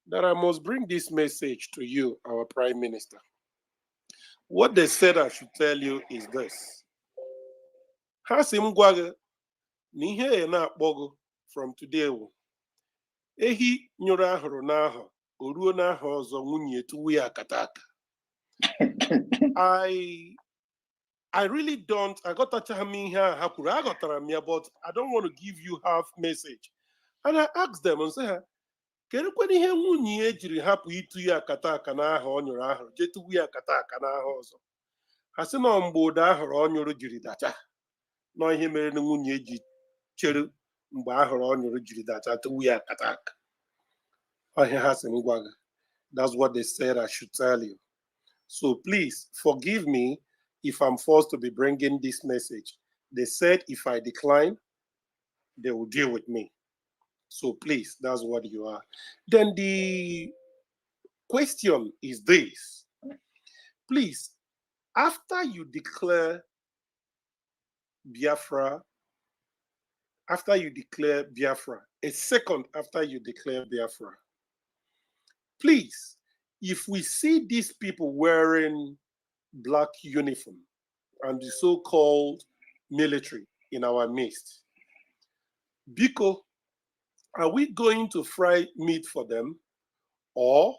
that I must bring this message to you, our Prime Minister. What they said I should tell you is this. Hasim gwaga ni ihe na akpogo from today. Ehi nyoro ahụrụ n'ahụ, o ruo n'ahụ ọzọ nwunye tuwu ya akataka. I really don't. I got to me here. I got to but I don't want to give you half message. And I asked them and said, "Can you kwani he nwunye ejiri hapu itu ya akataka na ahụ onyoro ahụ, je tuwu ya akataka na ahụ ọzọ." Ha sị na mgbe ụda ahụrụ onyoro jiri dacha. No ihe mere na nwunye ji chere mgbe ahụrụ onyoro jiri dacha tuwu ya akataka. That's what they said I should tell you. So please forgive me if I'm forced to be bringing this message. They said if I decline, they will deal with me. So please, that's what you are. Then the question is this. Please, after you declare Biafra, a second after you declare Biafra, please, if we see these people wearing black uniform and the so-called military in our midst, Biko, are we going to fry meat for them, or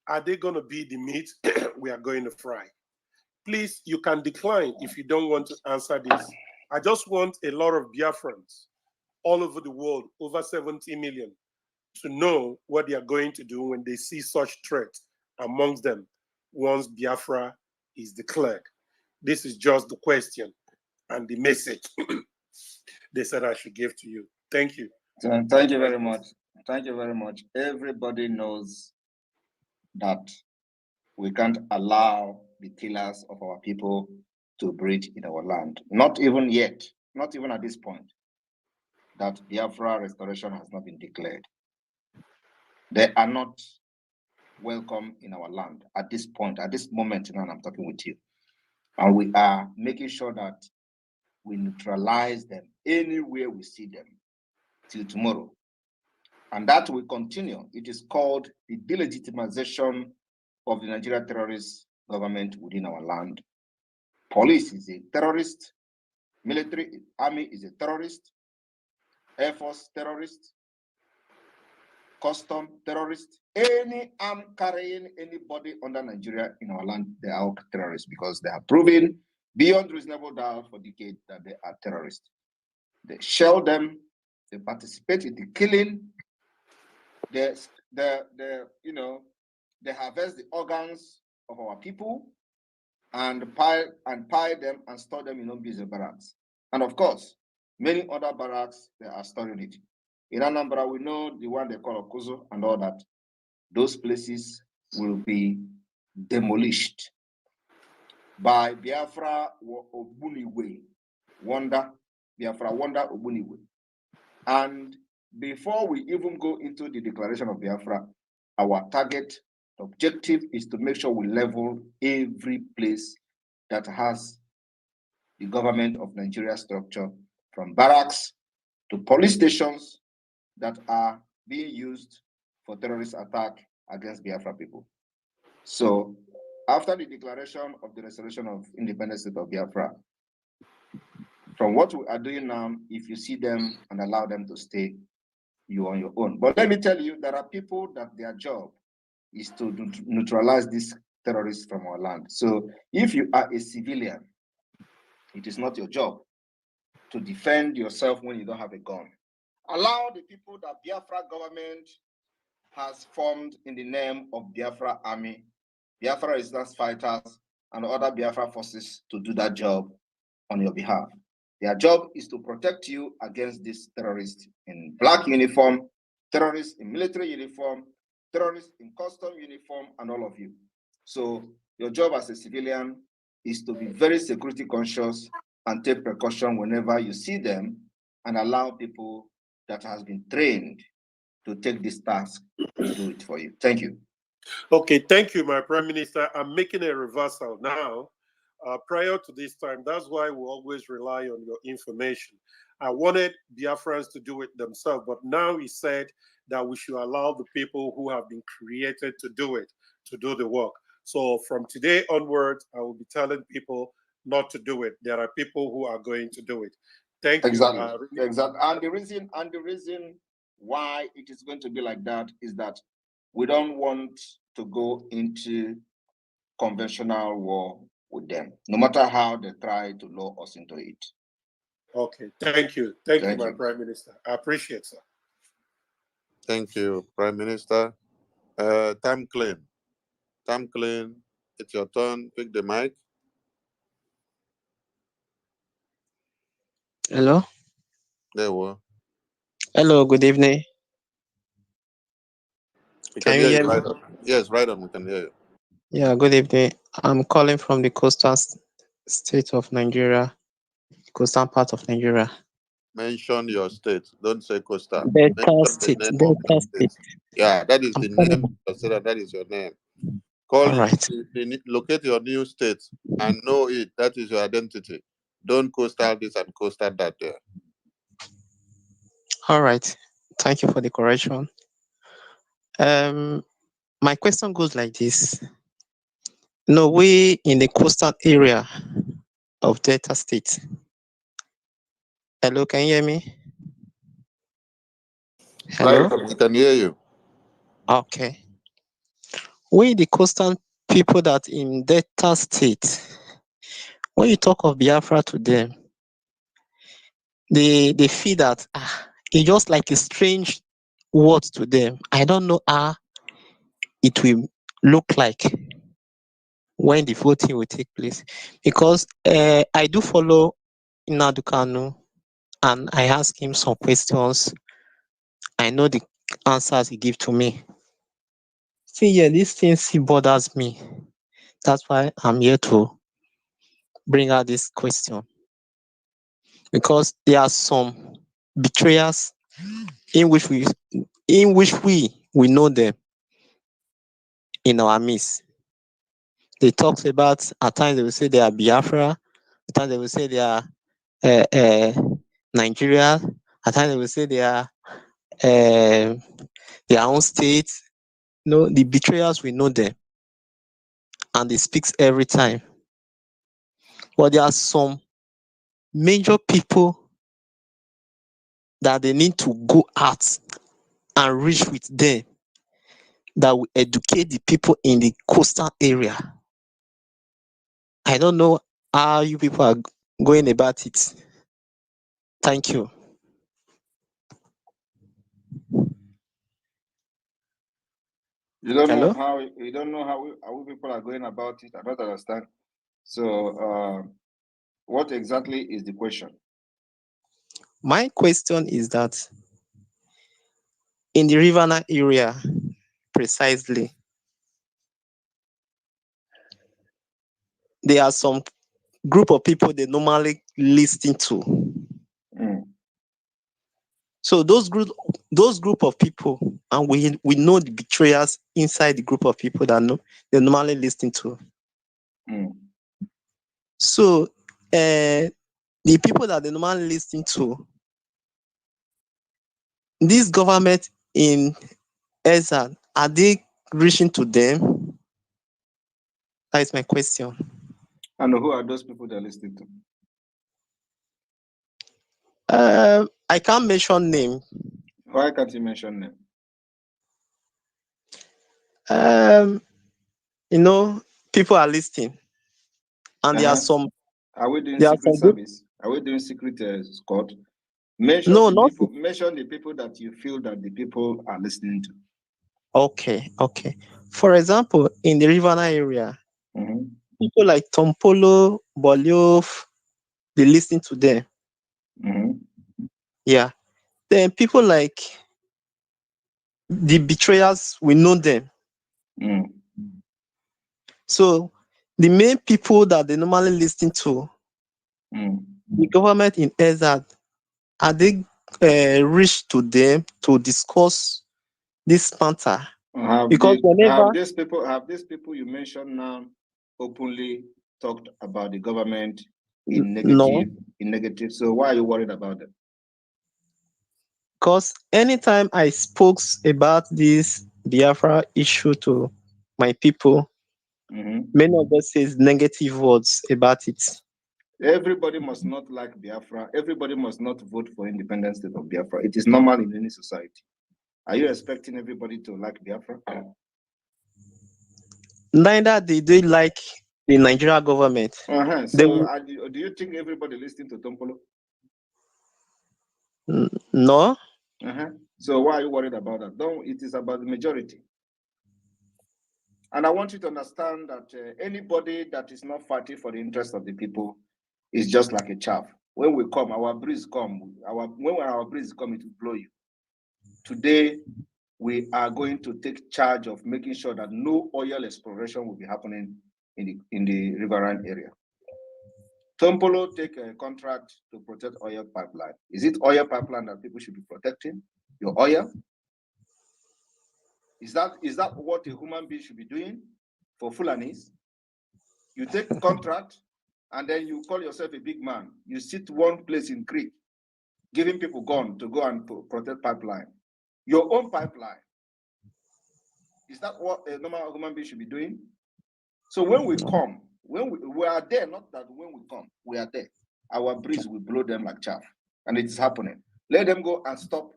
are they going to be the meat we are going to fry? Please, you can decline if you don't want to answer this. I just want a lot of Biafrans all over the world, over 70 million, to know what they are going to do when they see such threat amongst them once Biafra is declared. This is just the question and the message they said I should give to you. Thank you. Thank you very much. Thank you very much. Everybody knows that we can't allow the killers of our people to breed in our land. Not even yet, not even at this point, that Biafra restoration has not been declared. They are not welcome in our land at this point, at this moment now I'm talking with you. And we are making sure that we neutralize them anywhere we see them till tomorrow. And that will continue. It is called the delegitimization of the Nigerian terrorist government within our land. Police is a terrorist, military, army is a terrorist, Air Force terrorist, custom terrorist, any arm carrying anybody under Nigeria in our land, they are all terrorists because they have proven beyond reasonable doubt for decades that they are terrorists. They shell them, they participate in the killing, they harvest the organs of our people and pile them and store them in Ombise barracks. And of course, many other barracks, they are storing it. In Anambra, we know the one they call Okuzo and all that. Those places will be demolished by Biafra Obuniwe, Biafra Wonder Obuniwe. And before we even go into the declaration of Biafra, our target objective is to make sure we level every place that has the government of Nigeria structure, from barracks to police stations that are being used for terrorist attack against Biafra people. So after the declaration of the restoration of independent state of Biafra, from what we are doing now, if you see them and allow them to stay, you're on your own. But let me tell you, there are people that their job is to neutralize these terrorists from our land. So if you are a civilian, it is not your job to defend yourself when you don't have a gun. Allow the people that Biafra government has formed in the name of Biafra Army, Biafra resistance fighters, and other Biafra forces to do that job on your behalf. Their job is to protect you against these terrorists in black uniform, terrorists in military uniform, terrorists in custom uniform, and all of you. So your job as a civilian is to be very security conscious and take precaution whenever you see them, and allow people that has been trained to take this task to do it for you. Thank you. Okay, thank you, my Prime Minister. I'm making a reversal now. Prior to this time, that's why we always rely on your information. I wanted Biafrans to do it themselves, but now he said that we should allow the people who have been created to do it, to do the work. So from today onwards, I will be telling people not to do it. There are people who are going to do it. Thank exactly. you. Exactly. And the reason why it is going to be like that is that we don't want to go into conventional war with them, no matter how they try to lure us into it. Okay, thank you. Thank you, my Prime Minister. I appreciate it, sir. Thank you, Prime Minister. Time clean. Time clean. It's your turn. Pick the mic. Hello. There we are. Hello, good evening. We Can you hear me? right on. Yes, right on. We can hear you. Yeah, good evening. I'm calling from the coastal state of Nigeria, coastal part of Nigeria. Mention your state. Don't say coastal. Delta State. Delta State. Yeah, that is the name of your state. That is your name. Call all right. Locate your new state and know it. That is your identity. Don't coastal this and coastal that there. All right. Thank you for the correction. My question goes like this. No, we in the coastal area of Delta State. Hello, can you hear me? Hello? We can hear you. Okay. We the coastal people that in Delta State, when you talk of Biafra to them, they feel that it's just like a strange word to them. I don't know how it will look like when the voting will take place, because I do follow Nnamdi Kanu and I ask him some questions. I know the answers he give to me. See, yeah, these things he bothers me. That's why I'm here to bring out this question, because there are some betrayers in which we know them in our midst. They talk about, at times they will say they are Biafra, at times they will say they are Nigeria, at times they will say they are their own state. No, the betrayers, we know them, and they speak every time. But there are some major people that they need to go out and reach with them, that will educate the people in the coastal area. I don't know how you people are going about it. Thank you. You don't Hello? know how people are going about it. I don't understand. So, what exactly is the question? My question is that in the Riverina area, precisely, there are some group of people they normally listen to. So those group of people, and we know the betrayers inside the group of people that they normally listen to. So the people that they normally listen to, this government in exile, are they reaching to them? That is my question. And who are those people they're listening to? I can't mention name. Why can't you mention name? People are listening, and there are some. Are we doing secret service? Are we doing secret squad? Mention the people that you feel that the people are listening to. Okay. For example, in the Riverina area, people like Tompolo, Boliof, they listen to them. Yeah. Then people like the betrayers, we know them. So the main people that they normally listen to, the government in exile, are they reach to them to discuss this matter? Because have these people you mentioned now openly talked about the government in negative? So why are you worried about them? Because anytime I spoke about this Biafra issue to my people, many of them says negative words about it. Everybody must not like Biafra. Everybody must not vote for independent state of Biafra. It is normal in any society. Are you expecting everybody to like Biafra? Neither did they like the Nigeria government. So do you think everybody listening to Tompolo? No. So why are you worried about that? It is about the majority. And I want you to understand that anybody that is not fighting for the interest of the people is just like a chaff. When we come, our breeze come. When our breeze come, it will blow you. Today, we are going to take charge of making sure that no oil exploration will be happening in the riverine area. Tompolo take a contract to protect oil pipeline. Is it oil pipeline that people should be protecting? Your oil? Is that what a human being should be doing for Fulanis? You take a contract and then you call yourself a big man. You sit one place in Crete, giving people gun to go and protect pipeline. Your own pipeline Is that what a normal human being should be doing? So when we come, when we are there, not that when we come, we are there. Our breeze will blow them like chaff, and it is happening. Let them go and stop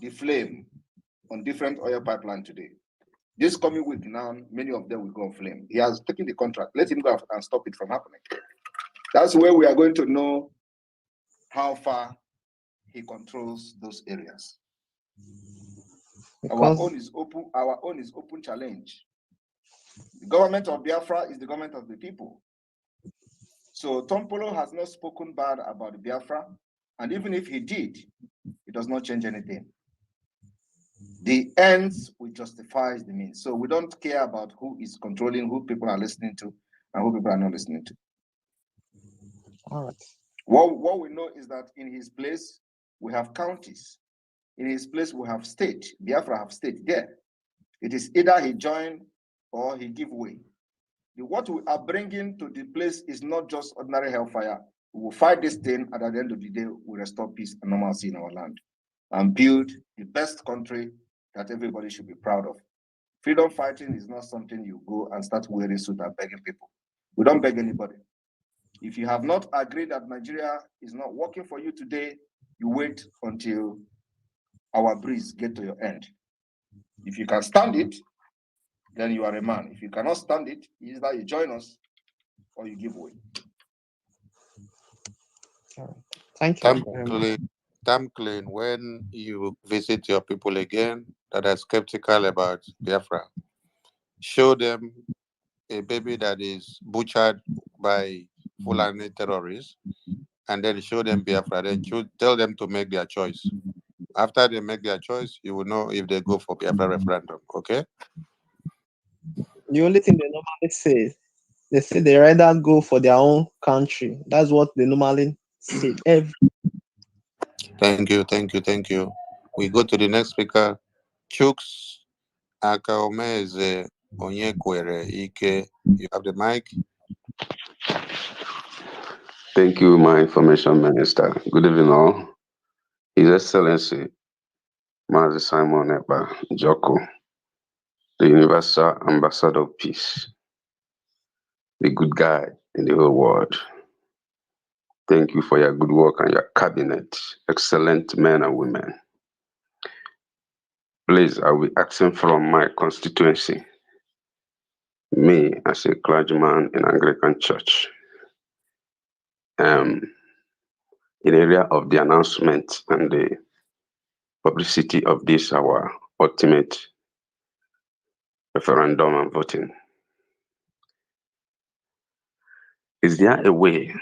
the flame on different oil pipeline today. This coming week now, many of them will go on flame. He has taken the contract. Let him go and stop it from happening. That's where we are going to know how far he controls those areas. Our own is open. Our own is open challenge. The government of Biafra is the government of the people. So Tompolo has not spoken bad about Biafra, and even if he did, it does not change anything. The ends will justify the means. So we don't care about who is controlling, who people are listening to, and who people are not listening to. All right. What we know is that in his place, we have counties. In his place, we have state. Biafra have state there. It is either he join or he give way. What we are bringing to the place is not just ordinary hellfire. We will fight this thing, and at the end of the day, we restore peace and normalcy in our land and build the best country that everybody should be proud of. Freedom fighting is not something you go and start wearing suit and begging people. We don't beg anybody. If you have not agreed that Nigeria is not working for you today, you wait until our breeze get to your end. If you can stand it, then you are a man. If you cannot stand it, either you join us or you give way. Thank you very much. Tamclean, when you visit your people again that are skeptical about Biafra, show them a baby that is butchered by Fulani terrorists, and then show them Biafra. Then tell them to make their choice. After they make their choice, you will know if they go for Biafra referendum. Okay? The only thing they normally say, they say they rather go for their own country. That's what they normally say. Thank you. We go to the next speaker, Chooks Akaomeze Onyekwere Ike. You have the mic. Thank you, my information minister. Good evening, all. His Excellency, Mazi Simon Ekpa Joko, the Universal Ambassador of Peace, the good guy in the whole world. Thank you for your good work and your cabinet, excellent men and women. Please, I will be asking from my constituency, me as a clergyman in Anglican Church, in area of the announcement and the publicity of this, our ultimate referendum and voting. Is there a way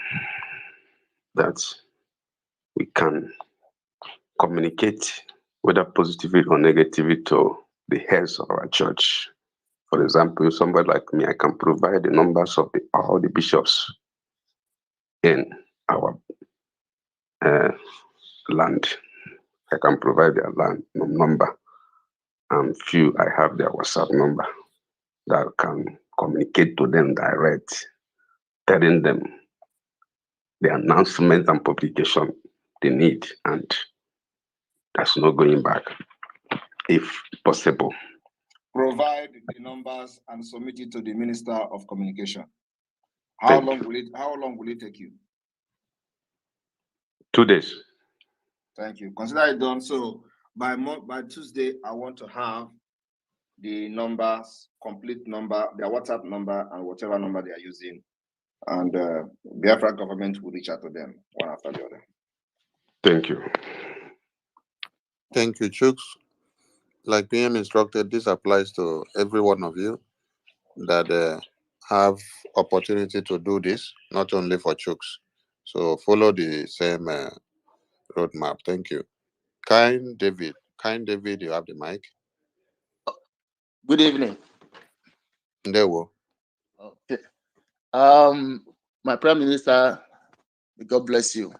that we can communicate, whether positively or negatively, to the heads of our church? For example, somebody like me, I can provide the numbers of all the bishops in our land. I can provide their land number, and few I have their WhatsApp number that can communicate to them direct, telling them the announcement and publication they need, and there's no going back, if possible. Provide the numbers and submit it to the Minister of Communication. How long will it take you? 2 days. Thank you. Consider it done. So by Tuesday, I want to have the numbers, complete number, their WhatsApp number, and whatever number they are using. And Biafra government will reach out to them one after the other. Thank you. Thank you, Chooks. Like PM instructed, this applies to every one of you that have opportunity to do this, not only for Chooks. So follow the same roadmap. Thank you. Kind David, you have the mic. Good evening. There we go. Okay. My Prime Minister, may God bless you.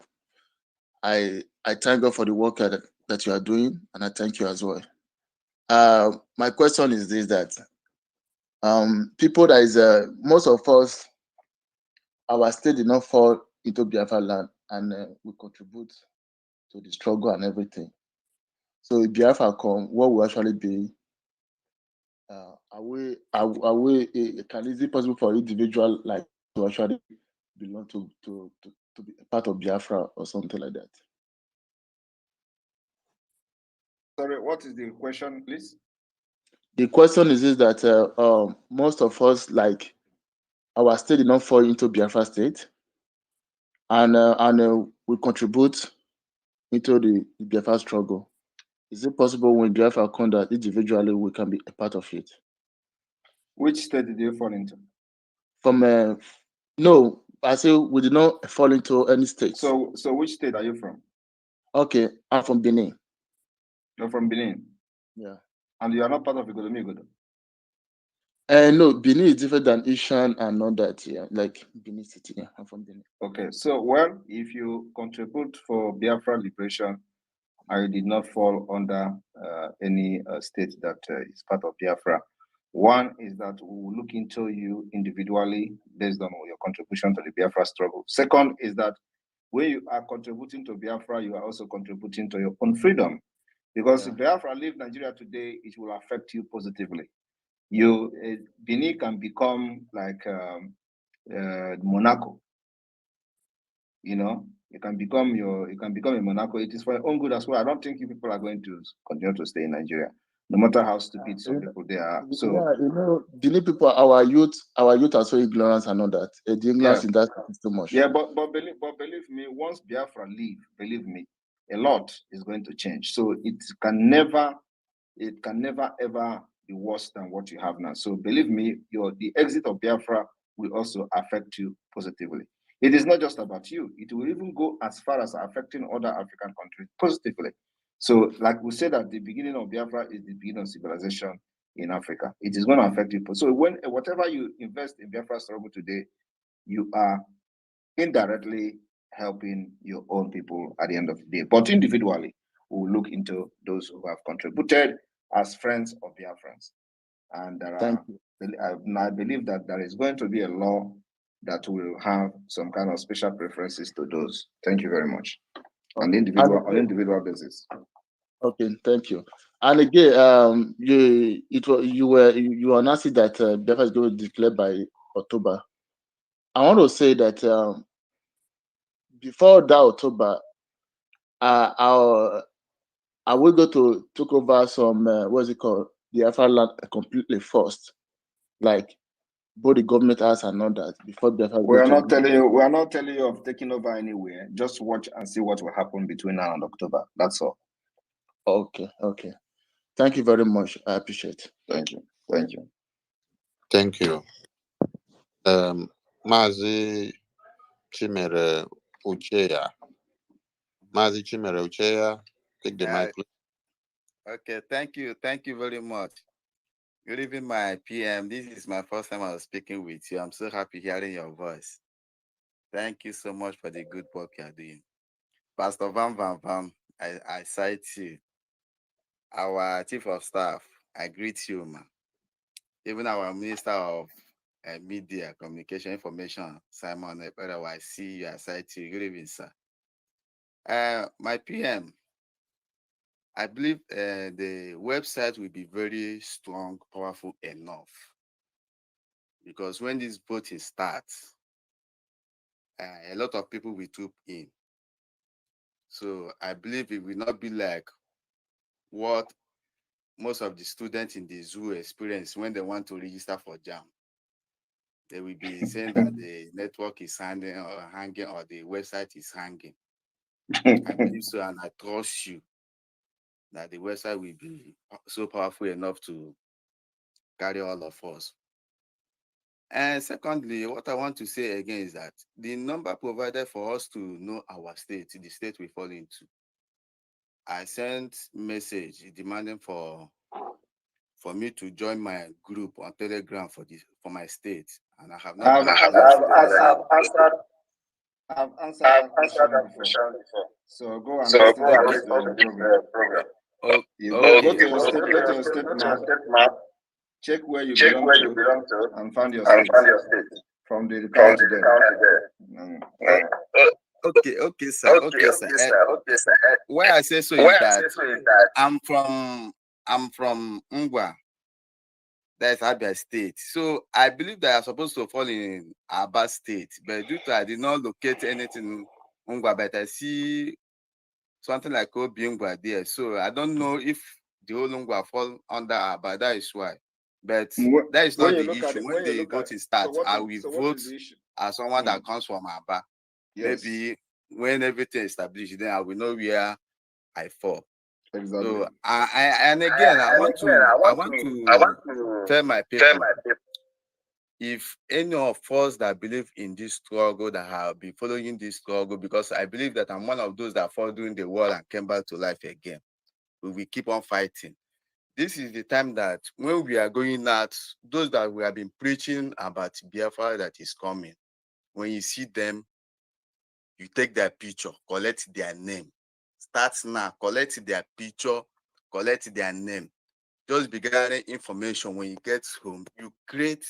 I thank God for the work that you are doing, and I thank you as well. My question is this: that people that is most of us, our state did not fall into Biafra land, and we contribute to the struggle and everything. So if Biafra come, what will actually be Can is it possible for individual like to actually belong to be a part of Biafra or something like that? Sorry, what is the question, please? The question is that most of us, like, our state did not fall into Biafra state, and we contribute into the Biafra struggle. Is it possible when Biafra come that individually we can be a part of it? Which state did you fall into? From no, I say we did not fall into any state. So which state are you from? Okay, I'm from Benin. You're from Benin? Yeah. And you are not part of Igodomi Igodo? No, Benin is different than Ishan and all that. Yeah, like Benin City. Yeah, I'm from Benin. Okay, so well, if you contribute for Biafra liberation, I did not fall under any state that is part of Biafra. One is that we will look into you individually based on your contribution to the Biafra struggle. Second is that when you are contributing to Biafra, you are also contributing to your own freedom. Because if Biafra leave Nigeria today, it will affect you positively. Benin can become like Monaco. You know, you can become a Monaco. It is for your own good as well. I don't think you people are going to continue to stay in Nigeria, no matter how stupid some people they are. So yeah, Benin people, our youth are so ignorant and all that. The ignorance in that is too much. Yeah, but believe me, once Biafra leave, believe me, a lot is going to change. So it can never ever be worse than what you have now. So believe me, the exit of Biafra will also affect you positively. It is not just about you. It will even go as far as affecting other African countries positively. So like we said at the beginning of Biafra is the beginning of civilization in Africa. It is going to affect you. So whatever you invest in Biafra struggle today, you are indirectly helping your own people at the end of the day. But individually, we will look into those who have contributed as friends of Biafrans. And I believe that there is going to be a law that will have some kind of special preferences to those. Thank you very much. On individual basis. Okay, thank you. And again, you announced that Biafra is going to declare by October. I want to say that before that October, are we going to take over some what's it called, the Biafra land completely first, like both the government has and all that before Biafra? We are not telling you of taking over anywhere. Just watch and see what will happen between now and October. That's all. Okay. Thank you very much. I appreciate it. Thank you. Thank you. Mazi Chimere Ucheya. Take the mic, please. Okay, thank you very much. Good evening, my PM. This is my first time I was speaking with you. I'm so happy hearing your voice. Thank you so much for the good work you are doing. Pastor Vam, I cite you. Our Chief of Staff, I greet you, man. Even our Minister of Media, Communication, Information, Simon Ekpa, I see you, I cite you. Good evening, sir. My PM, I believe the website will be very strong, powerful enough. Because when this voting starts, a lot of people will tune in. So I believe it will not be like what most of the students in the zoo experience when they want to register for JAM. They will be saying that the network is hanging or the website is hanging. I believe so, and I trust you that the website will be so powerful enough to carry all of us. And secondly, what I want to say again is that the number provided for us to know our state, the state we fall into, I sent message demanding for me to join my group on Telegram for my state, and I have not been I've answered that question before. So go and listen to the program. Go to your state map. Check where you belong to and find your state from the county there. Okay, sir. Why I say so is that I'm from Ngwa. That is Abia State. So I believe that I'm supposed to fall in Aba State, but due to I did not locate anything in Ungwa, but I see something like Obiungwa there. So I don't know if the whole Ungwa fall under Aba. That is why. But that is not the issue. When the voting starts, I will vote as someone that comes from Aba. Yes. Maybe when everything is established, then I will know where I fall. Exactly. So and again, I want to tell my people, if any of us that believe in this struggle, that have been following this struggle, because I believe that I'm one of those that fought during the war and came back to life again, we will keep on fighting. This is the time that when we are going out, those that we have been preaching about Biafra that is coming, when you see them, you take their picture, collect their name. Start now, collect their picture, collect their name. Just be gathering information. When you get home, you create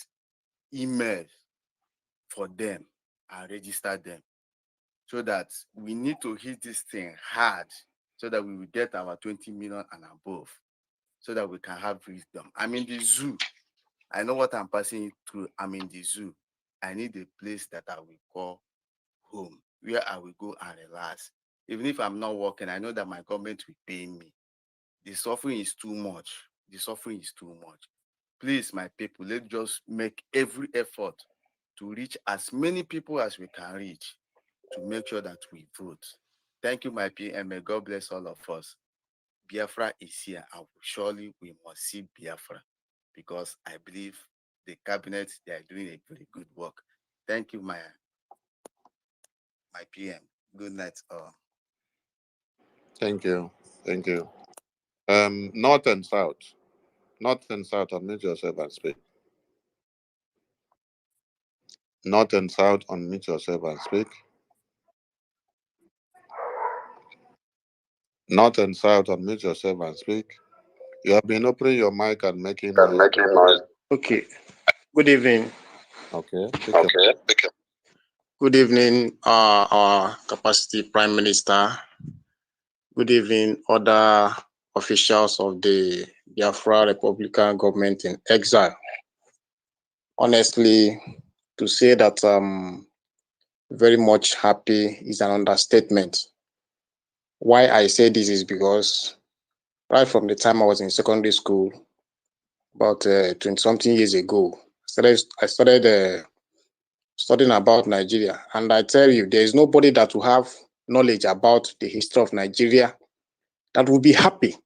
emails for them and register them, so that we need to hit this thing hard, so that we will get our 20 million and above, so that we can have wisdom. I'm in the zoo. I know what I'm passing through. I'm in the zoo. I need a place that I will call home, where I will go and relax. Even if I'm not working, I know that my government will pay me. The suffering is too much. The suffering is too much. Please, my people, let's just make every effort to reach as many people as we can reach, to make sure that we vote. Thank you, my PM. May God bless all of us. Biafra is here, and surely we must see Biafra, because I believe the cabinet, they are doing a very good work. Thank you, my PM. Good night, all. Thank you. Thank you. North and South. North and South, unmute yourself and speak. North and South, unmute yourself and speak. North and South, unmute yourself and speak. You have been opening your mic and making noise. Okay. Good evening. Okay. Good evening, our capacity Prime Minister. Good evening, other officials of the Biafra Republican government in exile. Honestly, to say that I'm very much happy is an understatement. Why I say this is because right from the time I was in secondary school, about 20-something years ago, I started studying about Nigeria. And I tell you, there is nobody that will have knowledge about the history of Nigeria that will be happy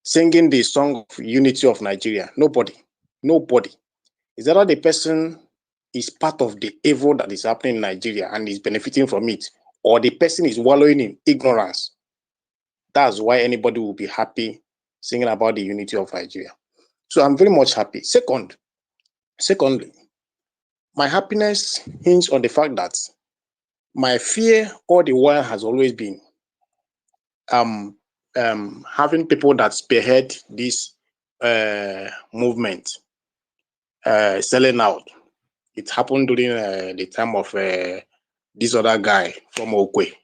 singing the song of unity of Nigeria. Nobody. Is that the person is part of the evil that is happening in Nigeria and is benefiting from it, or the person is wallowing in ignorance? That's why anybody will be happy singing about the unity of Nigeria. So I'm very much happy. Secondly, my happiness hinges on the fact that my fear all the while has always been having people that spearhead this movement selling out. It happened during the time of this other guy from Okwe,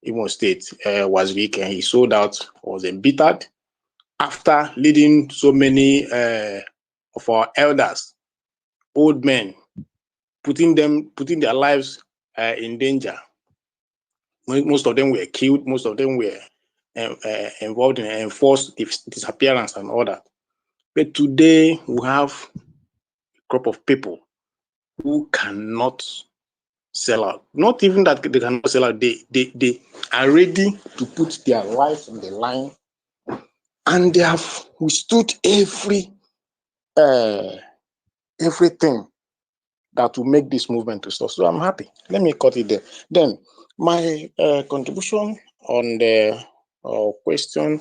Imo State, was weak, and he sold out, was embittered after leading so many of our elders, old men, putting their lives in danger. Most of them were killed. Most of them were involved in enforced disappearance and all that. But today we have a group of people who cannot sell out. Not even that they cannot sell out. They are ready to put their lives on the line, and they have withstood everything that will make this movement to stop. So I'm happy. Let me cut it there. Then my contribution on the question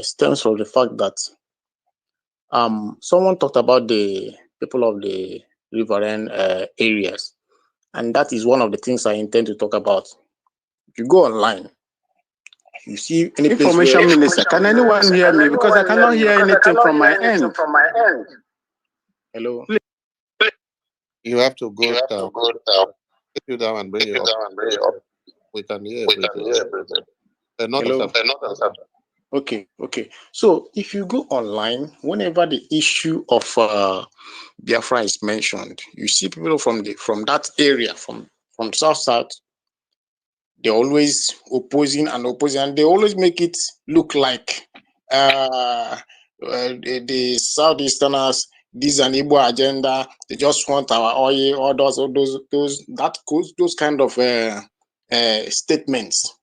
stems from the fact that someone talked about the people of the riverine areas, and that is one of the things I intend to talk about. If you go online, you see any Information Minister, can anyone hear me? Because I cannot hear anything from my end. Hello. You have to go down. Take you down and bring you up. We can hear everything. Hello. Okay. So if you go online, whenever the issue of Biafra is mentioned, you see people from that area, from South, they're always opposing, and they always make it look like the Southeasterners, this is an Igbo agenda. They just want our oil, all those kind of statements.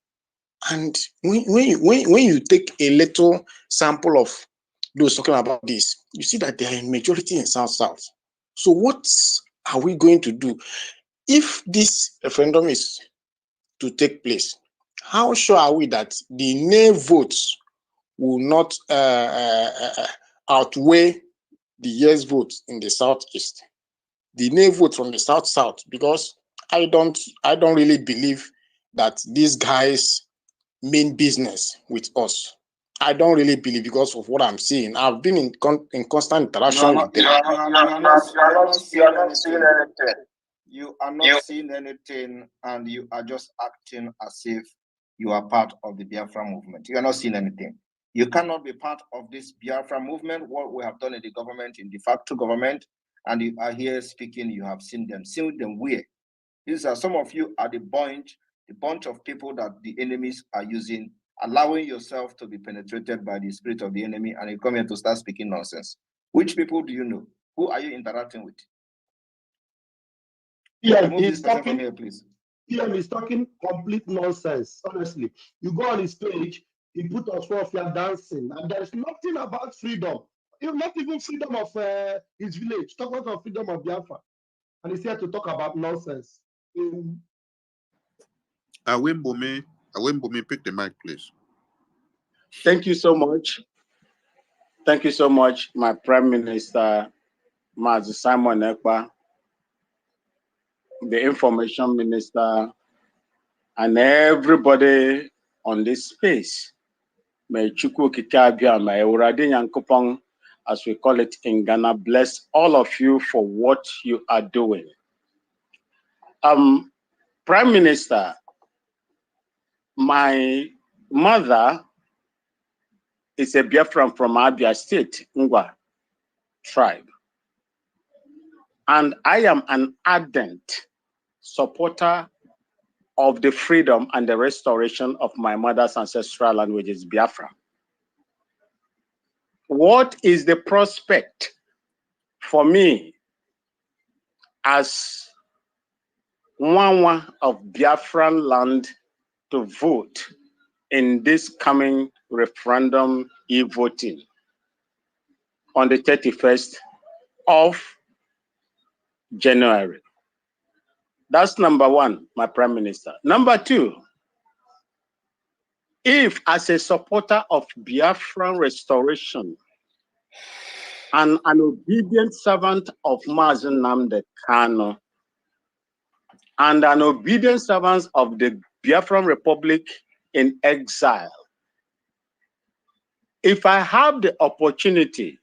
And when you take a little sample of those talking about this, you see that they are in majority in South. So what are we going to do if this referendum is to take place? How sure are we that the nay votes will not outweigh the yes votes in the Southeast? The nay vote from the South, because I don't really believe that these guys mean business with us. I don't really believe, because of what I'm seeing. I've been in constant interaction with them. You are not seeing anything. You are not seeing anything, and you are just acting as if you are part of the Biafra movement. You are not seeing anything. You cannot be part of this Biafra movement. What we have done in the government, in de facto government, and you are here speaking, you have seen them. Seen them where? These are some of you are the bunch of people that the enemies are using, allowing yourself to be penetrated by the spirit of the enemy, and you come here to start speaking nonsense. Which people do you know? Who are you interacting with? Yeah, Remove this person from here, please. Yeah, he's talking complete nonsense. Honestly, you go on his page, he put us off here dancing, and there's nothing about freedom. Not even freedom of his village. Talk about freedom of Biafra, and he's here to talk about nonsense. Awembomi, pick the mic, please. Thank you so much. Thank you so much, my Prime Minister, Mazi Simon Ekpa, the Information Minister, and everybody on this space. May Chukwu Kikabia, may Uradi Yankupong, as we call it in Ghana, bless all of you for what you are doing. Prime Minister, my mother is a Biafran from Abia State, Ngwa tribe. And I am an ardent supporter of the freedom and the restoration of my mother's ancestral language, is Biafra. What is the prospect for me as one of Biafran land to vote in this coming referendum e-voting on the 31st of January? That's number one, my Prime Minister. Number two, if as a supporter of Biafran restoration and an obedient servant of Mazi Nnamdi Kanu and an obedient servant of the Biafran Republic in exile, if I have the opportunity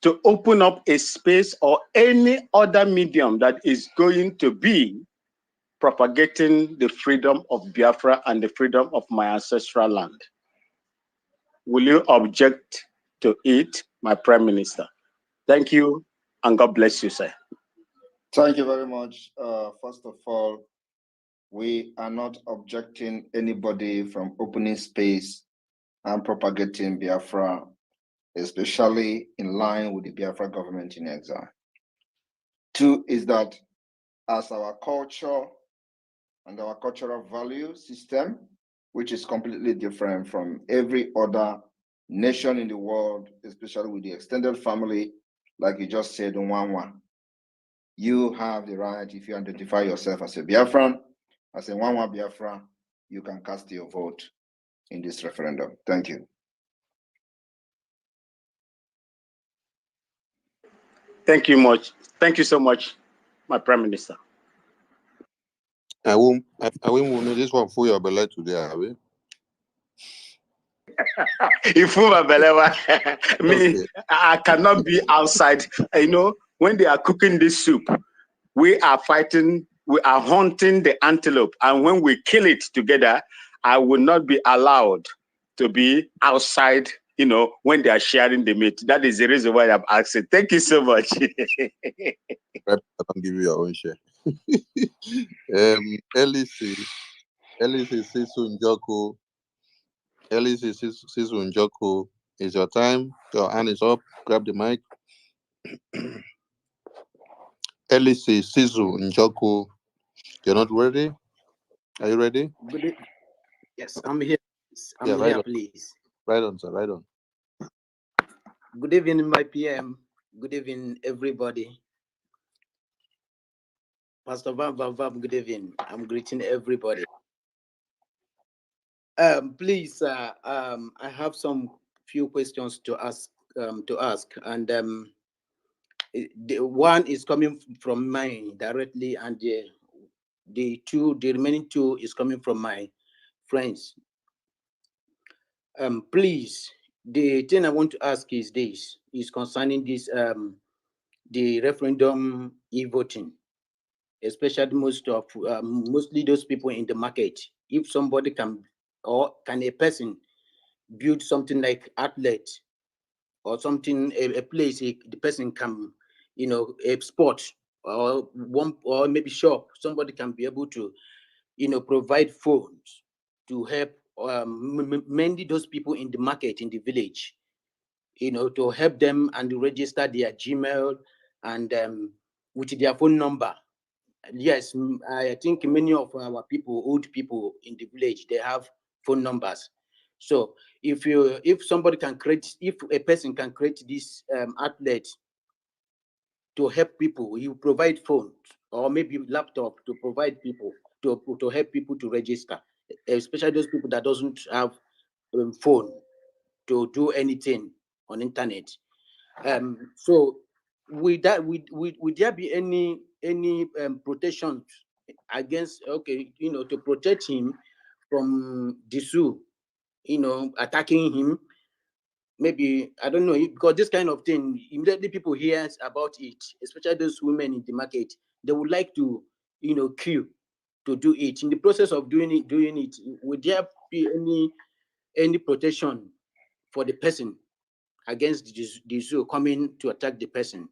to open up a space or any other medium that is going to be propagating the freedom of Biafra and the freedom of my ancestral land, will you object to it, my Prime Minister? Thank you, and God bless you, sir. Thank you very much. First of all, we are not objecting anybody from opening space and propagating Biafra, especially in line with the Biafra government in exile. Two is that as our culture and our cultural value system, which is completely different from every other nation in the world, especially with the extended family, like you just said, Nwanwa, you have the right, if you identify yourself as a Biafran, as a Nwanwa Biafra, you can cast your vote in this referendum. Thank you. Thank you much. Thank you so much, my Prime Minister. I won't know this one for your belly today, have we? If me, I cannot be outside. You know, when they are cooking this soup, we are fighting, we are hunting the antelope, and when we kill it together, I will not be allowed to be outside, you know, when they are sharing the meat. That is the reason why I'm asking. Thank you so much. I can give you your own share. LEC Sisu Njoku. LEC Sisu Njoku, is your time. Your hand is up. Grab the mic. LEC Sisu Njoku, you're not ready? Are you ready? Yes, I'm here. Yeah, I'm right here, on. please. Right on, sir. Right on. Good evening, my PM. Good evening, everybody. Pastor Vam, good evening. I'm greeting everybody. Please, I have some few questions to ask. And the one is coming from mine directly, and the remaining two is coming from my friends. Please, the thing I want to ask is this: is concerning this the referendum e-voting, especially mostly those people in the market. If somebody can a person build something like outlet or something, a place the person can, you know, a spot or maybe shop, somebody can be able to, you know, provide phones to help mainly those people in the market, in the village, you know, to help them and register their Gmail and with their phone number. Yes, I think many of our people, old people in the village, they have phone numbers. So if somebody can create, if a person can create this outlet to help people, you provide phones or maybe laptop to provide people to help people to register, especially those people that doesn't have phone to do anything on internet. So would there be any protection against, okay, you know, to protect him from Disu, you know, attacking him? Maybe, I don't know, because this kind of thing, immediately people hear about it, especially those women in the market, they would like to, you know, queue to do it. In the process of doing it, would there be any protection for the person against the zoo coming to attack the person?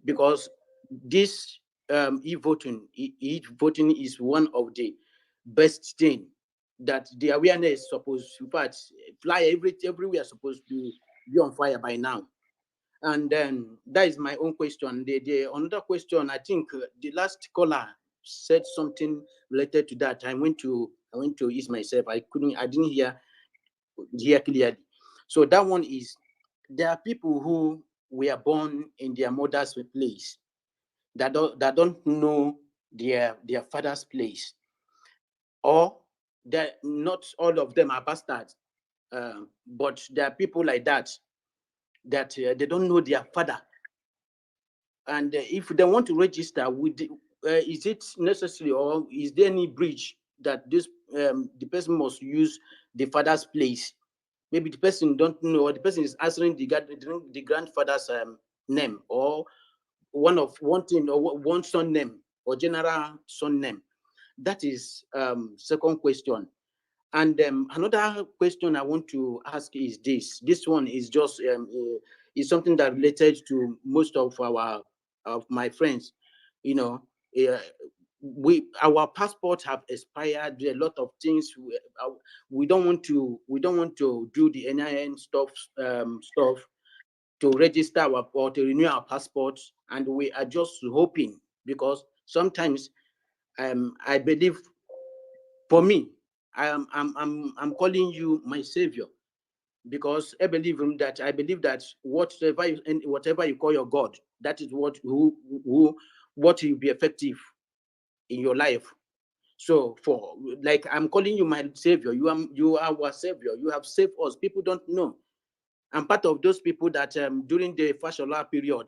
Because this e-voting is one of the best thing that the awareness supposed, in fact, fly everywhere supposed to be on fire by now. And then that is my own question. The another question, I think the last caller said something related to that. I went to ease myself. I didn't hear clearly. So that one is, there are people who were born in their mother's place that don't know their father's place, or that not all of them are bastards, but there are people like that they don't know their father. And if they want to register, is it necessary, or is there any bridge that this the person must use the father's place? Maybe the person don't know, or the person is answering the grandfather's name, or one thing, or one son name, or general son name. That is second question. And another question I want to ask is this. This one is just is something that related to most of my friends. You know, our passports have expired. There are a lot of things we don't want to do the NIN stuff to register or to renew our passports, and we are just hoping, because sometimes I believe, for me, I'm calling you my savior, because I believe that whatever you call your God, that is what will be effective in your life. So like, I'm calling you my savior. You are our savior. You have saved us. People don't know. I'm part of those people that during the Fashola period,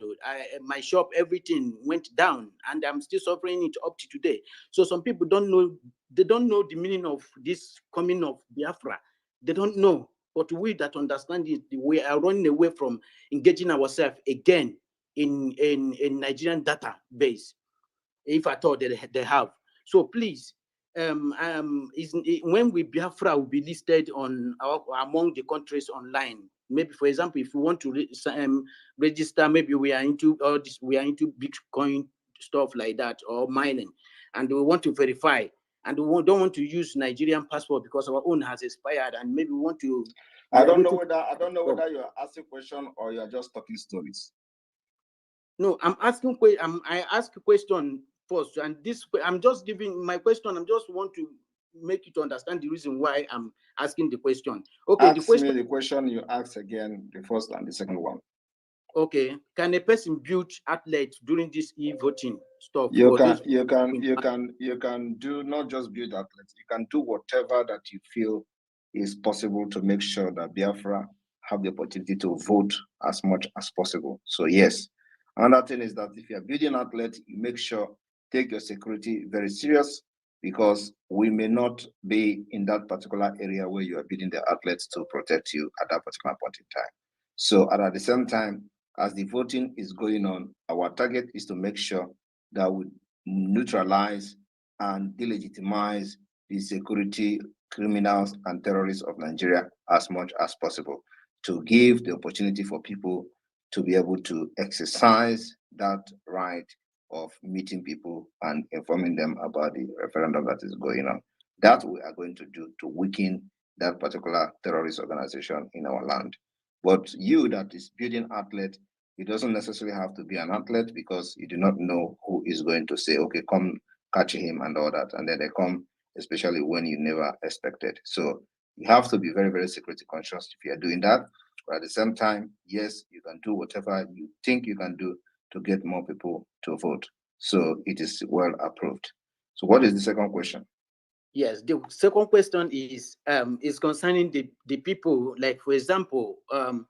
my shop, everything went down, and I'm still suffering it up to today. So some people don't know, they don't know the meaning of this coming of Biafra. They don't know. But we that understand it, we are running away from engaging ourselves again in Nigerian database, if at all they have. So please, when Biafra will be listed on among the countries online. Maybe, for example, if we want to register, maybe we are into all this, we are into Bitcoin stuff like that, or mining, and we want to verify, and we don't want to use Nigerian passport because our own has expired, and maybe we want to. I don't know whether you are asking a question or you are just talking stories. No, I'm asking. I ask a question first, and this I'm just giving my question. I just want to make you to understand the reason why I'm asking the question. Okay, Ask me the question you asked again, the first and the second one. Okay, can a person build outlet during this e-voting stuff? You can do not just build outlets. You can do whatever that you feel is possible to make sure that Biafra have the opportunity to vote as much as possible. So yes. Another thing is that if you are building an outlet, you make sure take your security very serious, because we may not be in that particular area where you are building the outlets to protect you at that particular point in time. So at the same time, as the voting is going on, our target is to make sure that we neutralize and delegitimize the security criminals and terrorists of Nigeria as much as possible, to give the opportunity for people to be able to exercise that right of meeting people and informing them about the referendum that is going on. That we are going to do to weaken that particular terrorist organization in our land. But you that is building outlet, it doesn't necessarily have to be an outlet, because you do not know who is going to say, okay, come catch him and all that. And then they come, especially when you never expected. So you have to be very, very security conscious if you are doing that. But at the same time, yes, you can do whatever you think you can do to get more people to vote. So it is well approved. So what is the second question? Yes, the second question is concerning the people, like, for example, there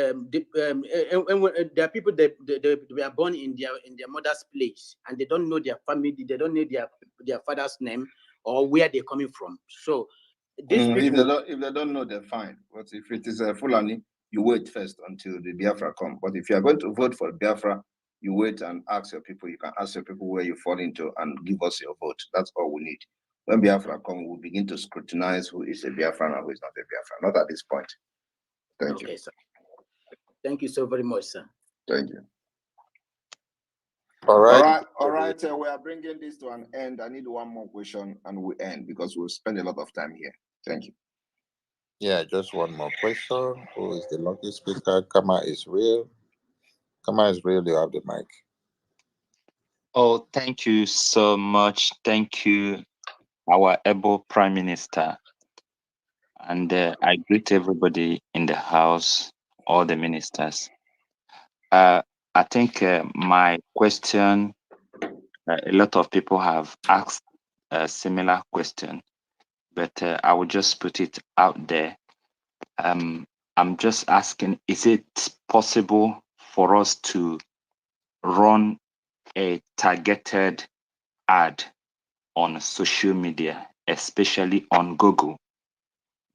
are people that they are born in their mother's place, and they don't know their family, they don't know their father's name or where they're coming from. So these people, if they don't know, they're fine. But if it is a Fulani, you wait first until the Biafra come. But if you are going to vote for Biafra, you wait and ask your people. You can ask your people where you fall into and give us your vote. That's all we need. When Biafra come, we'll begin to scrutinize who is a Biafran and who is not a Biafran. Not at this point. Thank you. Sir. Thank you so very much, sir. Thank you. All right. All right. We are bringing this to an end. I need one more question and we end, because we'll spend a lot of time here. Thank you. Yeah, just one more question. Who is the lucky speaker? Kama is real. Kama is real. You have the mic. Oh, thank you so much. Thank you, our able Prime Minister. And I greet everybody in the house, all the ministers. I think my question, a lot of people have asked a similar question, but I will just put it out there. I'm just asking, is it possible for us to run a targeted ad on social media, especially on Google,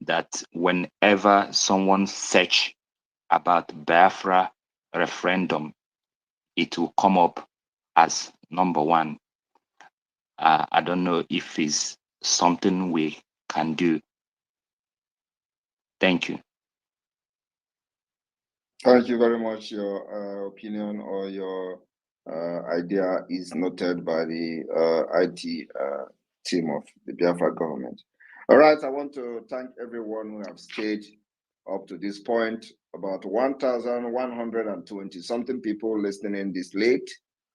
that whenever someone search about Biafra referendum, it will come up as number one? I don't know if it's something we can do. Thank you. Thank you very much. Your opinion or your idea is noted by the IT team of the Biafra government. All right, I want to thank everyone who have stayed up to this point. About 1,120 something people listening this late,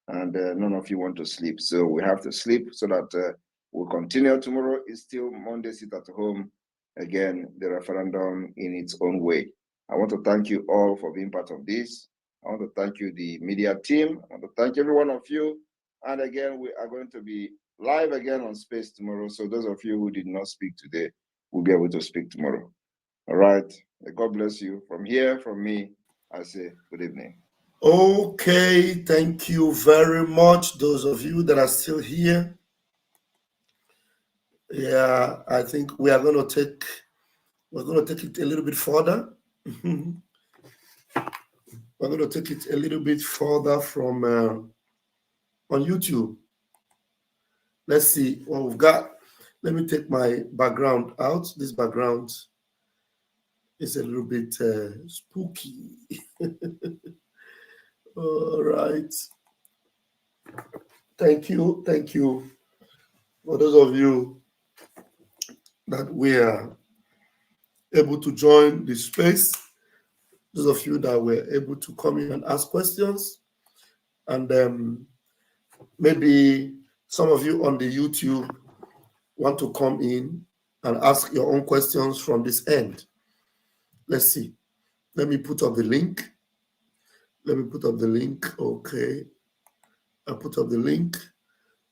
and none of you want to sleep. So we have to sleep so that we'll continue. Tomorrow is still Monday, sit at home. Again, the referendum in its own way. I want to thank you all for being part of this. I want to thank you, the media team. I want to thank every one of you. And again, we are going to be live again on Space tomorrow. So those of you who did not speak today will be able to speak tomorrow. All right. God bless you. From here, from me, I say good evening. Okay, thank you very much, those of you that are still here. Yeah, I think we are going to take it a little bit further. We're going to take it a little bit further from on YouTube. Let's see what we've got. Let me take my background out. This background is a little bit spooky. All right. Thank you. Thank you for those of you that were able to join the space. Those of you that were able to come in and ask questions. And maybe some of you on the YouTube want to come in and ask your own questions from this end. Let's see. Let me put up the link. Let me put up the link. Okay. I put up the link.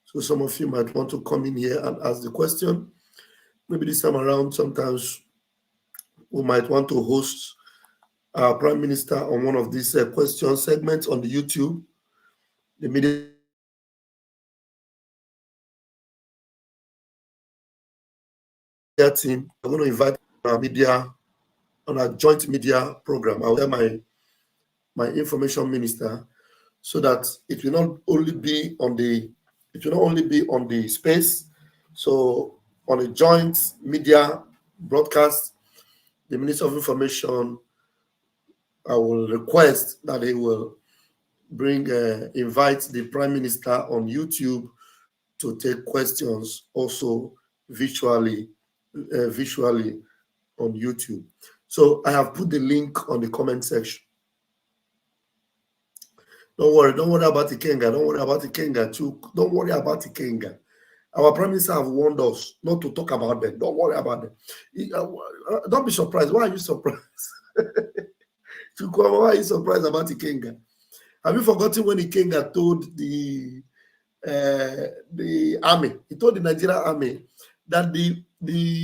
So some of you might want to come in here and ask the question. Maybe this time around, sometimes we might want to host our Prime Minister on one of these question segments on the YouTube. The media team, I'm going to invite our media on a joint media program. I'll tell my information minister so that it will not only be on the space. So on a joint media broadcast, the Minister of Information, I will request that they will invite the Prime Minister on YouTube to take questions also visually on YouTube. So I have put the link on the comment section. Don't worry about Ikenga. Don't worry about Ikenga too. Don't worry about Ikenga. Our Prime Minister have warned us not to talk about them. Don't worry about them. Don't be surprised. Why are you surprised? Why are you surprised about Ikenga? Have you forgotten when Ikenga told the army? He told the Nigerian army that the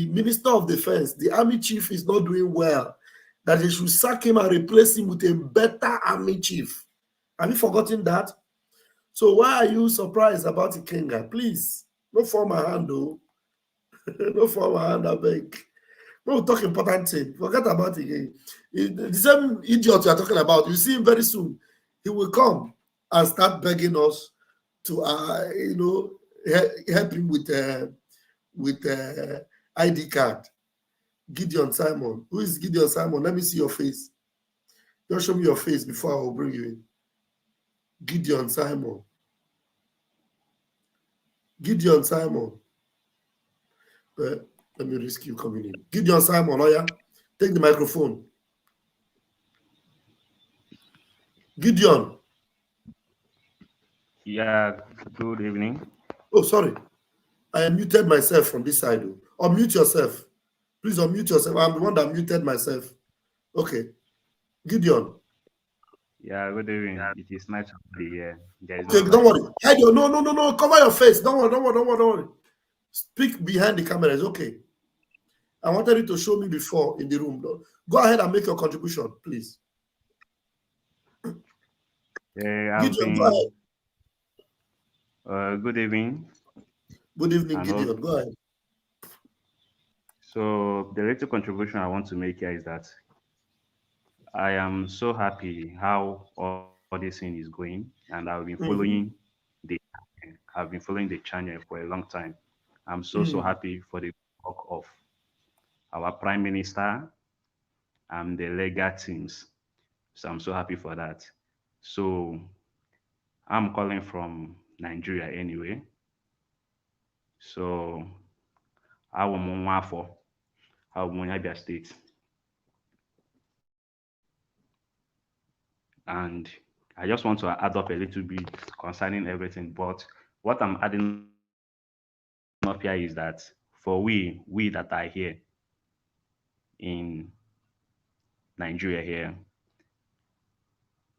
Minister of Defense, the army chief, is not doing well. That they should sack him and replace him with a better army chief. Have you forgotten that? So why are you surprised about Ikenga? Please, no form my hand, though. No form my hand, I beg. No talk important thing. Forget about it again. The same idiot you are talking about, you see him very soon. He will come and start begging us to, help him with ID card. Gideon Simon. Who is Gideon Simon? Let me see your face. Just show me your face before I will bring you in. Gideon Simon. Gideon Simon. Let me risk you coming in. Gideon Simon, oh yeah? Take the microphone. Gideon. Yeah, good evening. Oh, sorry. I muted myself from this side. Unmute yourself. Please unmute yourself. I'm the one that muted myself. Okay. Gideon. Yeah, good evening. It is nice to be here. Okay, don't worry. No. Cover your face. Don't worry. Speak behind the camera. It's okay. I wanted you to show me before in the room. Go ahead and make your contribution, please. Gideon, go ahead. Good evening. Good evening, Gideon. Go ahead. So the little contribution I want to make here is that I am so happy how all this thing is going, and I've been following the channel for a long time. I'm so happy for the work of our Prime Minister and the legal teams. So I'm so happy for that. So I'm calling from Nigeria anyway. So I am Abia State. And I just want to add up a little bit concerning everything. But what I'm adding up here is that for we that are here in Nigeria here,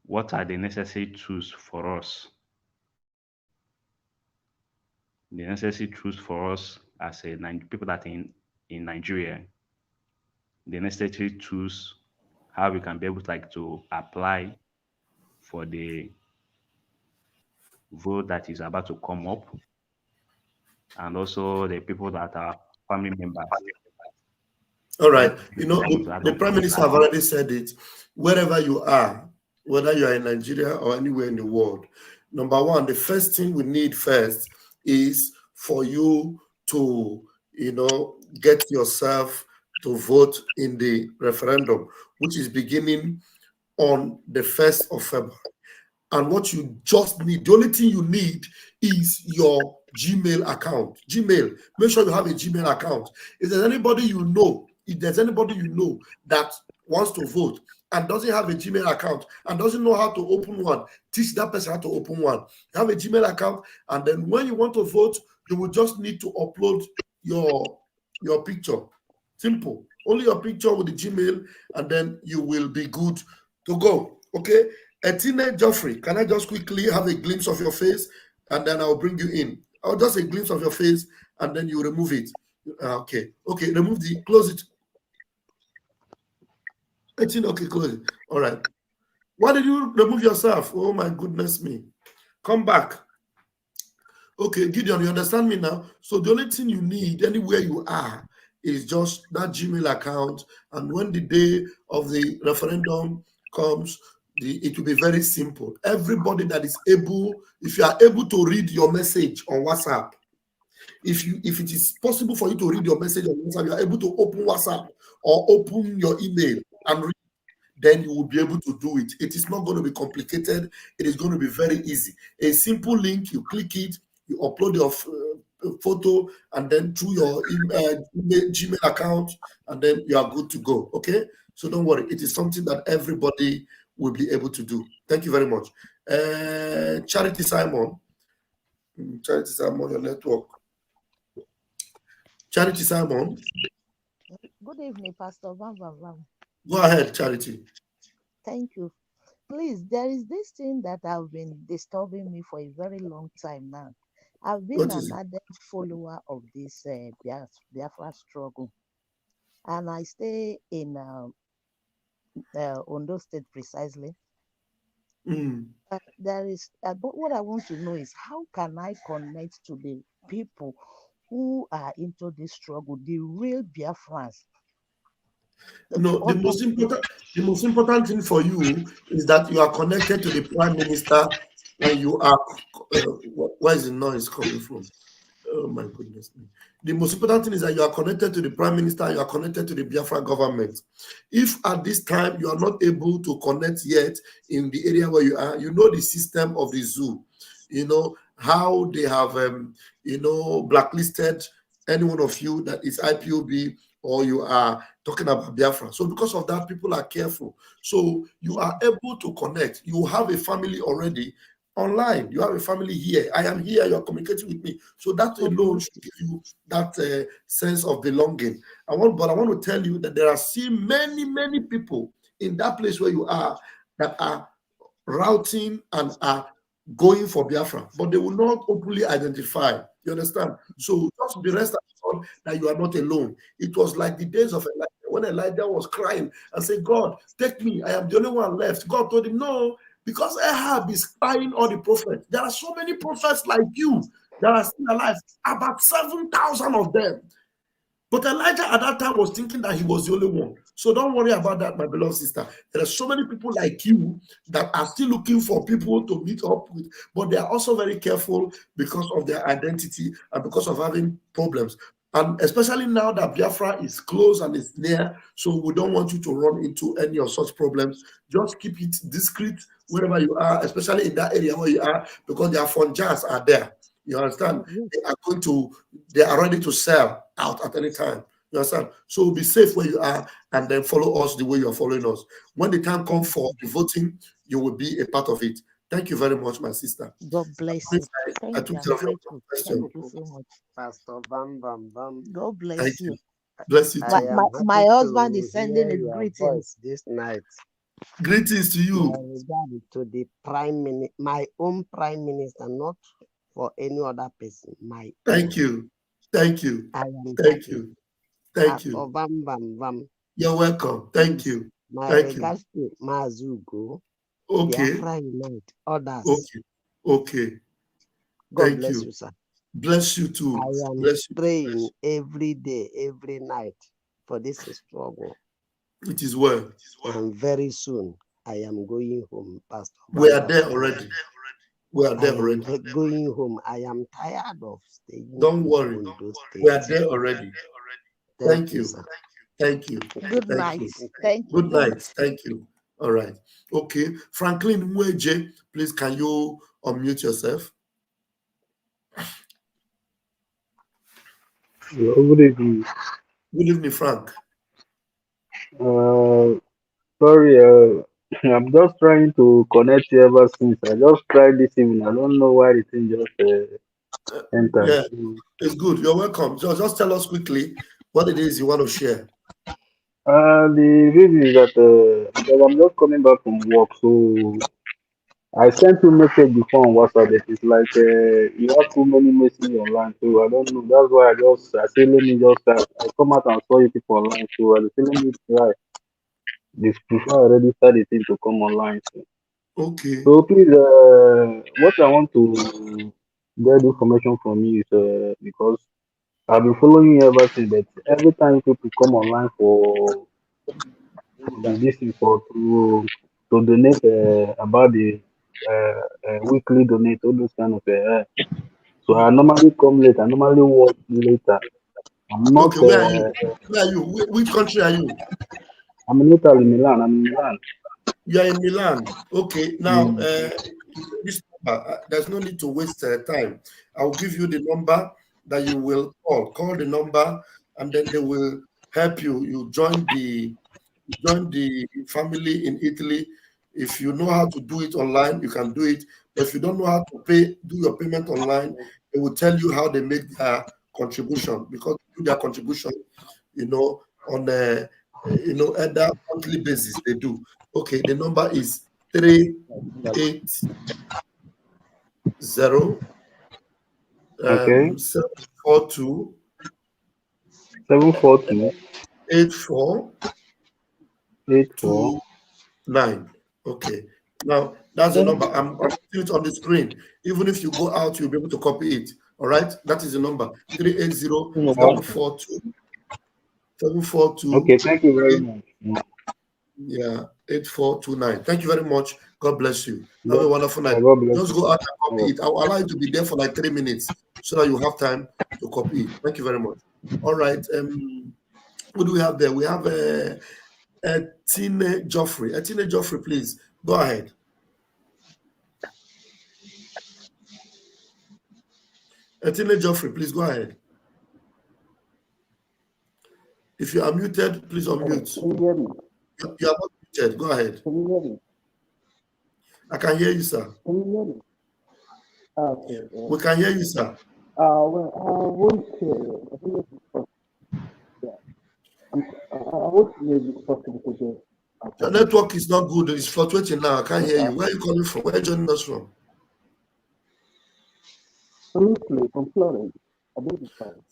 what are the necessary tools for us? The necessary tools for us as people that are in Nigeria, the necessary tools, how we can be able to apply for the vote that is about to come up, and also the people that are family members. All right. The Prime Minister have already said it. Wherever you are, whether you are in Nigeria or anywhere in the world, number one, the first thing we need first is for you to, get yourself to vote in the referendum, which is beginning on the 1st of February. And what you just need, the only thing you need is your Gmail account. Gmail, make sure you have a Gmail account. If there's anybody you know that wants to vote and doesn't have a Gmail account and doesn't know how to open one, teach that person how to open one. Have a Gmail account, and then when you want to vote, you will just need to upload your picture. Simple. Only your picture with the Gmail, and then you will be good to go. Okay? Etine Geoffrey, can I just quickly have a glimpse of your face, and then I'll bring you in. I'll just a glimpse of your face, and then you remove it. Okay, close it. Etine, okay, close it. All right. Why did you remove yourself? Oh my goodness me. Come back. Okay, Gideon, you understand me now? So the only thing you need anywhere you are is just that Gmail account, and when the day of the referendum comes, it will be very simple. Everybody that is able, if you are able to read your message on WhatsApp, if it is possible for you to read your message on WhatsApp, you are able to open WhatsApp or open your email and read, then you will be able to do it. It is not going to be complicated. It is going to be very easy. A simple link, you click it, you upload your photo, and then through your Gmail account, and then you are good to go. Okay, so don't worry. It is something that everybody will be able to do. Thank you very much. Charity Simon, your network. Charity Simon. Good evening, Pastor Van. Go ahead, Charity. Thank you. Please, there is this thing that have been disturbing me for a very long time now. I've been an ardent follower of this Biafra struggle, and I stay in Ondo State precisely. There is, but what I want to know is how can I connect to the people who are into this struggle, the real Biafrans? No, the most important thing for you is that you are connected to the Prime Minister, and you are. Where is the noise coming from? Oh my goodness me. The most important thing is that you are connected to the Prime Minister, you are connected to the Biafra government. If at this time you are not able to connect yet in the area where you are, you know the system of the zoo, you know how they have, blacklisted any one of you that is IPOB or you are talking about Biafra. So because of that, people are careful. So you are able to connect. You have a family already online. You have a family here. I am here. You are communicating with me. So that alone should give you that sense of belonging. But I want to tell you that there are still many people in that place where you are that are routing and are going for Biafra, but they will not openly identify. You understand? So just be rest assured that you are not alone. It was like the days of Elijah, when Elijah was crying and said, God, take me. I am the only one left. God told him, no, because Ahab is crying all the prophets. There are so many prophets like you that are still alive, about 7,000 of them. But Elijah at that time was thinking that he was the only one. So don't worry about that, my beloved sister. There are so many people like you that are still looking for people to meet up with, but they are also very careful because of their identity and because of having problems. And especially now that Biafra is close and is near, so we don't want you to run into any of such problems. Just keep it discreet wherever you are, especially in that area where you are, because their funjas are there. You understand? They are ready to sell out at any time. You understand? So be safe where you are and then follow us the way you are following us. When the time comes for the voting, you will be a part of it. Thank you very much, my sister. God bless you. I took care of your question. Thank you so much. Pastor Bam. God bless Thank you. you. Bless you too. My husband is sending his greetings this night. Greetings to you. To the my own Prime Minister, not for any other person. Thank you. Thank you. Thank you. Thank you. Bam. You're welcome. Thank you. My Thank regards to Mazugo. Okay. Biafra Unite. Others. Okay. God Thank bless you. you, sir. Bless you too. I am Bless you. praying every day, every night for this struggle. It is well. And very soon I am going home, Pastor. We are there already. We are there I already. am going home. I am tired of staying Don't in worry. Ondo State. We are there already. Thank you. Sir. Thank you. Good Thank night. you. Thank you. Good night. Thank you. All right. Okay. Franklin Mweje, please can you unmute yourself? Hello, good evening. Good evening, Frank. Sorry, I'm just trying to connect you ever since. I just tried this evening. I don't know why the thing just entered. Yeah, it's good. You're welcome. Just tell us quickly what it is you want to share. The reason is that because I'm just coming back from work, so I sent you message before on WhatsApp. That it's like you have too many messages online, so I don't know. That's why I say let me just I come out and saw you people online, so I say let me try this before I already started thing to come online. So. Okay. So please, what I want to get information from you is because I've been following you ever since, but every time people come online for this thing for to donate about the weekly donate all those kind of so I normally come late. I normally work later. I'm not. Okay, where are you? Where are you? Which country are you? I'm in Italy, Milan. I'm in Milan. You are in Milan. Okay. Now, this number, there's no need to waste time. I'll give you the number that you will call. Call the number, and then they will help you. You join the family in Italy. If you know how to do it online, you can do it. But if you don't know how to do your payment online, they will tell you how they make their contribution, because they do their contribution, on a at that monthly basis they do. Okay, the number is 380 Okay. 742 742 8429. Okay. Now that's the number. I'm putting it on the screen. Even if you go out, you'll be able to copy it. All right. That is the number. 380 742 742. Okay, thank you very much. Yeah, 8429. Thank you very much. God bless you. Have a wonderful night. God bless Just you. go out and copy it. I'll allow you to be there for like 3 minutes so that you have time to copy it. Thank you very much. All right. What do we have there? We have Etine Joffrey. Etine Joffrey, please go ahead. Etine Joffrey, please go ahead. If you are muted, please unmute. Can you hear me? You are not muted. Go ahead. Can you hear me? I can hear you, sir. Can you hear me? Okay. We can hear you, sir. Well, I want to. I think it's possible. I want to maybe it's possible to get. Your network is not good. It's fluctuating now. I can't hear you. Where are you calling from? Where are you joining us from? From Florence. I think it's fine.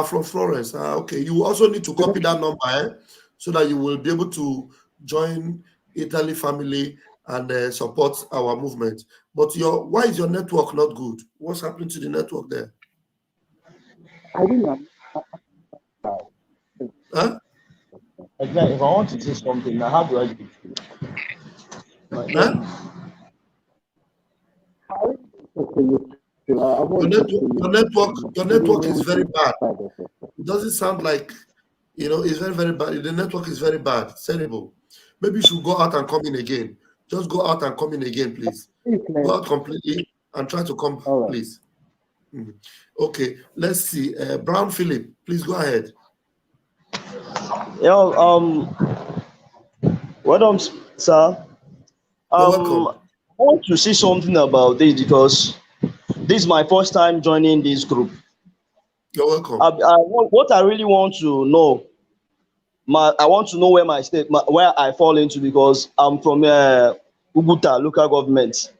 From Florence. Okay. You also need to copy that number so that you will be able to join Italy family and support our movement. But why is your network not good? What's happening to the network there? I think Huh? Again, if I want to say something, now how do I do it? Huh? Your network is very bad. It doesn't sound like, it's very, very bad. The network is very bad. It's terrible. Maybe you should go out and come in again. Just go out and come in again, please. Go out completely and try to come, please. Okay, let's see. Brown Philip, please go ahead. Yeah, well done, sir. You're welcome. I want to say something about this because this is my first time joining this group. You're welcome. What I really want to know, I want to know where my state, where I fall into, because I'm from Uguta local government.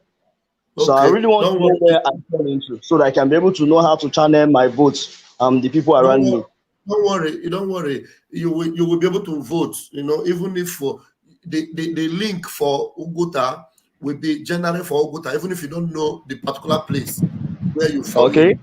So I really want to know where I fall into so that I can be able to know how to channel my votes the people around me. Don't worry. You will be able to vote. Even if the link for Uguta will be general for Uguta, even if you don't know the particular place where you fall in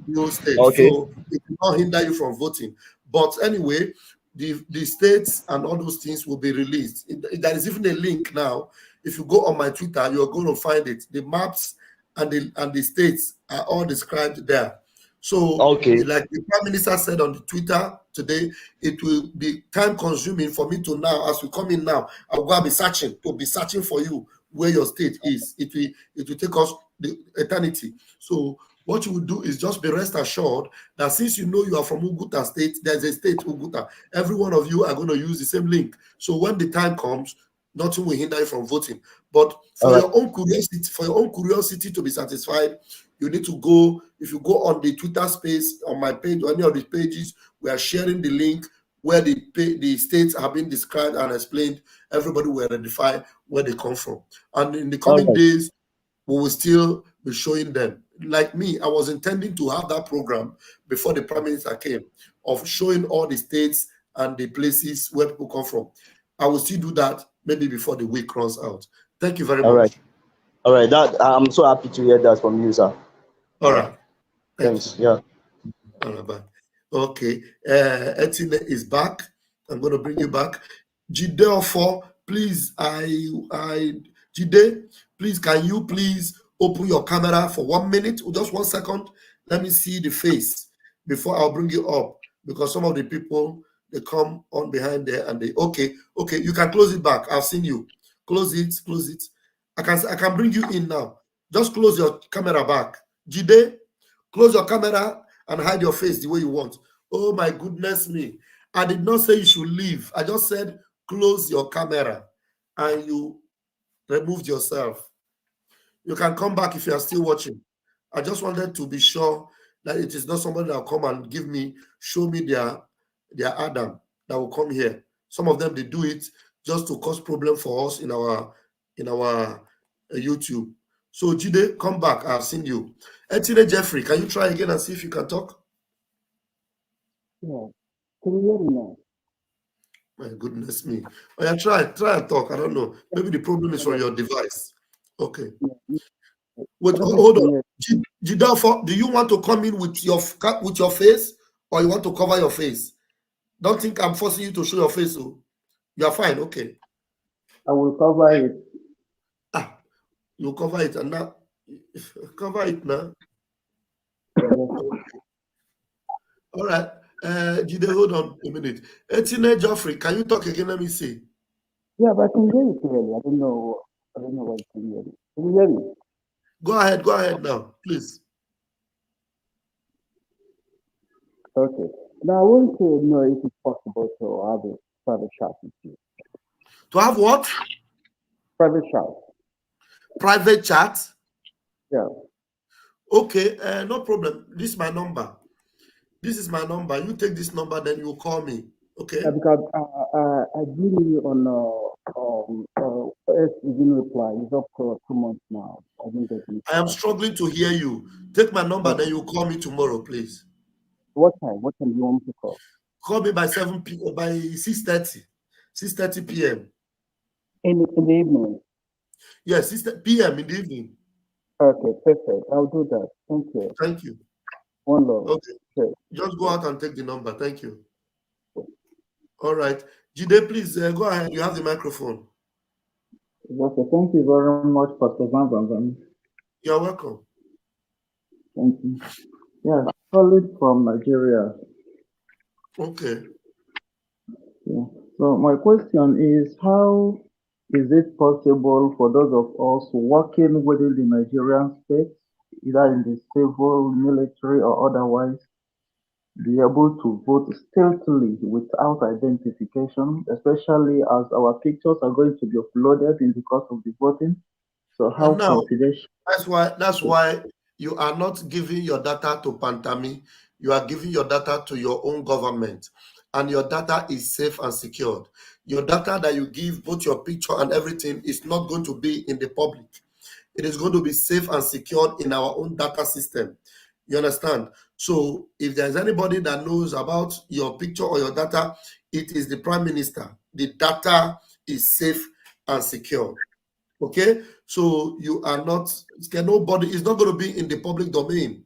your state. Okay. So it will not hinder you from voting. But anyway, the states and all those things will be released. There is even a link now. If you go on my Twitter, you're going to find it. The maps and the states are all described there. So, Okay. like the Prime Minister said on the Twitter today, it will be time consuming for me to now, as we come in now, I'll go and be searching for you where your state is. It will take us the eternity. So what you will do is just be rest assured that since you know you are from Uguta State, there's a state Uguta. Every one of you are going to use the same link. So when the time comes, nothing will hinder you from voting. But for your own curiosity to be satisfied, you need to go. If you go on the Twitter space on my page or any of the pages, we are sharing the link where the states have been described and explained. Everybody will identify where they come from. And in the coming days, we will still be showing them. Like me, I was intending to have that program before the Prime Minister came, of showing all the states and the places where people come from. I will still do that maybe before the week runs out. Thank you very much. All right. That I'm so happy to hear that from you, sir. All right. Thanks. Yeah. All right, bye. Okay. Etine is back. I'm going to bring you back. Jide, please, Jide, please, can you please open your camera for 1 minute, or just 1 second? Let me see the face before I'll bring you up, because some of the people, they come on behind there and they, okay, you can close it back. I've seen you. Close it. I can bring you in now. Just close your camera back. Jide, close your camera and hide your face the way you want. Oh my goodness me. I did not say you should leave. I just said close your camera and you removed yourself. You can come back if you are still watching. I just wanted to be sure that it is not somebody that will come and show me their Adam that will come here. Some of them, they do it just to cause problem for us in our YouTube. So Jide, come back. I've seen you. Etine Jeffrey, can you try again and see if you can talk? Yeah. Can you hear me now? My goodness me. Oh, yeah, try and talk. I don't know. Maybe the problem is from your device. Okay. Wait, hold on. Jide, do you want to come in with your face, or you want to cover your face? Don't think I'm forcing you to show your face. So you are fine. Okay. I will cover it. You cover it and now cover it now. All right. Jide, hold on a minute. Etine Geoffrey, can you talk again? Let me see. Yeah, but I can hear you clearly. I don't know why you can hear me. Can you hear me? Go ahead now, please. Okay. Now I want to know if it's possible to have a private chat with you. To have what? Private chat. Private chat? Yeah. Okay, no problem. This is my number. You take this number, then you call me. Okay. Yeah, because I did it on didn't reply. It's up to 2 months now. I didn't get it. I am struggling to hear you. Take my number, then you call me tomorrow, please. What time? What time do you want me to call? Call me by 6:30 p.m. In the evening. Yes, 6 p.m. in the evening. Okay, perfect. I'll do that. Thank you. Thank you. One love. Okay. Sure. Just go out and take the number. Thank you. All right. Jide, please go ahead. You have the microphone. Okay, thank you very much, Pastor Van. You're welcome. Thank you. Yeah, calling from Nigeria. Okay. Yeah. So my question is, how is it possible for those of us working within the Nigerian state, either in the civil, military, or otherwise, be able to vote stealthily without identification, especially as our pictures are going to be uploaded in the course of the voting? So how confidential? That's why you are not giving your data to Pantami. You are giving your data to your own government, and your data is safe and secured. Your data that you give, both your picture and everything, is not going to be in the public. It is going to be safe and secured in our own data system. You understand? So if there's anybody that knows about your picture or your data, it is the Prime Minister. The data is safe and secured. Okay? So you are not, nobody, it's not going to be in the public domain.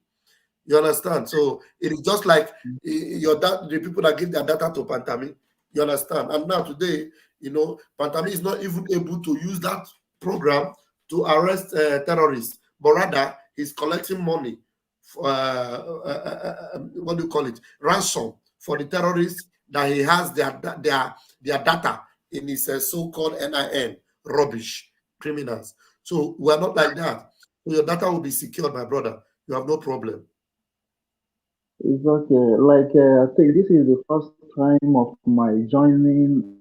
You understand? So it is just like the people that give their data to Pantami. You understand? And now today, Pantami is not even able to use that program to arrest terrorists. but rather he's collecting money for, what do you call it, ransom for the terrorists that he has their data in his so-called NIN rubbish criminals. So we're not like that. So your data will be secured, my brother. You have no problem. It's okay. Like I think this is the first time of my joining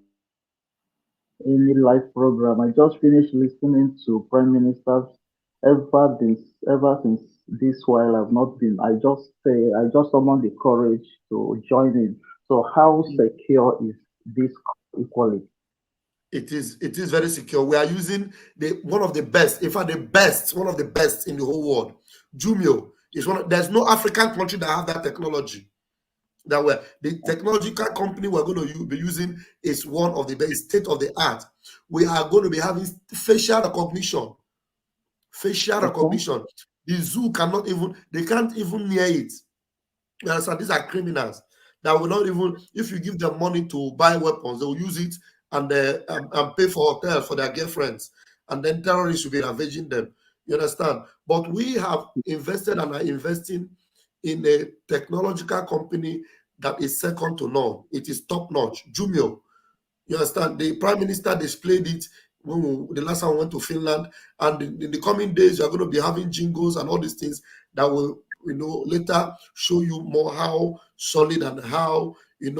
any live program. I just finished listening to Prime Minister's ever since this while I've not been. I just summoned the courage to join in. So how secure is this equally? It is very secure. We are using one of the best, in fact, one of the best in the whole world. Jumio is there's no African country that have that technology. The technological company we're going to be using is one of the best, state of the art. We are going to be having facial recognition. Recognition. The zoo can't even near it. So these are criminals that will not even, if you give them money to buy weapons, they will use it and pay for hotels for their girlfriends, and then terrorists will be ravaging them. You understand? But we have invested and are investing in a technological company that is second to none. It is top notch. Jumio. You understand? The Prime Minister displayed it when the last time we went to Finland, and in the coming days, you're going to be having jingles and all these things that will, later show you more how solid and how,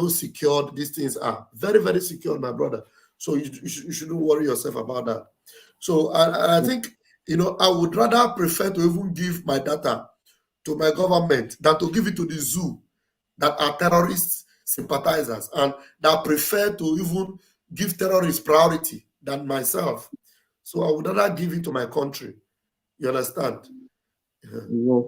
secured these things are. Very, very secure, my brother. So you shouldn't worry yourself about that. So I think, I would rather prefer to even give my data to my government than to give it to the zoo that are terrorist sympathizers and that prefer to even give terrorists priority than myself. So I would rather give it to my country. You understand? Yeah. Yes.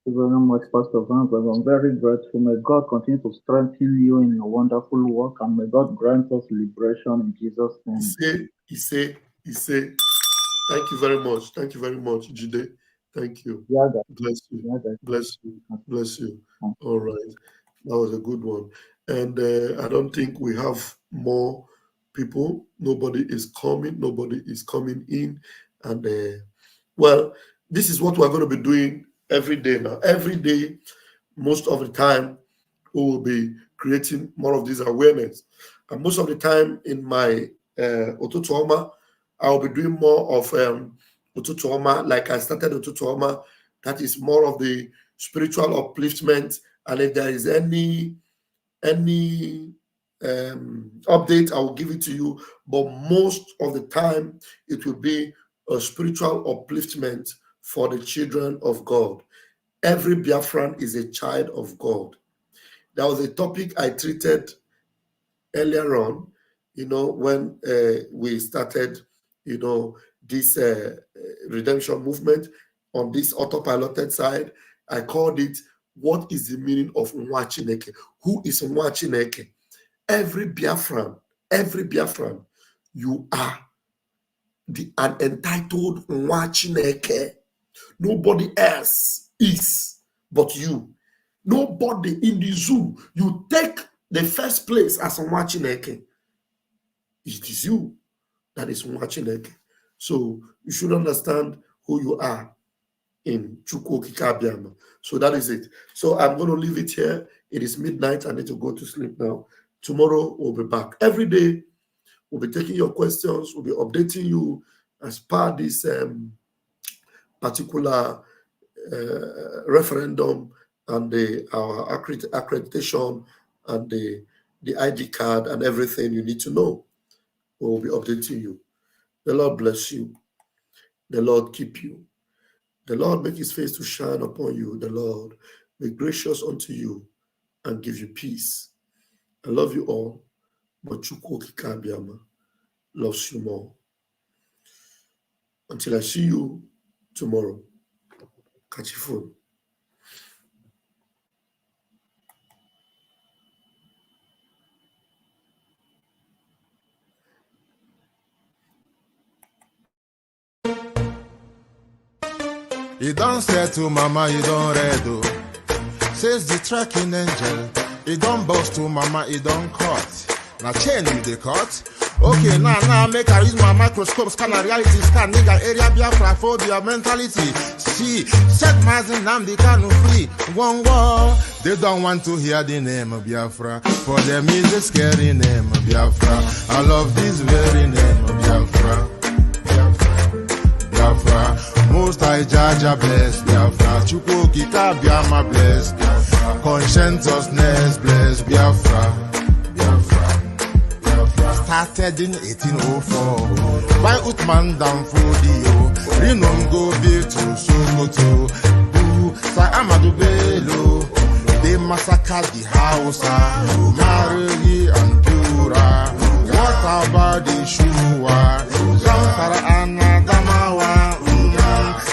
Thank you very much, Pastor Vance. I'm very grateful. May God continue to strengthen you in your wonderful work, and may God grant us liberation in Jesus' name. He say. Thank you very much. Thank you very much, Jide. Thank you. Yeah, bless you. Yeah, bless you. All right. That was a good one. And I don't think we have more people. Nobody is coming in. And well, this is what we're going to be doing every day now. Every day, most of the time, we will be creating more of this awareness. And most of the time in my Otutuoma, I'll be doing more of Otutuoma, like I started Otutuoma, that is more of the spiritual upliftment. And if there is any update, I will give it to you. But most of the time, it will be a spiritual upliftment for the children of God. Every Biafran is a child of God. That was a topic I treated earlier on, when we started, this redemption movement on this autopiloted side. I called it, what is the meaning of Nwachineke? Who is Nwachineke? Every Biafran, you are an entitled Nwachineke. Nobody else is but you. Nobody in the zoo. You take the first place as Nwachineke. It is you that is Nwachineke. So you should understand who you are in Chukwu Okike Abiama. So that is it. So I'm going to leave it here. It is midnight. I need to go to sleep now. Tomorrow we'll be back. Every day we'll be taking your questions. We'll be updating you as per this particular referendum and our accreditation and the ID card and everything you need to know. We'll be updating you. The Lord bless you. The Lord keep you. The Lord make his face to shine upon you. The Lord be gracious unto you and give you peace. I love you all, but Chukwu Okike Abiama loves you more. Until I see you tomorrow, catch your phone. You don't say to mama, you don't read, oh. Says the tracking angel. You don't boast to mama, you don't cut. Now chain with the cut. Okay, now make I use my microscope, scan a reality, scan nigga area Biafra phobia mentality. See, set Mazin Namdi Kanu free. One war. They don't want to hear the name of Biafra. For them is a scary name of Biafra. I love this very name of Biafra. Biafra. Most I judge a bless Biafra. Chukwuki Kabiama bless Biafra. Conscientiousness bless Biafra. Started in 1804 by Uthman Danfodio. Rinom go build to Sokoto. Sa Amadou Bello. They massacred the Hausa, Marili and Pura. What about the Shua? Zamfara and Adamawa.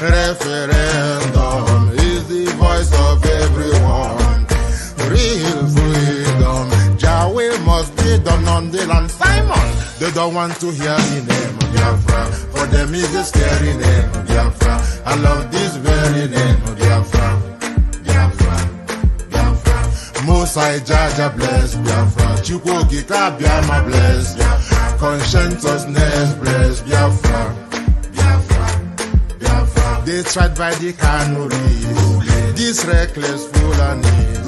Referendum is the voice of everyone. Real freedom. Yahweh must be done on the land. Simon, they don't want to hear the name of Biafra. For them is a scary name of Biafra. I love this very name of Biafra. Mosai Jaja bless Biafra. Chukwuki Kabiama bless Biafra. Conscientiousness bless Biafra. They tried by the canories. These reckless Fulanis.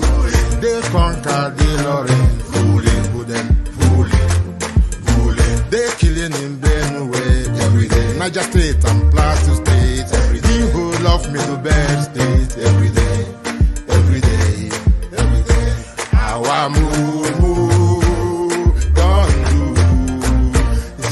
They conquered the Lorraine. They killing in Benue every day. Niger State and Plateau State every day. The whole of Middle State every day. Our move, don't do.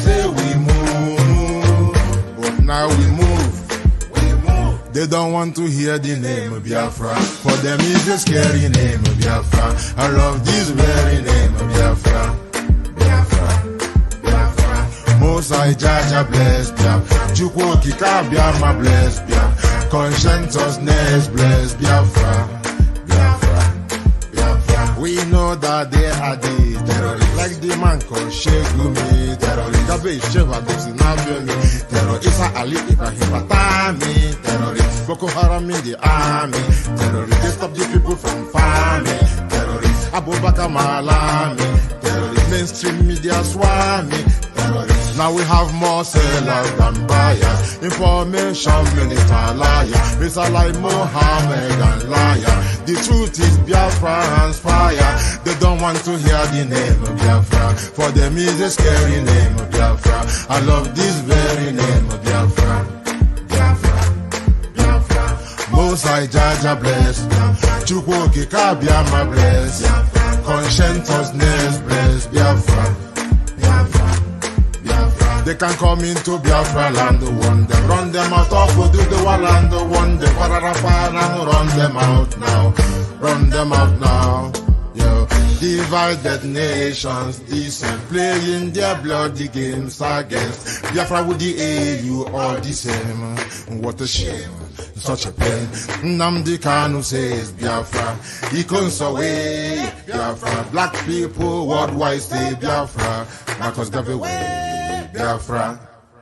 Say we move, but now we move. They don't want to hear the name of Biafra. For them is the scary name of Biafra. I love this very name of Biafra. Mosai Jaja bless Biafra. Chukwuki Kabiama bless Biafra. Conscientiousness bless Biafra. We know that they are the terrorists, like the man called Shegumi, terrorist. Gabe Sheva Dixinabiomi, terrorist. Isa Ali Ibrahim Batami, terrorist. Boko Haram in the army, terrorist. They stop the people from farming, terrorist. Abubakar Malami, terrorist. Mainstream media swami, terrorist. Now we have more sellers than buyers. Information minister liar. Mr. like Mohammed and liar. The truth is Biafra's fire. They don't want to hear the name of Biafra. For them is a scary name of Biafra. I love this very name of Biafra. Mosai Jaja bless. Chukwuki Kabiama bless. Conscientiousness bless Biafra. They can come into Biafra land, run them out of the land, run them out now. Yo, divided nations, decent, playing their bloody games against Biafra with the AU all the same. What a shame, such a pain. Nnamdi Kanu says Biafra, he comes away Biafra. Black people worldwide say Biafra, Marcus gave away Biafra.